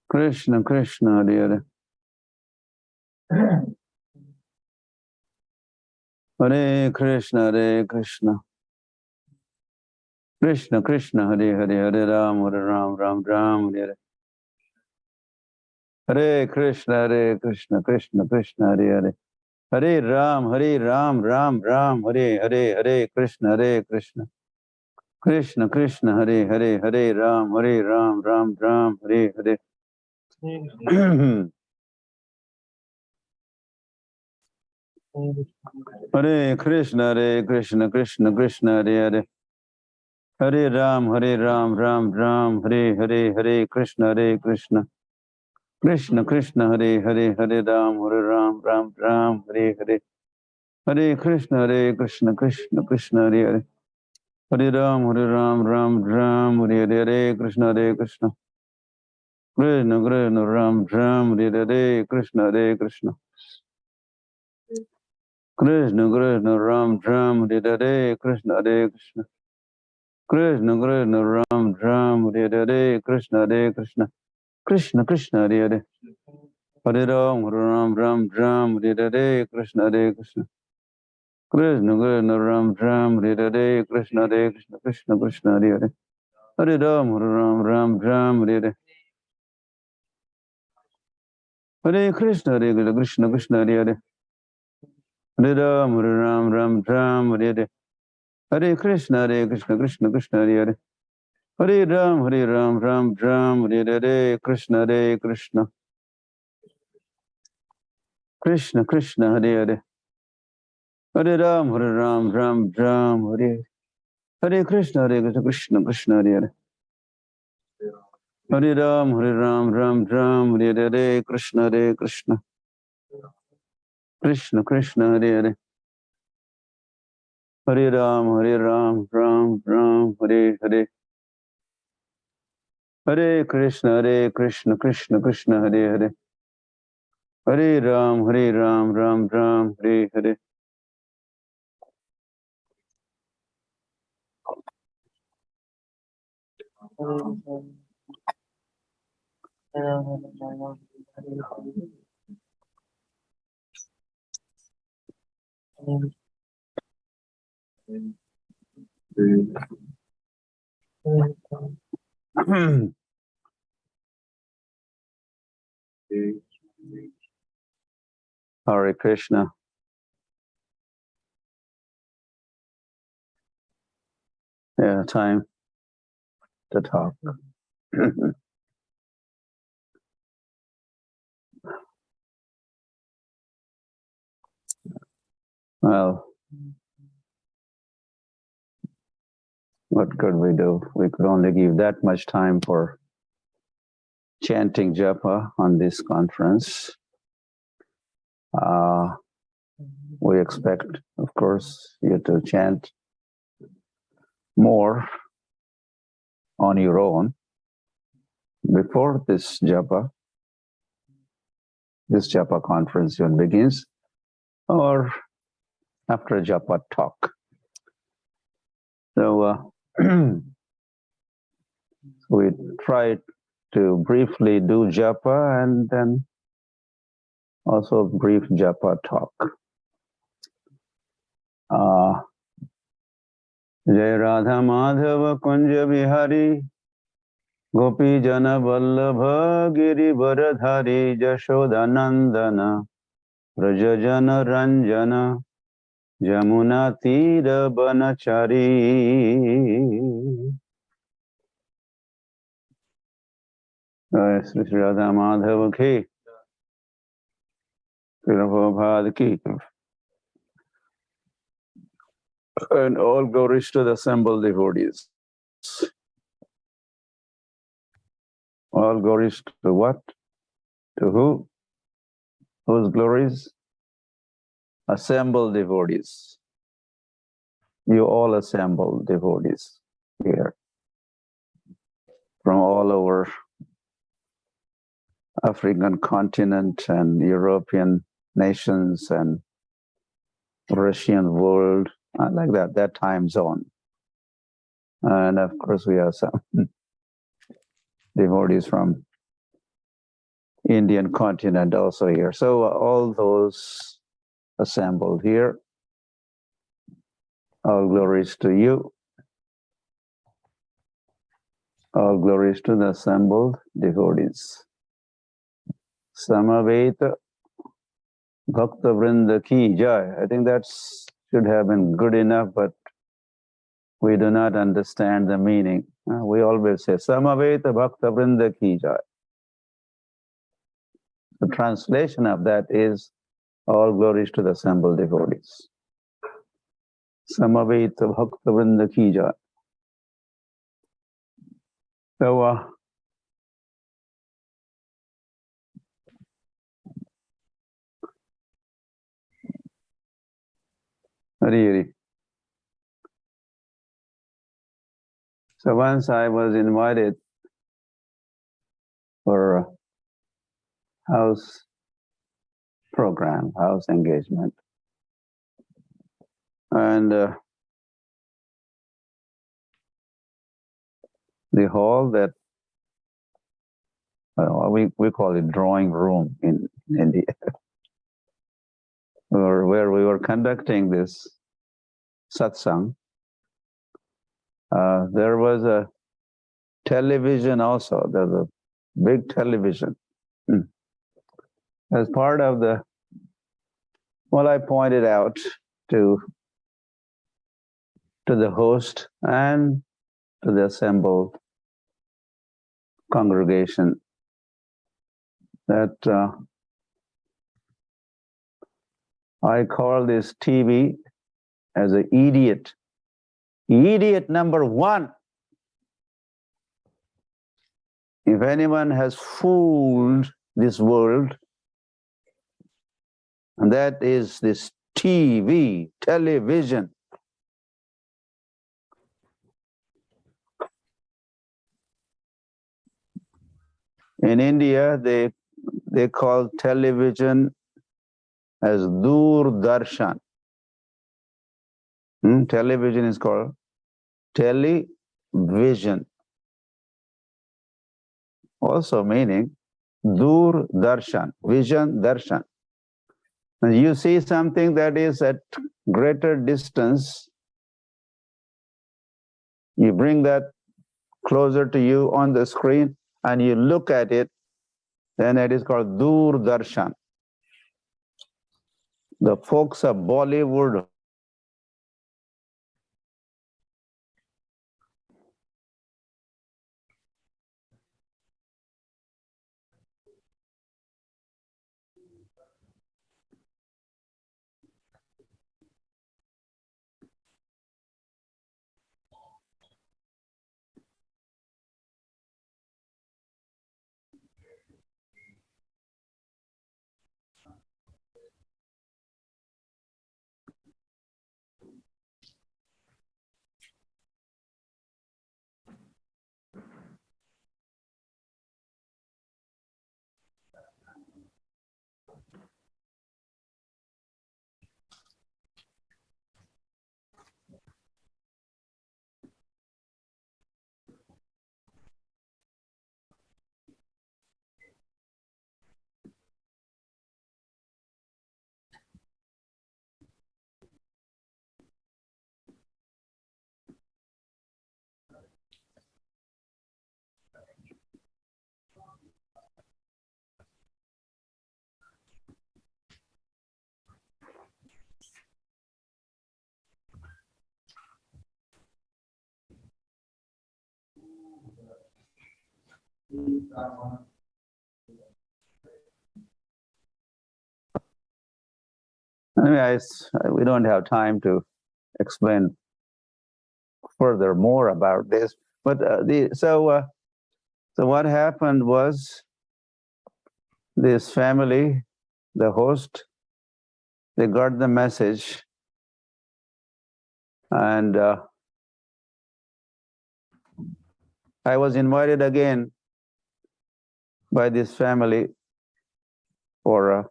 Krishna Krishna, Hare Hare. Hare Krishna, Krishna Krishna, Hare Hare. Hare Ram, Ram Ram, Hare Hare. Hare Krishna, Krishna Krishna, Hare Hare. Hare Ram, Ram Ram, Hare Krishna, Krishna Krishna, Hare Ram, Ram Ram, Hare. Hare Krishna, Krishna Krishna, Hare. Hare Ram, Ram Ram, Hare Krishna, Krishna. Krishna Krishna, Hare Ram, Ram Ram, Hare. Hare Krishna, Krishna Krishna, Hare. Hare Ram, Ram Ram, Hare Krishna, Krishna. Krishna Krishna, Ram Ram, Hare Krishna, Krishna. Krishna Krishna, Ram Ram, Hare Krishna, Krishna. Krishna Krishna, Ram Ram, Hare Krishna, Krishna. Krishna Krishna, Hare. Hare Ram, Ram Ram, Hare Krishna, Krishna. Krishna Krishna, Ram Ram, Hare Krishna, Krishna. Krishna Krishna, Hare. Hare Ram, Ram Ram, Hare. Hare Krishna, Krishna Krishna, Hare. Hare Ram, Ram Ram, Hare. Hare Krishna, Krishna Krishna, Hare. Hare Ram, Ram Ram, Hare Krishna, Krishna. Krishna Krishna, Hare. Hare Ram, Ram Ram, Hare. Hare Krishna, Krishna Krishna, Hare. Hare Ram, Ram Ram, Hare Krishna, Krishna. Krishna Krishna, Hare. Hare Ram, Ram Ram, Hare Hare. Hare Krishna, Krishna Krishna, Hare Hare. Hare Ram, Ram Ram, Hare Hare. Hare Krishna. Yeah, time to talk. Well, what could we do? We could only give that much time for chanting japa on this conference. We expect, of course, you to chant more on your own before this japa conference even begins, or after japa talk. So we try to briefly do japa and then also brief japa talk. Jai Radha Madhava Kunja Bihari Gopi Jana Vallabha Giri Varadhari Jashoda Nandana Rajajana Ranjana Jamuna Tira Banachari. Sri Radha Madhava ki, Sri Prabhupada ki, and all glories to the assembled devotees. All glories to what? To who? Whose glories? Assembled devotees. You all assembled devotees here from all over African continent and European nations and Russian world, like that time zone. And of course we have some devotees from Indian continent also here. So all those assembled here, all glories to you. All glories to the assembled devotees. Samaveta Bhakta Vrinda Ki Jai. I think that should have been good enough, but we do not understand the meaning. We always say Samaveta Bhakta Vrinda Ki Jai. The translation of that is all glories to the assembled devotees. Samaveta Bhakta Vrinda Ki Jai. So, Hari Hari. So once I was invited for a house program, house engagement. And the hall that we call it drawing room in India, or where we were conducting this satsang, there was a television also. There's a big television. As part of the, well, I pointed out to the host and to the assembled congregation that I call this TV as an idiot. Idiot number one. If anyone has fooled this world, and that is this TV, television. In India, they call television as Doordarshan. Television is called television. Also meaning Doordarshan, vision darshan. And you see something that is at greater distance, you bring that closer to you on the screen and you look at it, then it is called Doordarshan. The folks of Bollywood, anyway, we don't have time to explain further more about this. But so what happened was this family, the host, they got the message, and I was invited again by this family for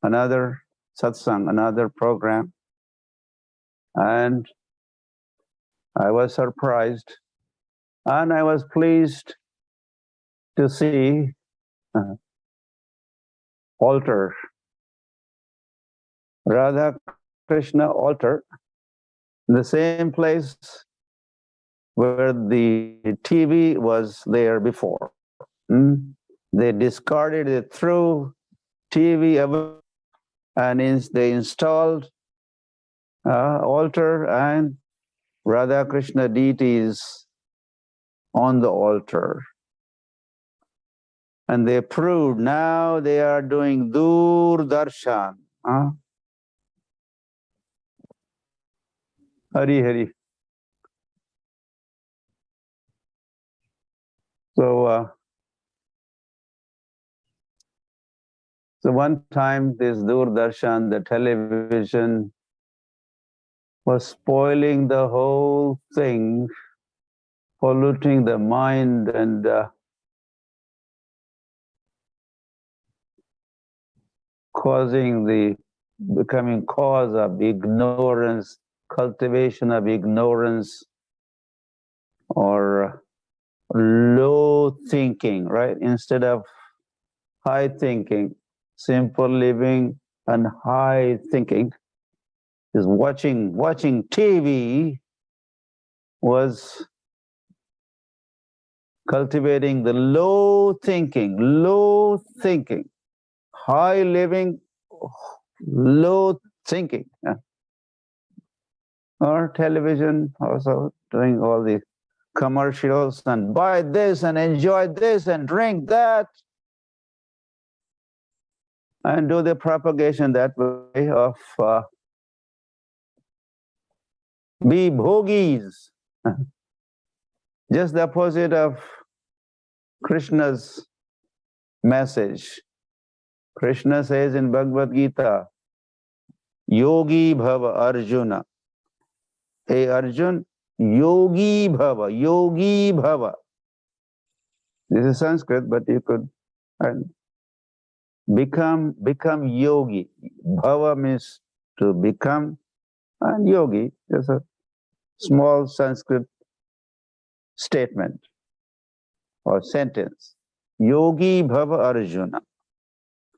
another satsang, another program, and I was surprised and I was pleased to see altar, Radha Krishna altar, in the same place where the TV was there before. They discarded it, threw TV away. and they installed altar and Radha Krishna deities on the altar. And they proved now they are doing Dur Darshan. Hari Hari. So, so one time this Dur Darshan, the television, was spoiling the whole thing, polluting the mind and becoming cause of ignorance, cultivation of ignorance, or low thinking, right? Instead of high thinking, simple living and high thinking is watching TV was cultivating the low thinking, high living, low thinking. Or television also doing all these commercials and buy this and enjoy this and drink that and do the propagation that way of be bhogis. Just the opposite of Krishna's message. Krishna says in Bhagavad Gita, Yogi Bhava Arjuna. Hey Arjun, Yogi Bhava. This is Sanskrit, but you could become yogi. Bhava means to become, and yogi is a small Sanskrit statement or sentence. Yogi Bhava Arjuna.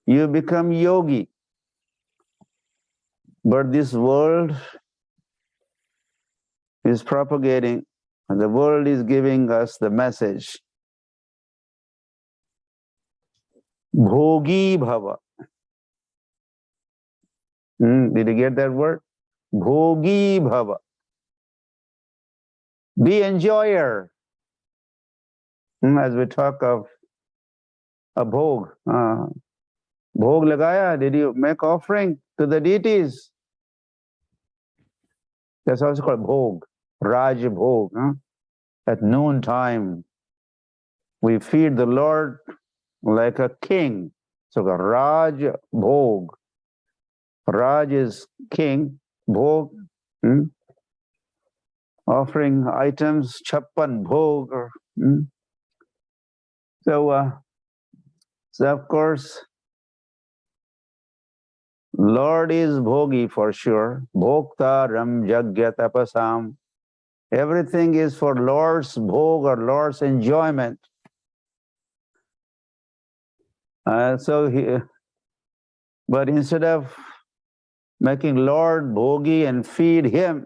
You become yogi. But this world is propagating, and the world is giving us the message. Bhogi Bhava. Did you get that word? Bhogi Bhava. Be enjoyer. As we talk of a bhog. Bhog lagaya, did you make offering to the deities? That's also called bhog, Raj Bhog. At noon time, we feed the Lord like a king. So the Raj Bhog. Raj is king, Bhog, offering items, chappan Bhog. So of course, Lord is Bhogi for sure. Bhokta Ram Jagya Tapasam. Everything is for Lord's Bhog or Lord's enjoyment. But instead of making Lord Bhogi and feed him,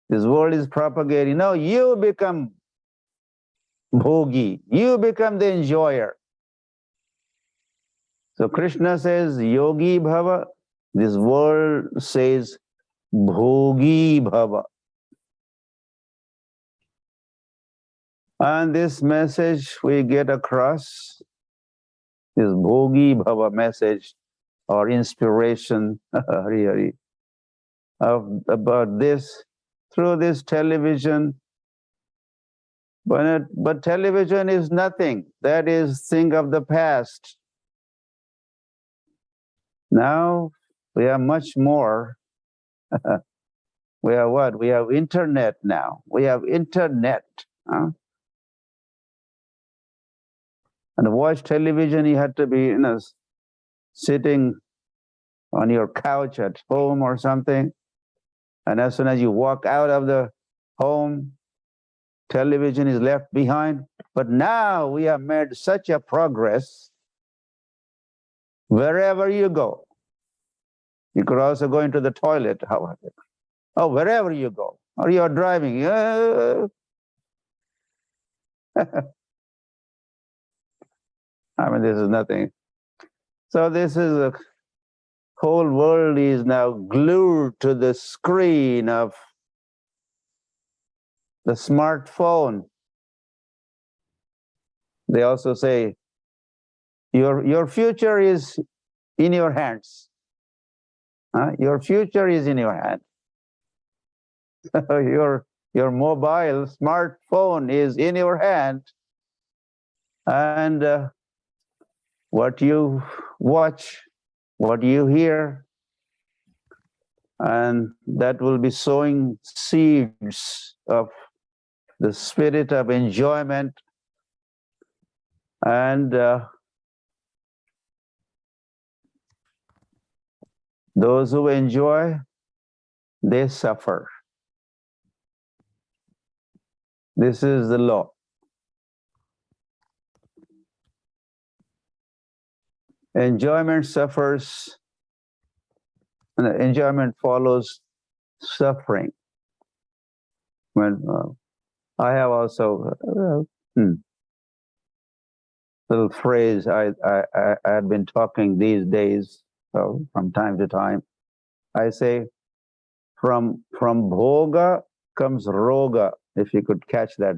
this world is propagating. No, you become Bhogi. You become the enjoyer. So Krishna says Yogi Bhava. This world says Bhogi Bhava. And this message we get across, this Bhogi Bhava message or inspiration about this through this television. But television is nothing. That is thing of the past. Now we have much more. We have what? We have internet now. We have internet. And to watch television, you had to be sitting on your couch at home or something. And as soon as you walk out of the home, television is left behind. But now we have made such a progress. Wherever you go, you could also go into the toilet, however. Oh, wherever you go, or you're driving. I mean, this is nothing. So this is a whole world is now glued to the screen of the smartphone. They also say, your future is in your hands. Your future is in your hand. Your mobile smartphone is in your hand, and what you watch, what you hear, and that will be sowing seeds of the spirit of enjoyment, and those who enjoy, they suffer. This is the law. Enjoyment suffers, and enjoyment follows suffering. When I have also little phrase I had been talking these days, from time to time. I say, from bhoga comes roga. If you could catch that.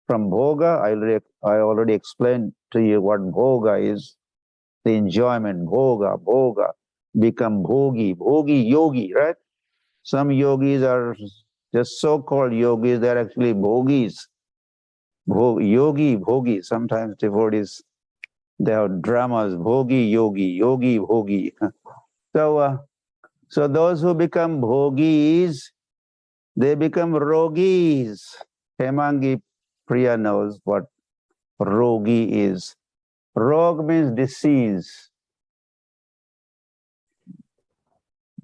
From bhoga, I already explained to you what bhoga is. The enjoyment, bhoga, become bhogi yogi, right? Some yogis are just so-called yogis, they're actually bhogis. Bhogi. Sometimes devotees, they have dramas, bhogi, yogi, bhogi. So those who become bhogis, they become rogis. Hemangi Priya knows what rogi is. Rog means disease.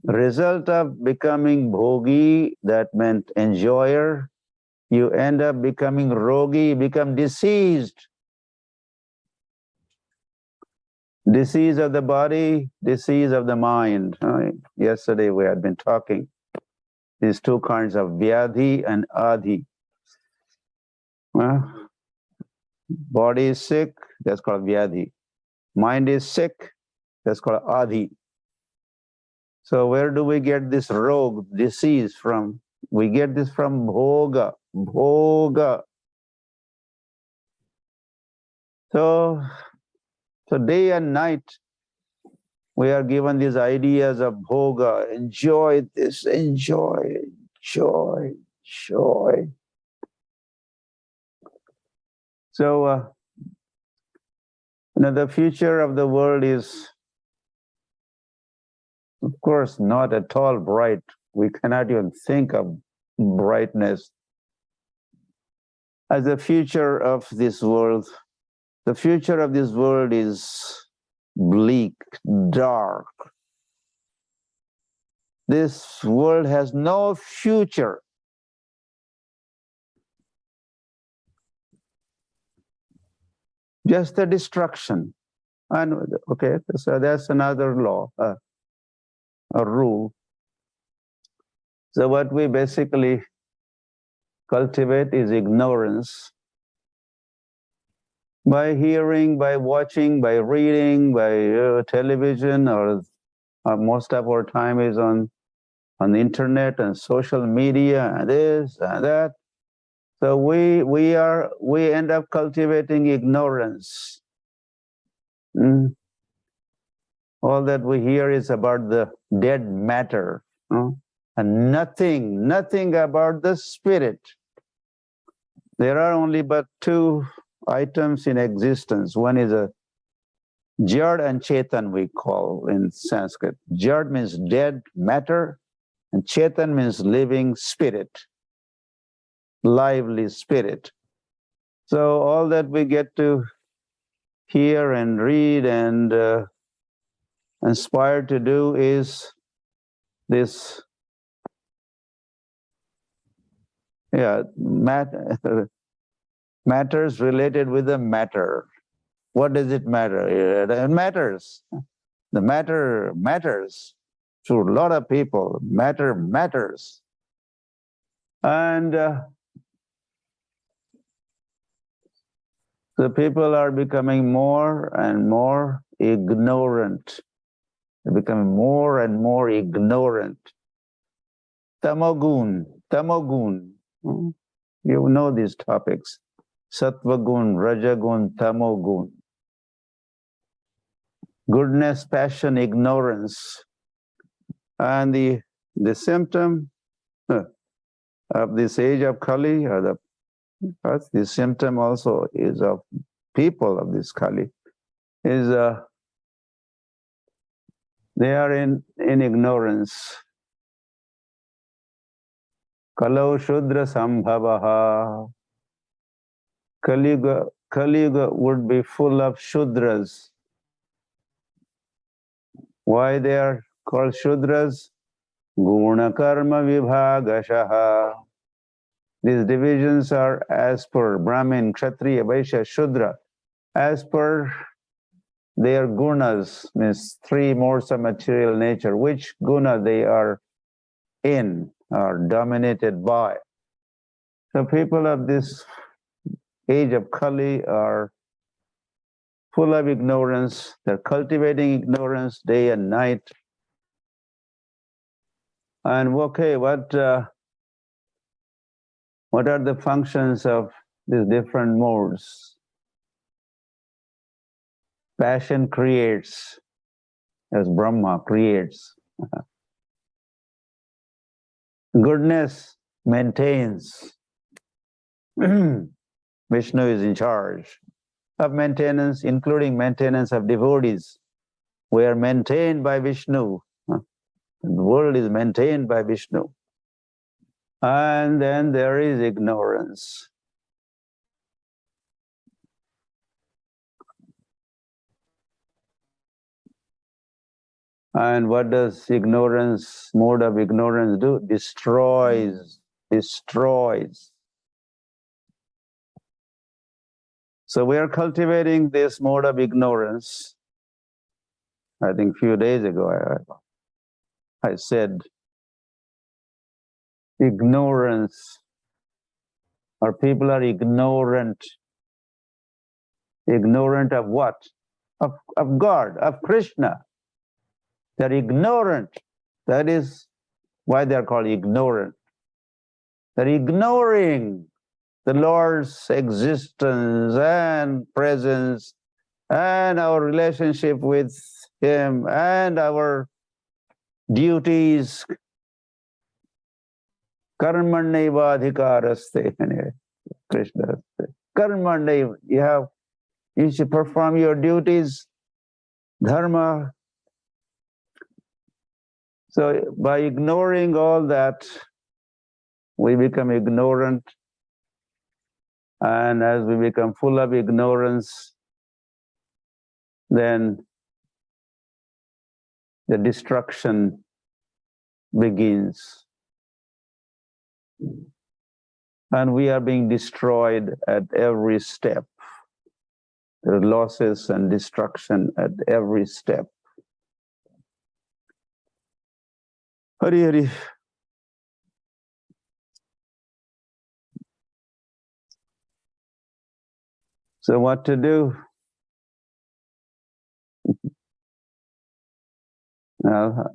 Result of becoming bhogi, that meant enjoyer, you end up becoming rogi, become diseased. Disease of the body, disease of the mind. Yesterday we had been talking these two kinds of vyadhi and adhi. Body is sick, that's called vyadhi. Mind is sick, that's called adhi. So where do we get this rog, disease from? We get this from bhoga. So day and night we are given these ideas of bhoga. Enjoy this, enjoy. So the future of the world is, of course, not at all bright. We cannot even think of brightness as the future of this world. The future of this world is bleak, dark. This world has no future. Just the destruction. And okay, so that's another law, a rule. So what we basically cultivate is ignorance. By hearing, by watching, by reading, by television, or most of our time is on the internet and social media and this and that. So we end up cultivating ignorance. All that we hear is about the dead matter, and nothing about the spirit. There are only but two items in existence. One is a jad and chetan, we call in Sanskrit. Jad means dead matter, and chetan means living spirit, lively spirit. So all that we get to hear and read and inspired to do is this matters related with the matter. What does it matter? It matters. The matter matters to a lot of people. Matter matters. And the people are becoming more and more ignorant. They become more and more ignorant. Tamogun. You know these topics. Sattvagun, Rajagun, Tamogun. Goodness, passion, ignorance. And the symptom of this age of Kali, or the symptom also is of people of this Kali, is they are in ignorance. Kalau Shudra Sambhavaha. Kali-yuga would be full of Shudras. Why they are called Shudras? Guna Karma Vibhagashaha. These divisions are as per Brahmin, Kshatriya, Vaishya, Shudra, as per their gunas, means three modes of material nature, which guna they are in, are dominated by. So people of this age of Kali are full of ignorance. They're cultivating ignorance day and night. And okay, what are the functions of these different modes? Passion creates, as Brahma creates. Goodness maintains. Vishnu is in charge of maintenance, including maintenance of devotees. We are maintained by Vishnu. The world is maintained by Vishnu. And then there is ignorance. And what does mode of ignorance do? Destroys. So we are cultivating this mode of ignorance. I think a few days ago I said ignorance, or people are ignorant. Ignorant of what? Of God, of Krishna. They're ignorant. That is why they're called ignorant. They're ignoring the Lord's existence and presence and our relationship with Him and our duties. Karmaneva adhikaraste, Krishna says. Karmaneva, you should perform your duties, dharma. So by ignoring all that, we become ignorant. And as we become full of ignorance, then the destruction begins. And we are being destroyed at every step. There are losses and destruction at every step. Hari Hari. So what to do? Now, of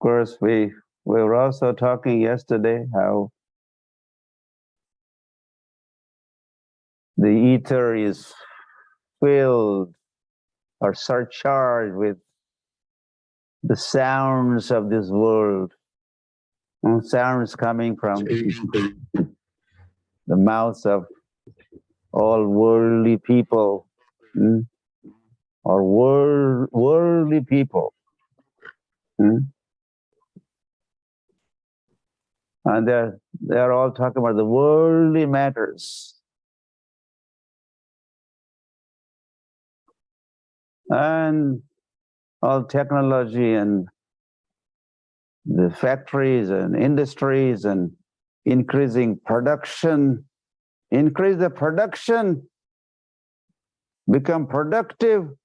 course, we were also talking yesterday how the ether is filled or surcharged with the sounds of this world. Sounds coming from the mouths of all worldly people, or worldly people. And they're all talking about the worldly matters. And all technology and the factories and industries and increasing production. Increase the production, become productive,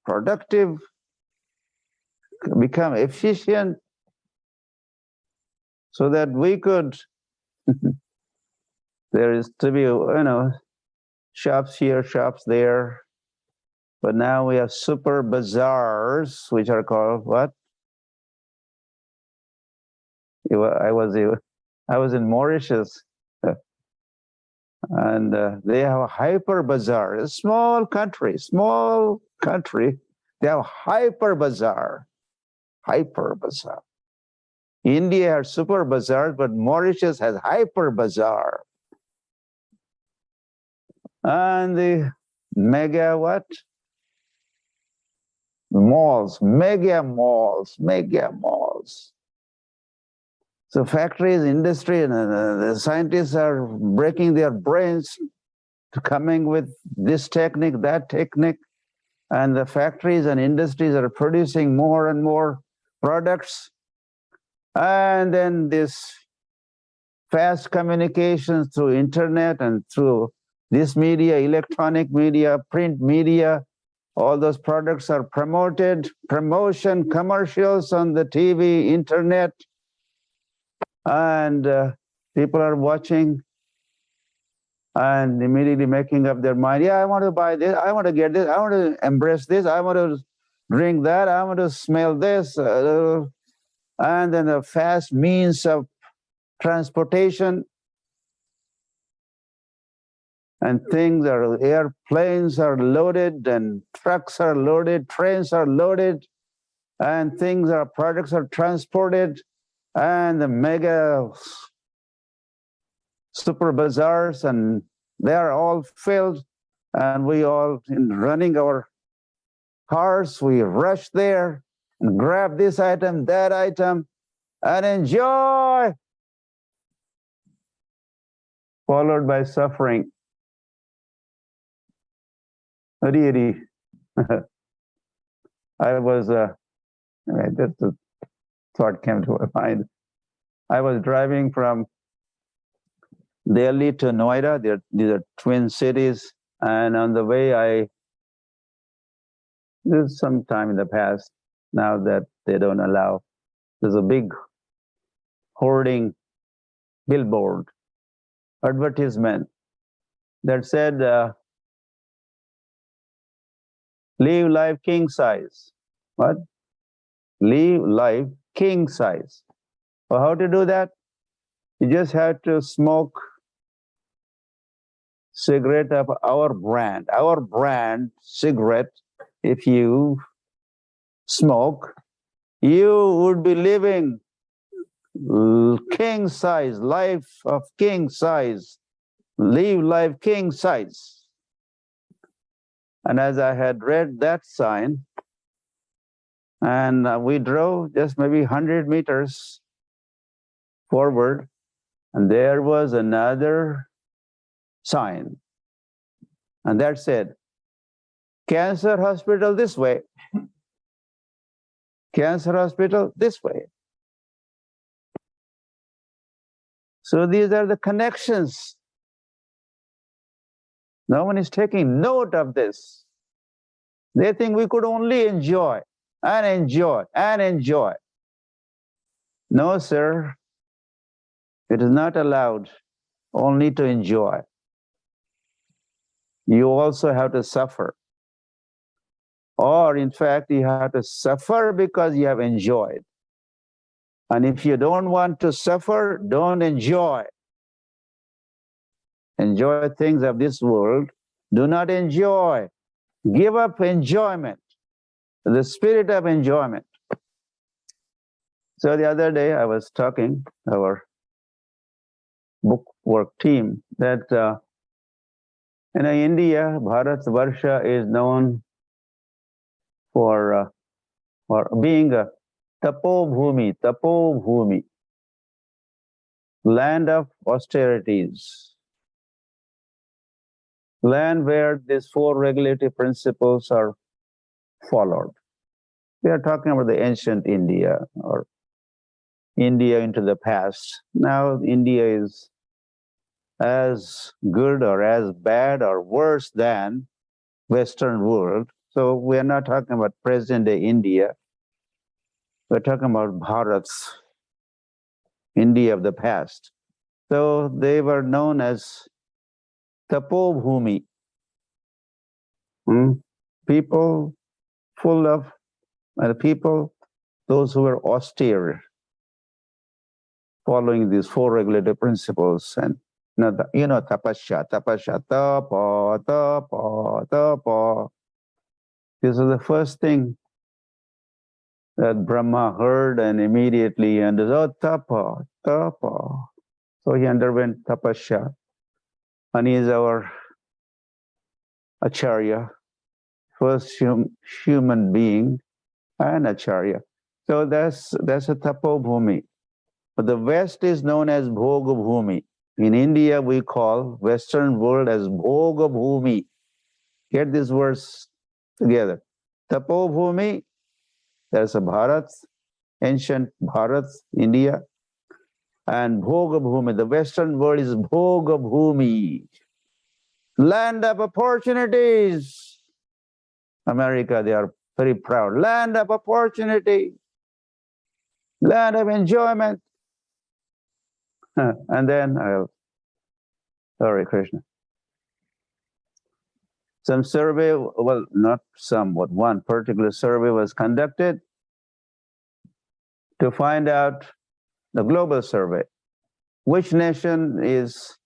become efficient, so that we could, there is to be, shops here, shops there, But now we have super bazaars, which are called what? I was in Mauritius, and they have a hyper bazaar. A small country. They have hyper bazaar. Hyper bazaar. India has super bazaar, but Mauritius has hyper bazaar. And the mega what? Malls, mega malls. So factories, industry, and the scientists are breaking their brains to coming with this technique, that technique. And the factories and industries are producing more and more products. And then this fast communications through internet and through this media, electronic media, print media, all those products are promoted, promotion, commercials on the TV, internet, and people are watching and immediately making up their mind. Yeah, I want to buy this, I want to get this, I want to embrace this, I want to drink that, I want to smell this. And then the fast means of transportation and things are, airplanes are loaded and trucks are loaded, trains are loaded, and products are transported, and the mega super bazaars, and they are all filled, and we all, in running our cars, we rush there and grab this item, that item, and enjoy, followed by suffering. Really, I was, just a thought came to my mind. I was driving from Delhi to Noida. These are twin cities. And on the way, this is some time in the past, now that they don't allow, there's a big hoarding billboard advertisement that said, live life king size. What? Live life king size. Well, how to do that? You just have to smoke cigarette of our brand cigarette. If you smoke, you would be living king size, life of king size, live life king size. And as I had read that sign, and we drove just maybe 100 meters forward, and there was another sign, and that said, cancer hospital this way, cancer hospital this way. So these are the connections. No one is taking note of this. They think we could only enjoy and enjoy and enjoy. No, sir. It is not allowed only to enjoy. You also have to suffer. Or in fact, you have to suffer because you have enjoyed. And if you don't want to suffer, don't enjoy. Enjoy things of this world. Do not enjoy. Give up enjoyment, the spirit of enjoyment. So the other day I was talking to our book work team that in India, Bharatvarsha is known for being a tapo-bhumi, land of austerities, land where these four regulative principles are followed. We are talking about the ancient India or India into the past. Now India is as good or as bad or worse than Western world. So we are not talking about present day India. We're talking about Bharat's India of the past. So they were known as Tapo-bhumi, people full of people, those who were austere, following these four regulative principles, and tapasya, tapa. This is the first thing that Brahma heard and immediately understood, tapa. So he underwent tapasya, and he is our acharya, first human being and acharya. So that's a tapo bhumi. But the West is known as bhoga bhumi. In India, we call Western world as bhoga bhumi. Get these words together. Tapo bhumi, there's a Bharat, ancient Bharat, India. And bhoga bhumi, the Western world is bhoga bhumi. Land of opportunities. America, they are very proud. Land of opportunity. Land of enjoyment. And then, sorry, Krishna. Some survey, well, not some, but one particular survey was conducted to find out, the global survey, which nation is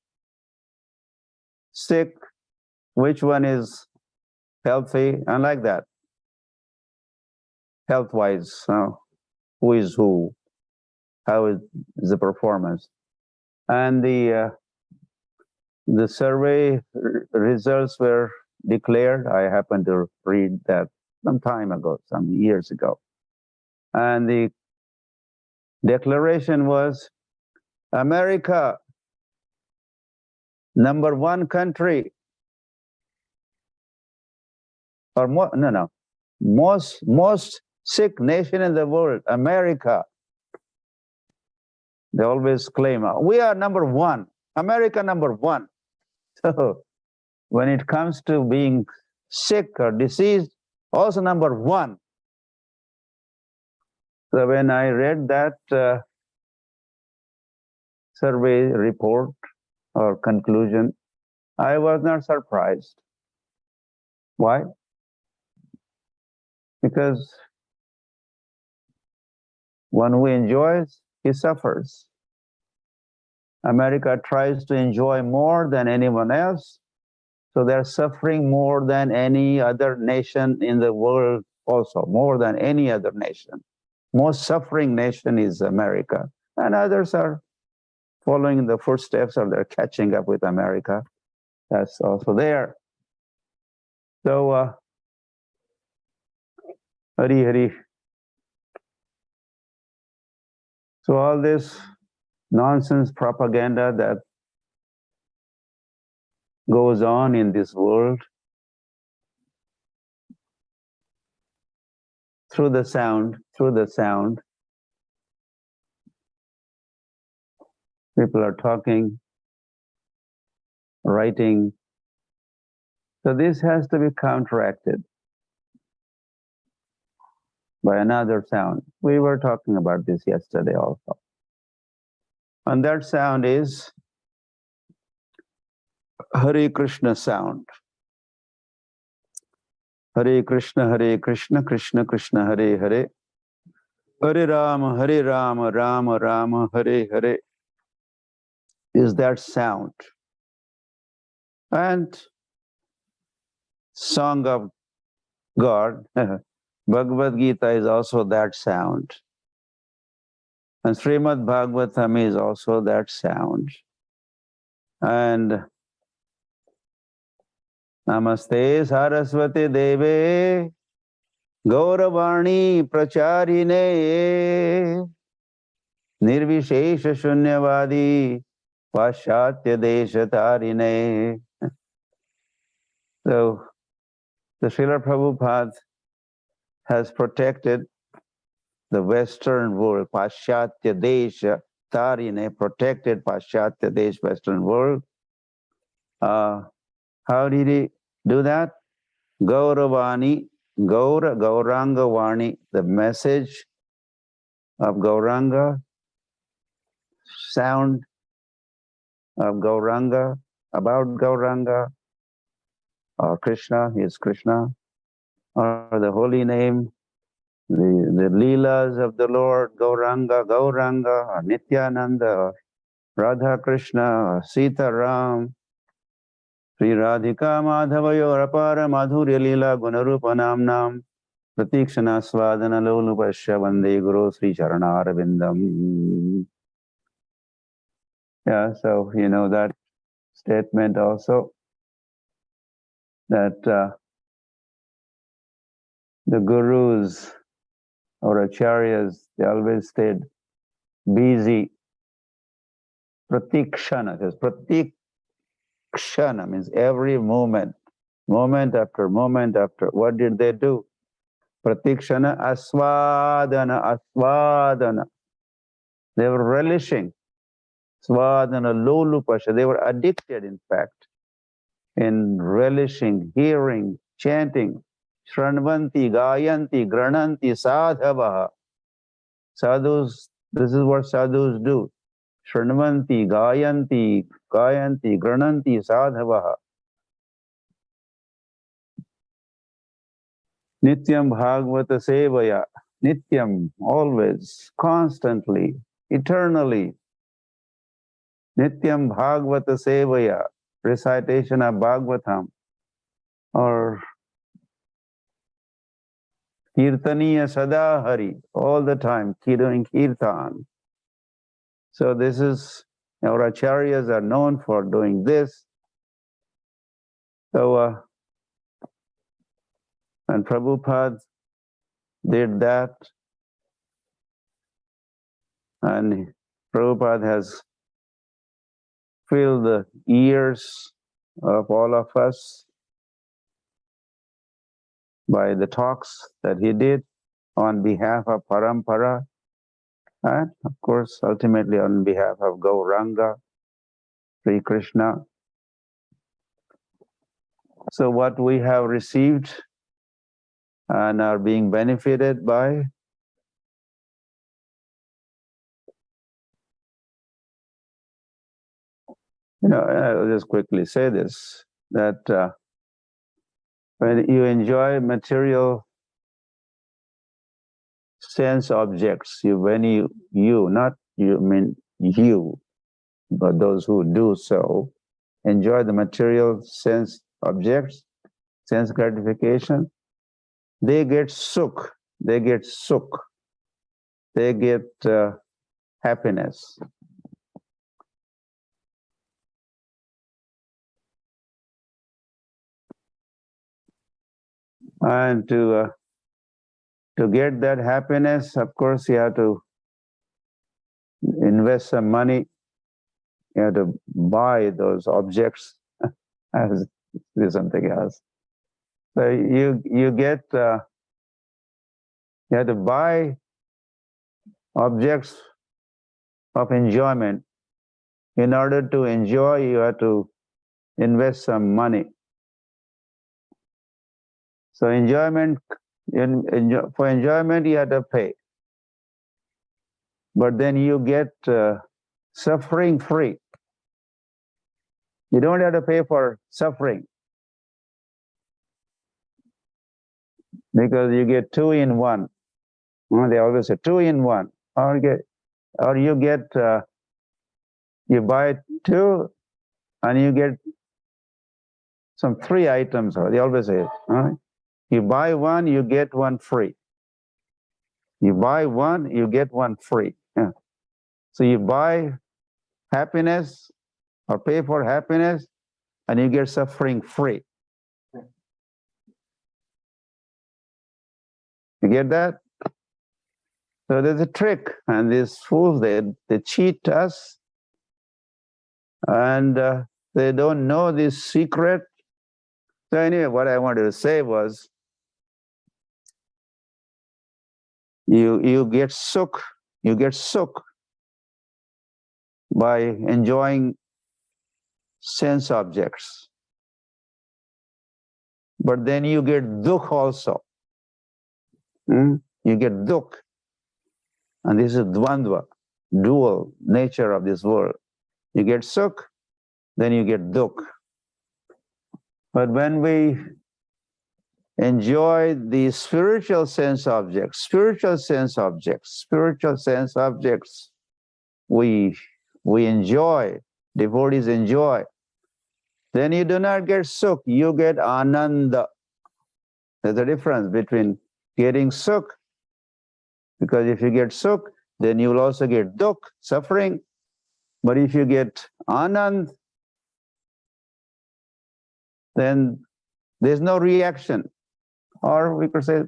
sick, which one is healthy, and like that. Health-wise, who is who, how is the performance. And the survey results were declared. I happened to read that some time ago, some years ago. And the declaration was, America, number one country, or most sick nation in the world, America. They always claim, we are number one, America number one. So when it comes to being sick or diseased, also number one. So when I read that survey report or conclusion, I was not surprised. Why? Because one who enjoys, he suffers. America tries to enjoy more than anyone else, so they're suffering more than any other nation in the world also, more than any other nation. Most suffering nation is America, and others are following in the footsteps or they're catching up with America. That's also there. So, Hari Hari. So all this nonsense propaganda that goes on in this world through the sound, people are talking, writing. So this has to be counteracted by another sound. We were talking about this yesterday also. And that sound is Hare Krishna sound. Hare Krishna, Krishna Krishna, Hare Hare. Hare Rama, Rama Rama, Hare Hare. Is that sound. And Song of God, Bhagavad Gita is also that sound. And Srimad Bhagavatam is also that sound. And Namaste Saraswati Deve Gauravani Pracharine Nirvishesha Shunyavadi Pashatya Deshatarine. So the Srila Prabhupada has protected the Western world, Pashatya Desha Tarine, protected Pashatya Desh, Western world. How did he do that? Gauravani, Gauranga Vani, the message of Gauranga, sound of Gauranga, about Gauranga, or Krishna, he is Krishna. or the holy name, the Leelas of the Lord, Gauranga, or Nityananda, or Radha Krishna, or Sita Ram, Sri Radhika Madhavayo Apara Madhurya Leela Gunarupa Namnam, Pratikshana Swadana Lolupasya Vande Guru Sri Charanarvindam. Yeah, so you know that statement also, that the gurus or acharyas, they always stayed busy. Pratikshana, says pratikshana means every moment, moment after moment after. What did they do? Pratikshana aswadana, aswadana. They were relishing. Swadana lolupasha. They were addicted, in fact, in relishing, hearing, chanting. Shranvanti, gayanti, grananti, sadhavaha. Sadhus, this is what sadhus do. Shranvanti, gayanti, grananti, sadhavaha. Nityam bhagavata sevaya. Nityam, always, constantly, eternally. Nityam bhagavata sevaya. Recitation of Bhagavatam. Or Kirtaniya Sadahari, all the time, doing Kirtan. So this is, our acharyas are known for doing this. So, and Prabhupada did that. And Prabhupada has filled the ears of all of us by the talks that he did on behalf of Parampara, and of course, ultimately on behalf of Gauranga, Sri Krishna. So what we have received and are being benefited by, I'll just quickly say this, that when you enjoy material sense objects, not you, mean you, but those who do so, enjoy the material sense objects, sense gratification, they get sukh, they get happiness. And to get that happiness, of course, you have to invest some money. You have to buy those objects as do something else. So you get you have to buy objects of enjoyment. In order to enjoy, you have to invest some money. So for enjoyment, you have to pay. But then you get suffering free. You don't have to pay for suffering, because you get 2 in 1. They always say 2 in 1. You buy 2 and you get some 3 items. They always say, you buy 1, you get 1 free. You buy 1, you get 1 free. Yeah. So you buy happiness or pay for happiness, and you get suffering free. You get that? So there's a trick, and these fools, they cheat us, and they don't know this secret. So anyway, what I wanted to say was, you get sukh by enjoying sense objects. But then you get dukh also. You get dukh. And this is dvandva, dual nature of this world. You get sukh, then you get dukh. But when we enjoy the spiritual sense objects, spiritual sense objects, spiritual sense objects. We enjoy, devotees enjoy. Then you do not get sukh, you get ananda. There's a difference between getting sukh, because if you get sukh, then you will also get dukh, suffering. But if you get anand, then there's no reaction. Or we could say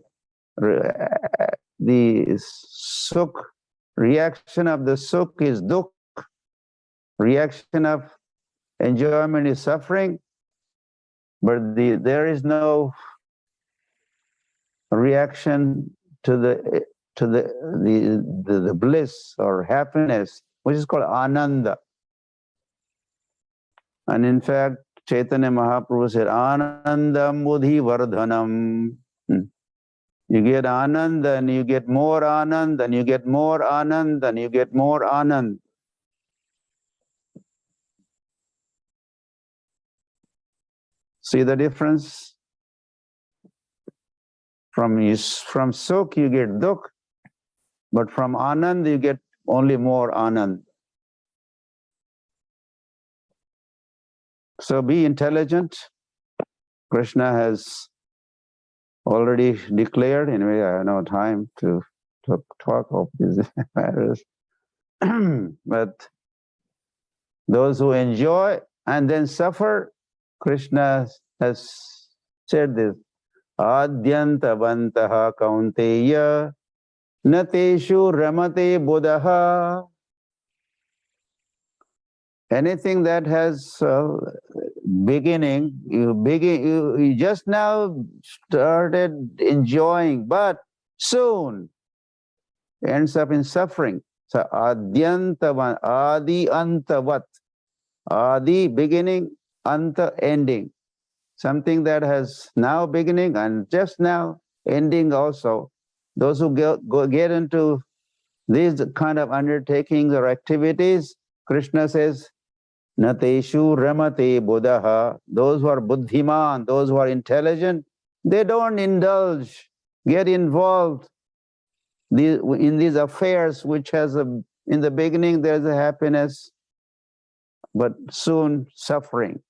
the sukh, reaction of the sukh is dukh, reaction of enjoyment is suffering, but there is no reaction to the bliss or happiness, which is called ananda. And in fact, Chaitanya Mahaprabhu said, Anandam buddhi vardhanam. You get anand, and you get more anand, and you get more anand, and you get more anand. See the difference? From sukh you get dukh, but from anand you get only more anand. So be intelligent. Krishna has already declared. Anyway, I have no time to talk of these matters. But those who enjoy and then suffer, Krishna has said this, Adyantavantaha kaunteya nateshu ramate buddhaha. Anything that has beginning, you just now started enjoying, but soon ends up in suffering. So adyantavan, adi antavat, adi beginning, anta ending. Something that has now beginning and just now ending also. Those who get into these kind of undertakings or activities, Krishna says, Nateshu ramate buddhaha. Those who are buddhiman, those who are intelligent, they don't indulge, get involved in these affairs which has in the beginning there's a happiness, but soon suffering.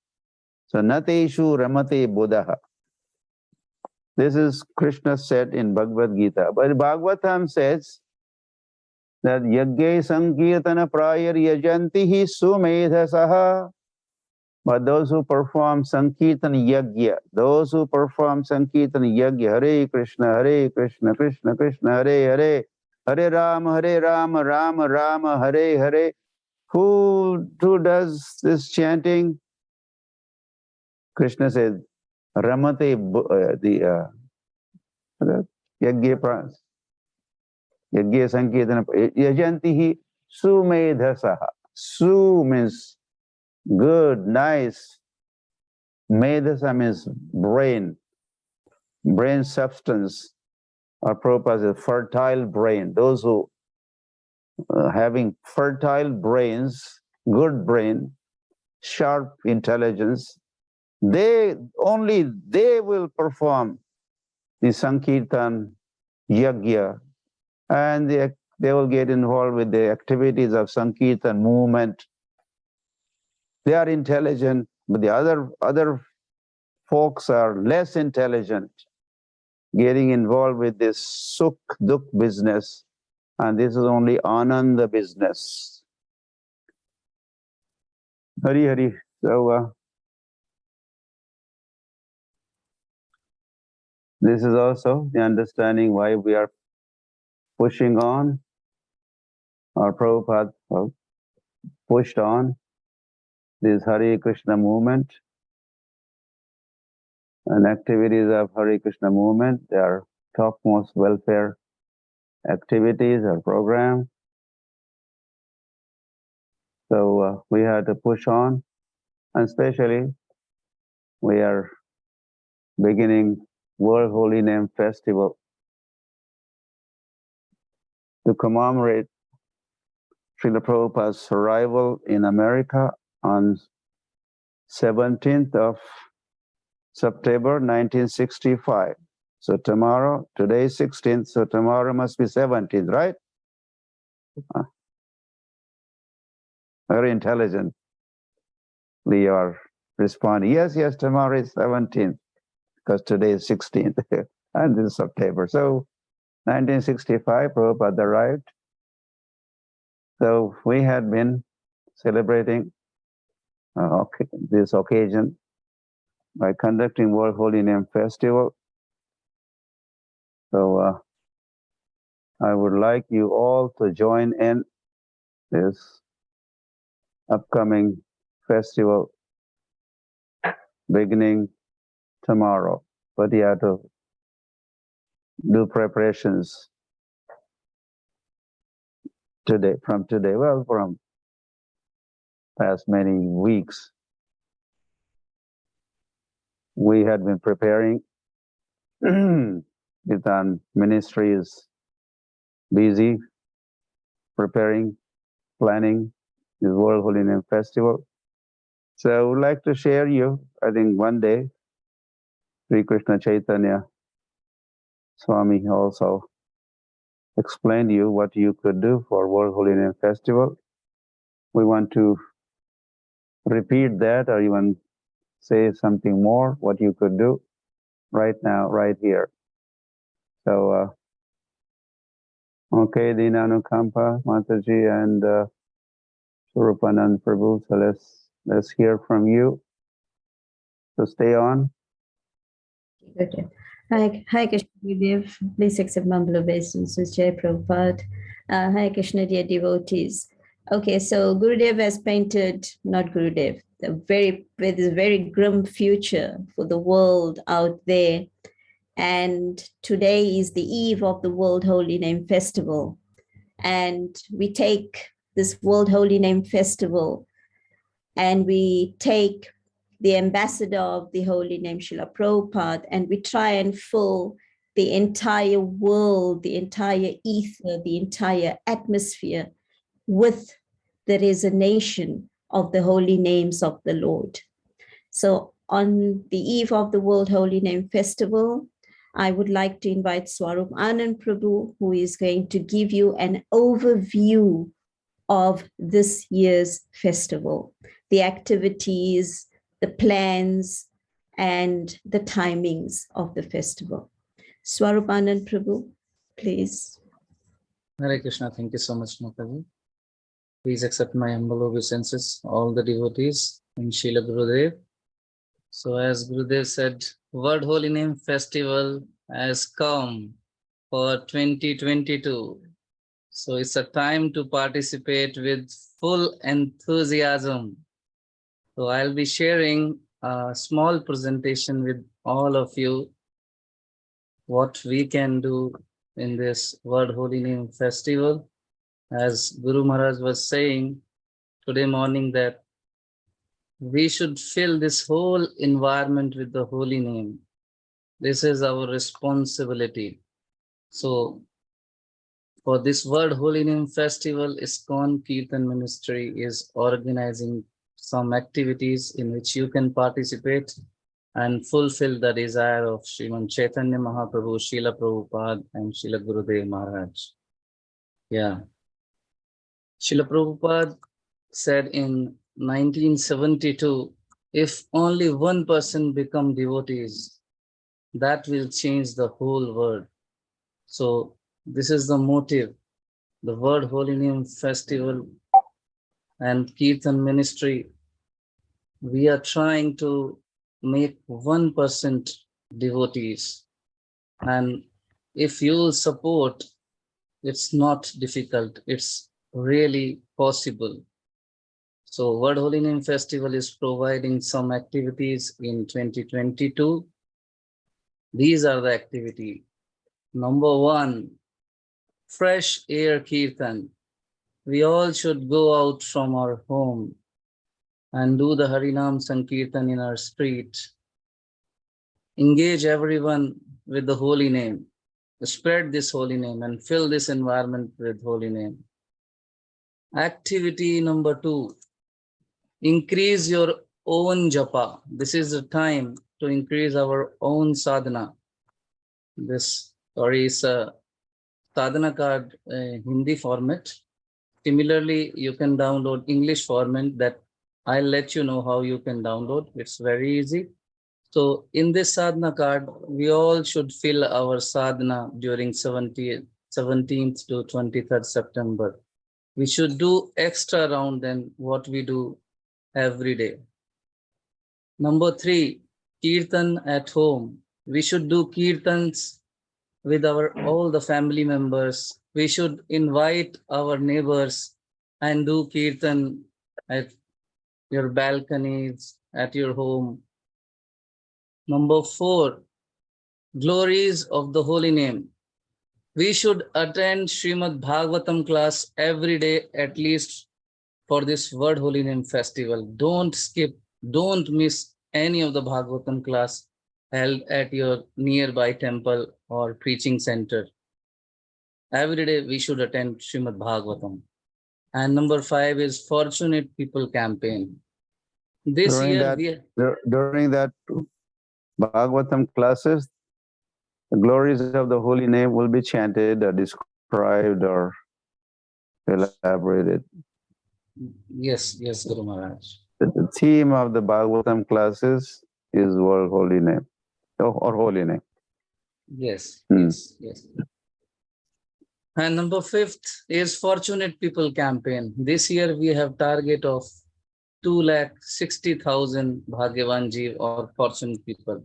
So nateshu ramate buddhaha. This is Krishna said in Bhagavad Gita. But Bhagavatam says that yagye sankirtana prayar yajantihi sumedhasaha. But those who perform sankirtan yagya, those who perform sankirtan yagya, Hare Krishna, Krishna Krishna, Hare Hare, Hare Rama, Rama Rama, Hare Hare. Who does this chanting? Krishna says, Ramate, the yagya sankirtana, yajantihi sumedhasaha. Su means good, nice. Medhasa means brain substance. Or Prabhupada says fertile brain. Those who having fertile brains, good brain, sharp intelligence, they will perform the Sankirtan Yagya, and they will get involved with the activities of Sankirtan movement. They are intelligent, but the other folks are less intelligent, getting involved with this sukh dukh business, and this is only ananda business. Hari Hari. So this is also the understanding why we are pushing on. Our Prabhupada pushed on this Hare Krishna movement and activities of Hare Krishna movement. They are topmost welfare activities or program. So we had to push on, and especially we are beginning World Holy Name Festival to commemorate Srila Prabhupada's arrival in America on 17th of September 1965. So tomorrow, today is 16th, so tomorrow must be 17th, right? Very intelligent. You are responding, yes, tomorrow is 17th, because today is 16th, and this is September. So 1965, Prabhupada arrived. So we had been celebrating this occasion by conducting World Holy Name Festival. So I would like you all to join in this upcoming festival beginning tomorrow. But you have to do preparations today, from past many weeks. We had been preparing. Kirtan ministry is busy preparing, planning the World Holy Name Festival. So I would like to share you, I think one day, Sri Krishna Chaitanya Swami also explained you what you could do for World Holy Name Festival. We want to repeat that or even say something more, what you could do right now, right here. So, okay, Dinanukampa, Mataji, and Surupanand Prabhu, so let's hear from you. So stay on. Okay. Hi Krishna Gurudev. Please accept my humble obeisances, Jai Prabhupada. Hi Krishna, dear devotees. Okay, so Gurudev has painted, not Gurudev, with a very grim future for the world out there. And today is the eve of the World Holy Name Festival. And we take this World Holy Name Festival and we take the ambassador of the Holy Name, Srila Prabhupada, and we try and fill the entire world, the entire ether, the entire atmosphere with the resonation of the holy names of the Lord. So on the eve of the World Holy Name Festival, I would like to invite Swarup Anand Prabhu, who is going to give you an overview of this year's festival, the activities, the plans, and the timings of the festival. Swarup Anand Prabhu, please. Hare Krishna, thank you so much, Mataji. Please accept my humble obeisances, all the devotees in Srila Gurudev. So as Gurudev said, World Holy Name Festival has come for 2022. So it's a time to participate with full enthusiasm. So I'll be sharing a small presentation with all of you, what we can do in this World Holy Name Festival. As Guru Maharaj was saying today morning, that we should fill this whole environment with the holy name. This is our responsibility. So for this World Holy Name Festival, ISKCON Kirtan Ministry is organizing some activities in which you can participate and fulfill the desire of Sriman Chaitanya Mahaprabhu, Srila Prabhupada, and Srila Gurudev Maharaj. Yeah. Srila Prabhupada said in 1972, if only one person become devotees, that will change the whole world. So this is the motive, the World Holy Name Festival and Kirtan Ministry. We are trying to make 1% devotees. And if you will support, it's not difficult, it's really possible. So World Holy Name Festival is providing some activities in 2022. These are the activities. Number one, fresh air Kirtan. We all should go out from our home and do the Harinam Sankirtan in our street. Engage everyone with the holy name. Spread this holy name and fill this environment with holy name. Activity number two, increase your own japa. This is the time to increase our own sadhana. This story is a sadhana card Hindi format. Similarly, you can download English format that I'll let you know how you can download. It's very easy. So in this sadhana card, we all should fill our sadhana during 17th to 23rd September. We should do extra round than what we do every day. Number 3, Kirtan at home. We should do Kirtans with all the family members. We should invite our neighbors and do Kirtan at your balconies, at your home. Number 4, glories of the holy name. We should attend Srimad Bhagavatam class every day, at least for this Word Holy Name festival. Don't skip, don't miss any of the Bhagavatam class held at your nearby temple or preaching center. Every day we should attend Srimad Bhagavatam. And number 5 is Fortunate People campaign. This During that Bhagavatam classes, the glories of the holy name will be chanted or described or elaborated. Yes, Guru Maharaj. The theme of the Bhagavatam classes is Word Holy Name or Holy Name. Yes. And number 5th is Fortunate People campaign. This year we have target of 260,000 Bhagyavan Jeev or fortunate people.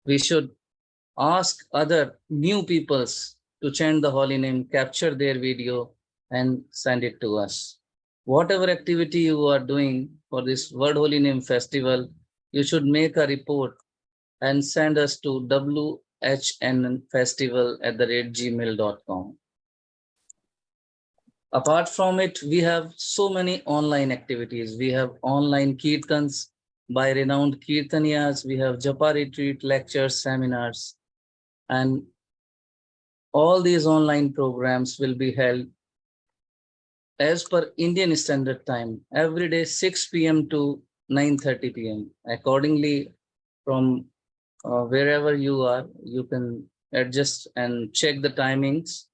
We should ask other new peoples to chant the holy name, capture their video and send it to us. Whatever activity you are doing for this Word Holy Name festival, you should make a report and send us to whnfestival@gmail.com. Apart from it, we have so many online activities. We have online kirtans by renowned kirtaniyas. We have Japa retreat, lectures, seminars. And all these online programs will be held as per Indian Standard Time, every day 6 p.m. to 9:30 p.m. Accordingly, from wherever you are, you can adjust and check the timings,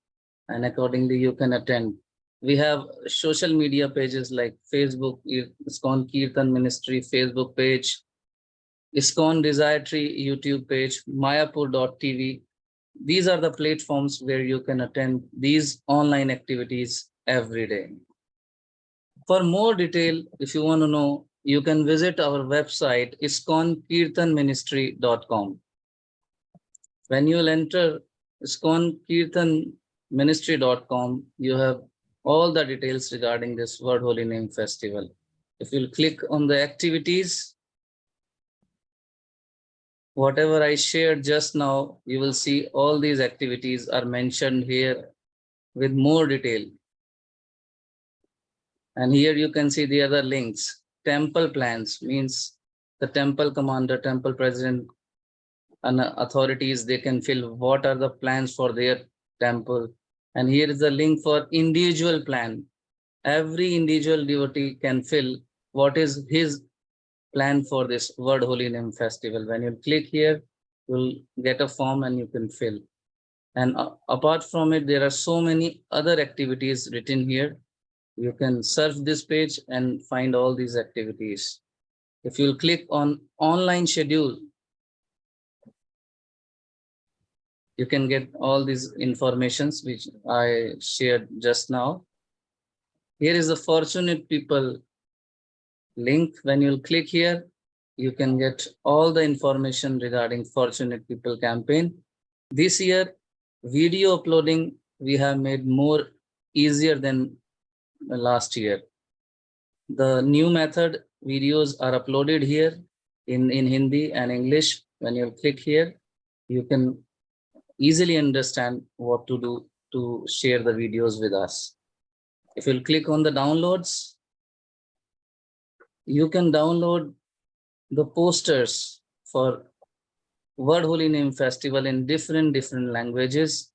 and accordingly you can attend. We have social media pages like Facebook, ISKCON Kirtan Ministry Facebook page, ISKCON Desire Tree YouTube page, mayapur.tv. These are the platforms where you can attend these online activities every day. For more detail, if you want to know, you can visit our website, iskonkirtanministry.com. When you will enter iskonkirtanministry.com, you have all the details regarding this Word Holy Name Festival. If you'll click on the activities, whatever I shared just now, you will see all these activities are mentioned here with more detail. And here you can see the other links. Temple plans means the temple commander, temple president, and authorities, they can fill what are the plans for their temple. And here is the link for individual plan. Every individual devotee can fill what is his plan for this Word Holy Name Festival. When you click here, you'll get a form and you can fill. And apart from it, there are so many other activities written here. You can surf this page and find all these activities. If you'll click on online schedule, you can get all these informations which I shared just now. Here is the Fortunate People link. When you'll click here, you can get all the information regarding Fortunate People campaign. This year, video uploading, we have made more easier than last year. The new method videos are uploaded here in Hindi and English. When you click here, you can easily understand what to do to share the videos with us. If you'll click on the downloads, you can download the posters for Word Holy Name Festival in different languages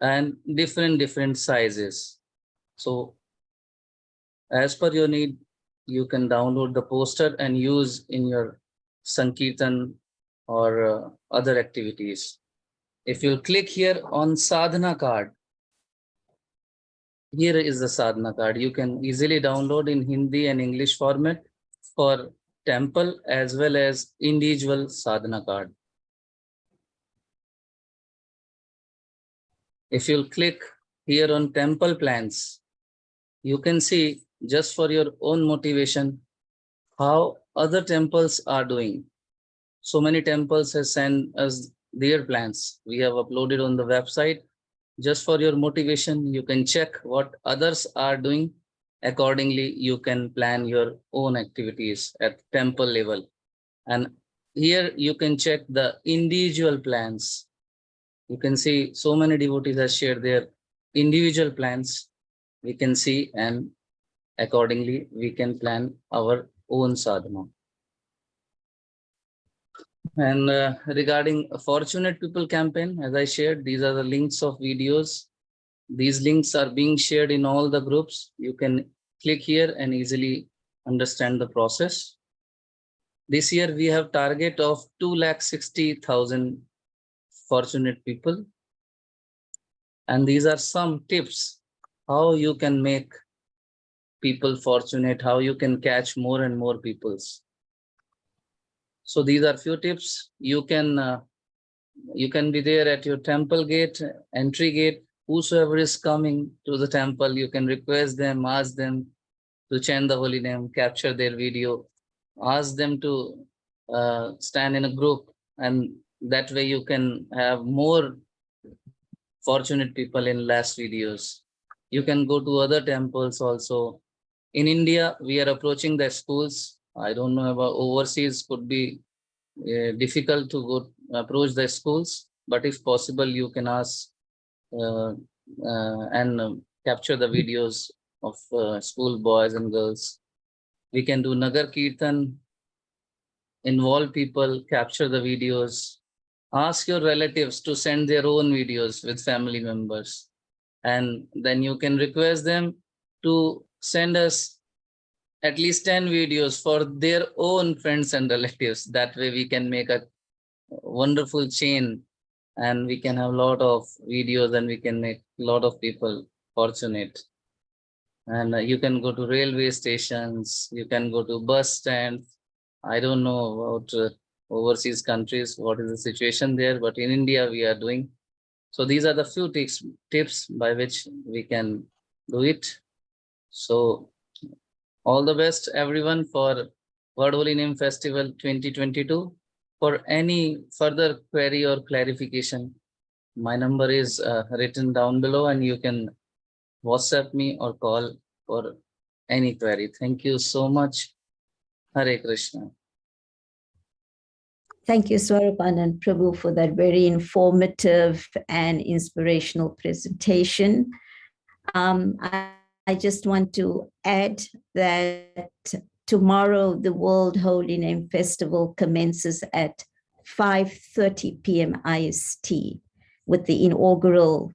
and different sizes. So as per your need, you can download the poster and use in your Sankirtan or other activities. If you click here on sadhana card, here is the sadhana card. You can easily download in Hindi and English format for temple as well as individual sadhana card. If you'll click here on temple plans, you can see just for your own motivation how other temples are doing. So many temples have sent us their plans. We have uploaded on the website. Just for your motivation, you can check what others are doing. Accordingly, you can plan your own activities at temple level. And here you can check the individual plans. You can see so many devotees have shared their individual plans. We can see, and accordingly, we can plan our own sadhana. And regarding Fortunate People campaign, as I shared, these are the links of videos. These links are being shared in all the groups. You can click here and easily understand the process. This year we have target of 260,000 fortunate people. And these are some tips how you can make people fortunate, how you can catch more and more peoples. So these are few tips. You can be there at your temple gate, entry gate. Whosoever is coming to the temple, you can request them, ask them to chant the holy name, capture their video, ask them to stand in a group, and that way you can have more fortunate people in last videos. You can go to other temples also. In India, we are approaching the schools. I don't know about overseas, could be difficult to go approach the schools, but if possible, you can ask and capture the videos of school boys and girls. We can do Nagar Kirtan, involve people, capture the videos. Ask your relatives to send their own videos with family members. And then you can request them to send us at least 10 videos for their own friends and relatives. That way we can make a wonderful chain and we can have a lot of videos and we can make a lot of people fortunate. And you can go to railway stations, you can go to bus stands. I don't know about overseas countries, what is the situation there, but in India we are doing. So these are the few tips by which we can do it. So all the best everyone for Word Holy Name Festival 2022. For any further query or clarification, my number is written down below and you can WhatsApp me or call for any query. Thank you so much. Hare Krishna. Thank you, Swarupanand Prabhu, for that very informative and inspirational presentation. I just want to add that tomorrow the World Holy Name Festival commences at 5:30 p.m. IST with the inaugural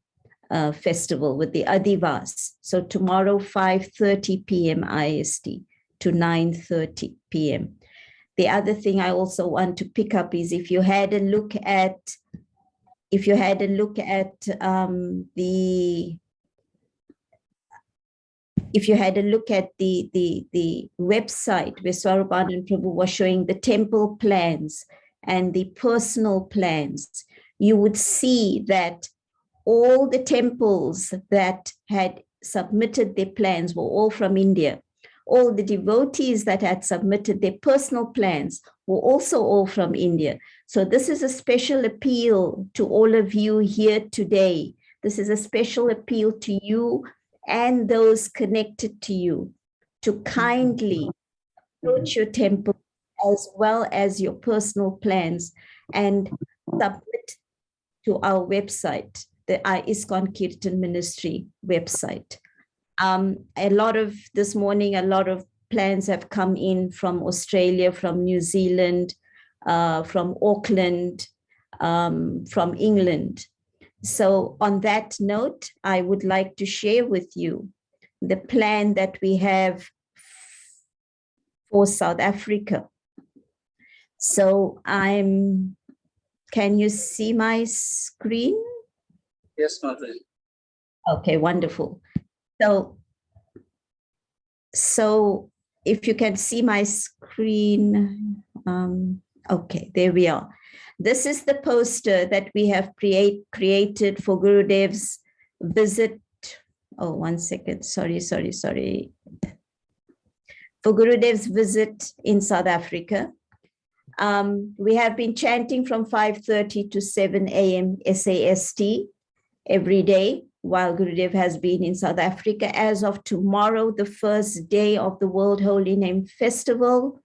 festival with the Adivas. So tomorrow 5:30 p.m. IST to 9:30 p.m. The other thing I also want to pick up is if you had a look at the website where Swarupanand Prabhu was showing the temple plans and the personal plans, you would see that all the temples that had submitted their plans were all from India. All the devotees that had submitted their personal plans were also all from India. So this is a special appeal to all of you here today. This is a special appeal to you and those connected to you to kindly approach your temple as well as your personal plans and submit to our website, the ISKCON Kirtan Ministry website. This morning, a lot of plans have come in from Australia, from New Zealand, from Auckland, from England. So on that note, I would like to share with you the plan that we have for South Africa. So I'm can you see my screen? Yes, Mataji. Okay, wonderful. So if you can see my screen, okay, there we are. This is the poster that we have created for Gurudev's visit. Oh, 1 second, sorry. For Gurudev's visit in South Africa. We have been chanting from 5:30 to 7 a.m. SAST every day while Gurudev has been in South Africa. As of tomorrow, the first day of the World Holy Name Festival,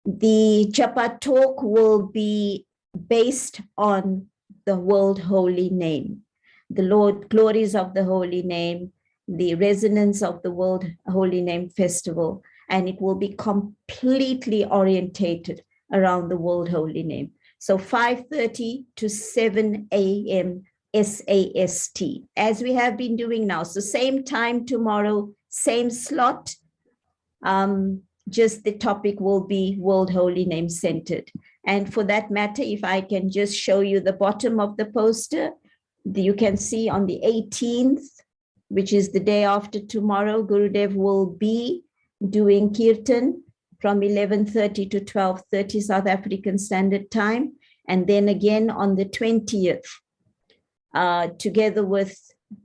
the Japa talk will be based on the World Holy Name, the Lord glories of the Holy Name, the resonance of the World Holy Name Festival, and it will be completely orientated around the World Holy Name. So 5:30 to 7 a.m. SAST, as we have been doing now. So same time tomorrow, same slot, just the topic will be World Holy Name centered. And for that matter, if I can just show you the bottom of the poster, you can see on the 18th, which is the day after tomorrow, Gurudev will be doing Kirtan from 11:30 to 12:30 South African Standard Time. And then again on the 20th, together with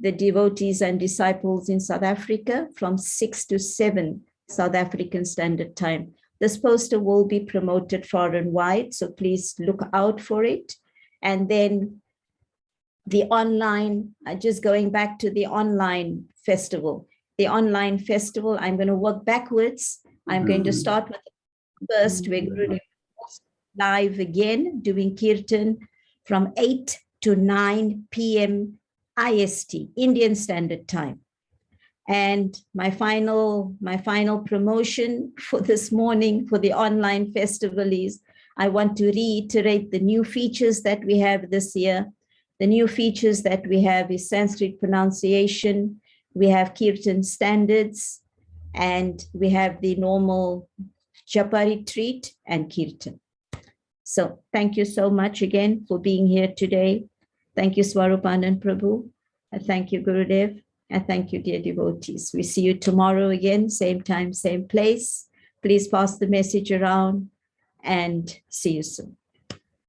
the devotees and disciples in South Africa from 6 to 7 South African Standard Time. This poster will be promoted far and wide, so please look out for it. And then the online, just going back to the online festival. The online festival, I'm going to work backwards. I'm going to start with the first, we're going to live again, doing Kirtan from 8 to 9 p.m. IST, Indian Standard Time. And my final promotion for this morning for the online festival is, I want to reiterate the new features that we have this year. The new features that we have is Sanskrit pronunciation, we have Kirtan standards, and we have the normal Japa retreat and Kirtan. So thank you so much again for being here today. Thank you, Swarupanand Prabhu. I thank you, Gurudev. I thank you, dear devotees. We see you tomorrow again, same time, same place. Please pass the message around and see you soon.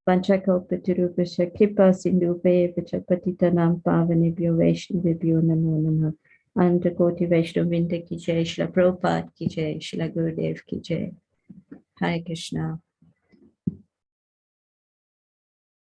Vanchakalpatarupasya kripa sindhupe vachapatitanam pavanebhyo vaishnavibhyo namo namah. Antakoti Vaishnavinda ki jai, Shila Prabhupada ki jai, Shila Gurudev ki jai. Hare Krishna.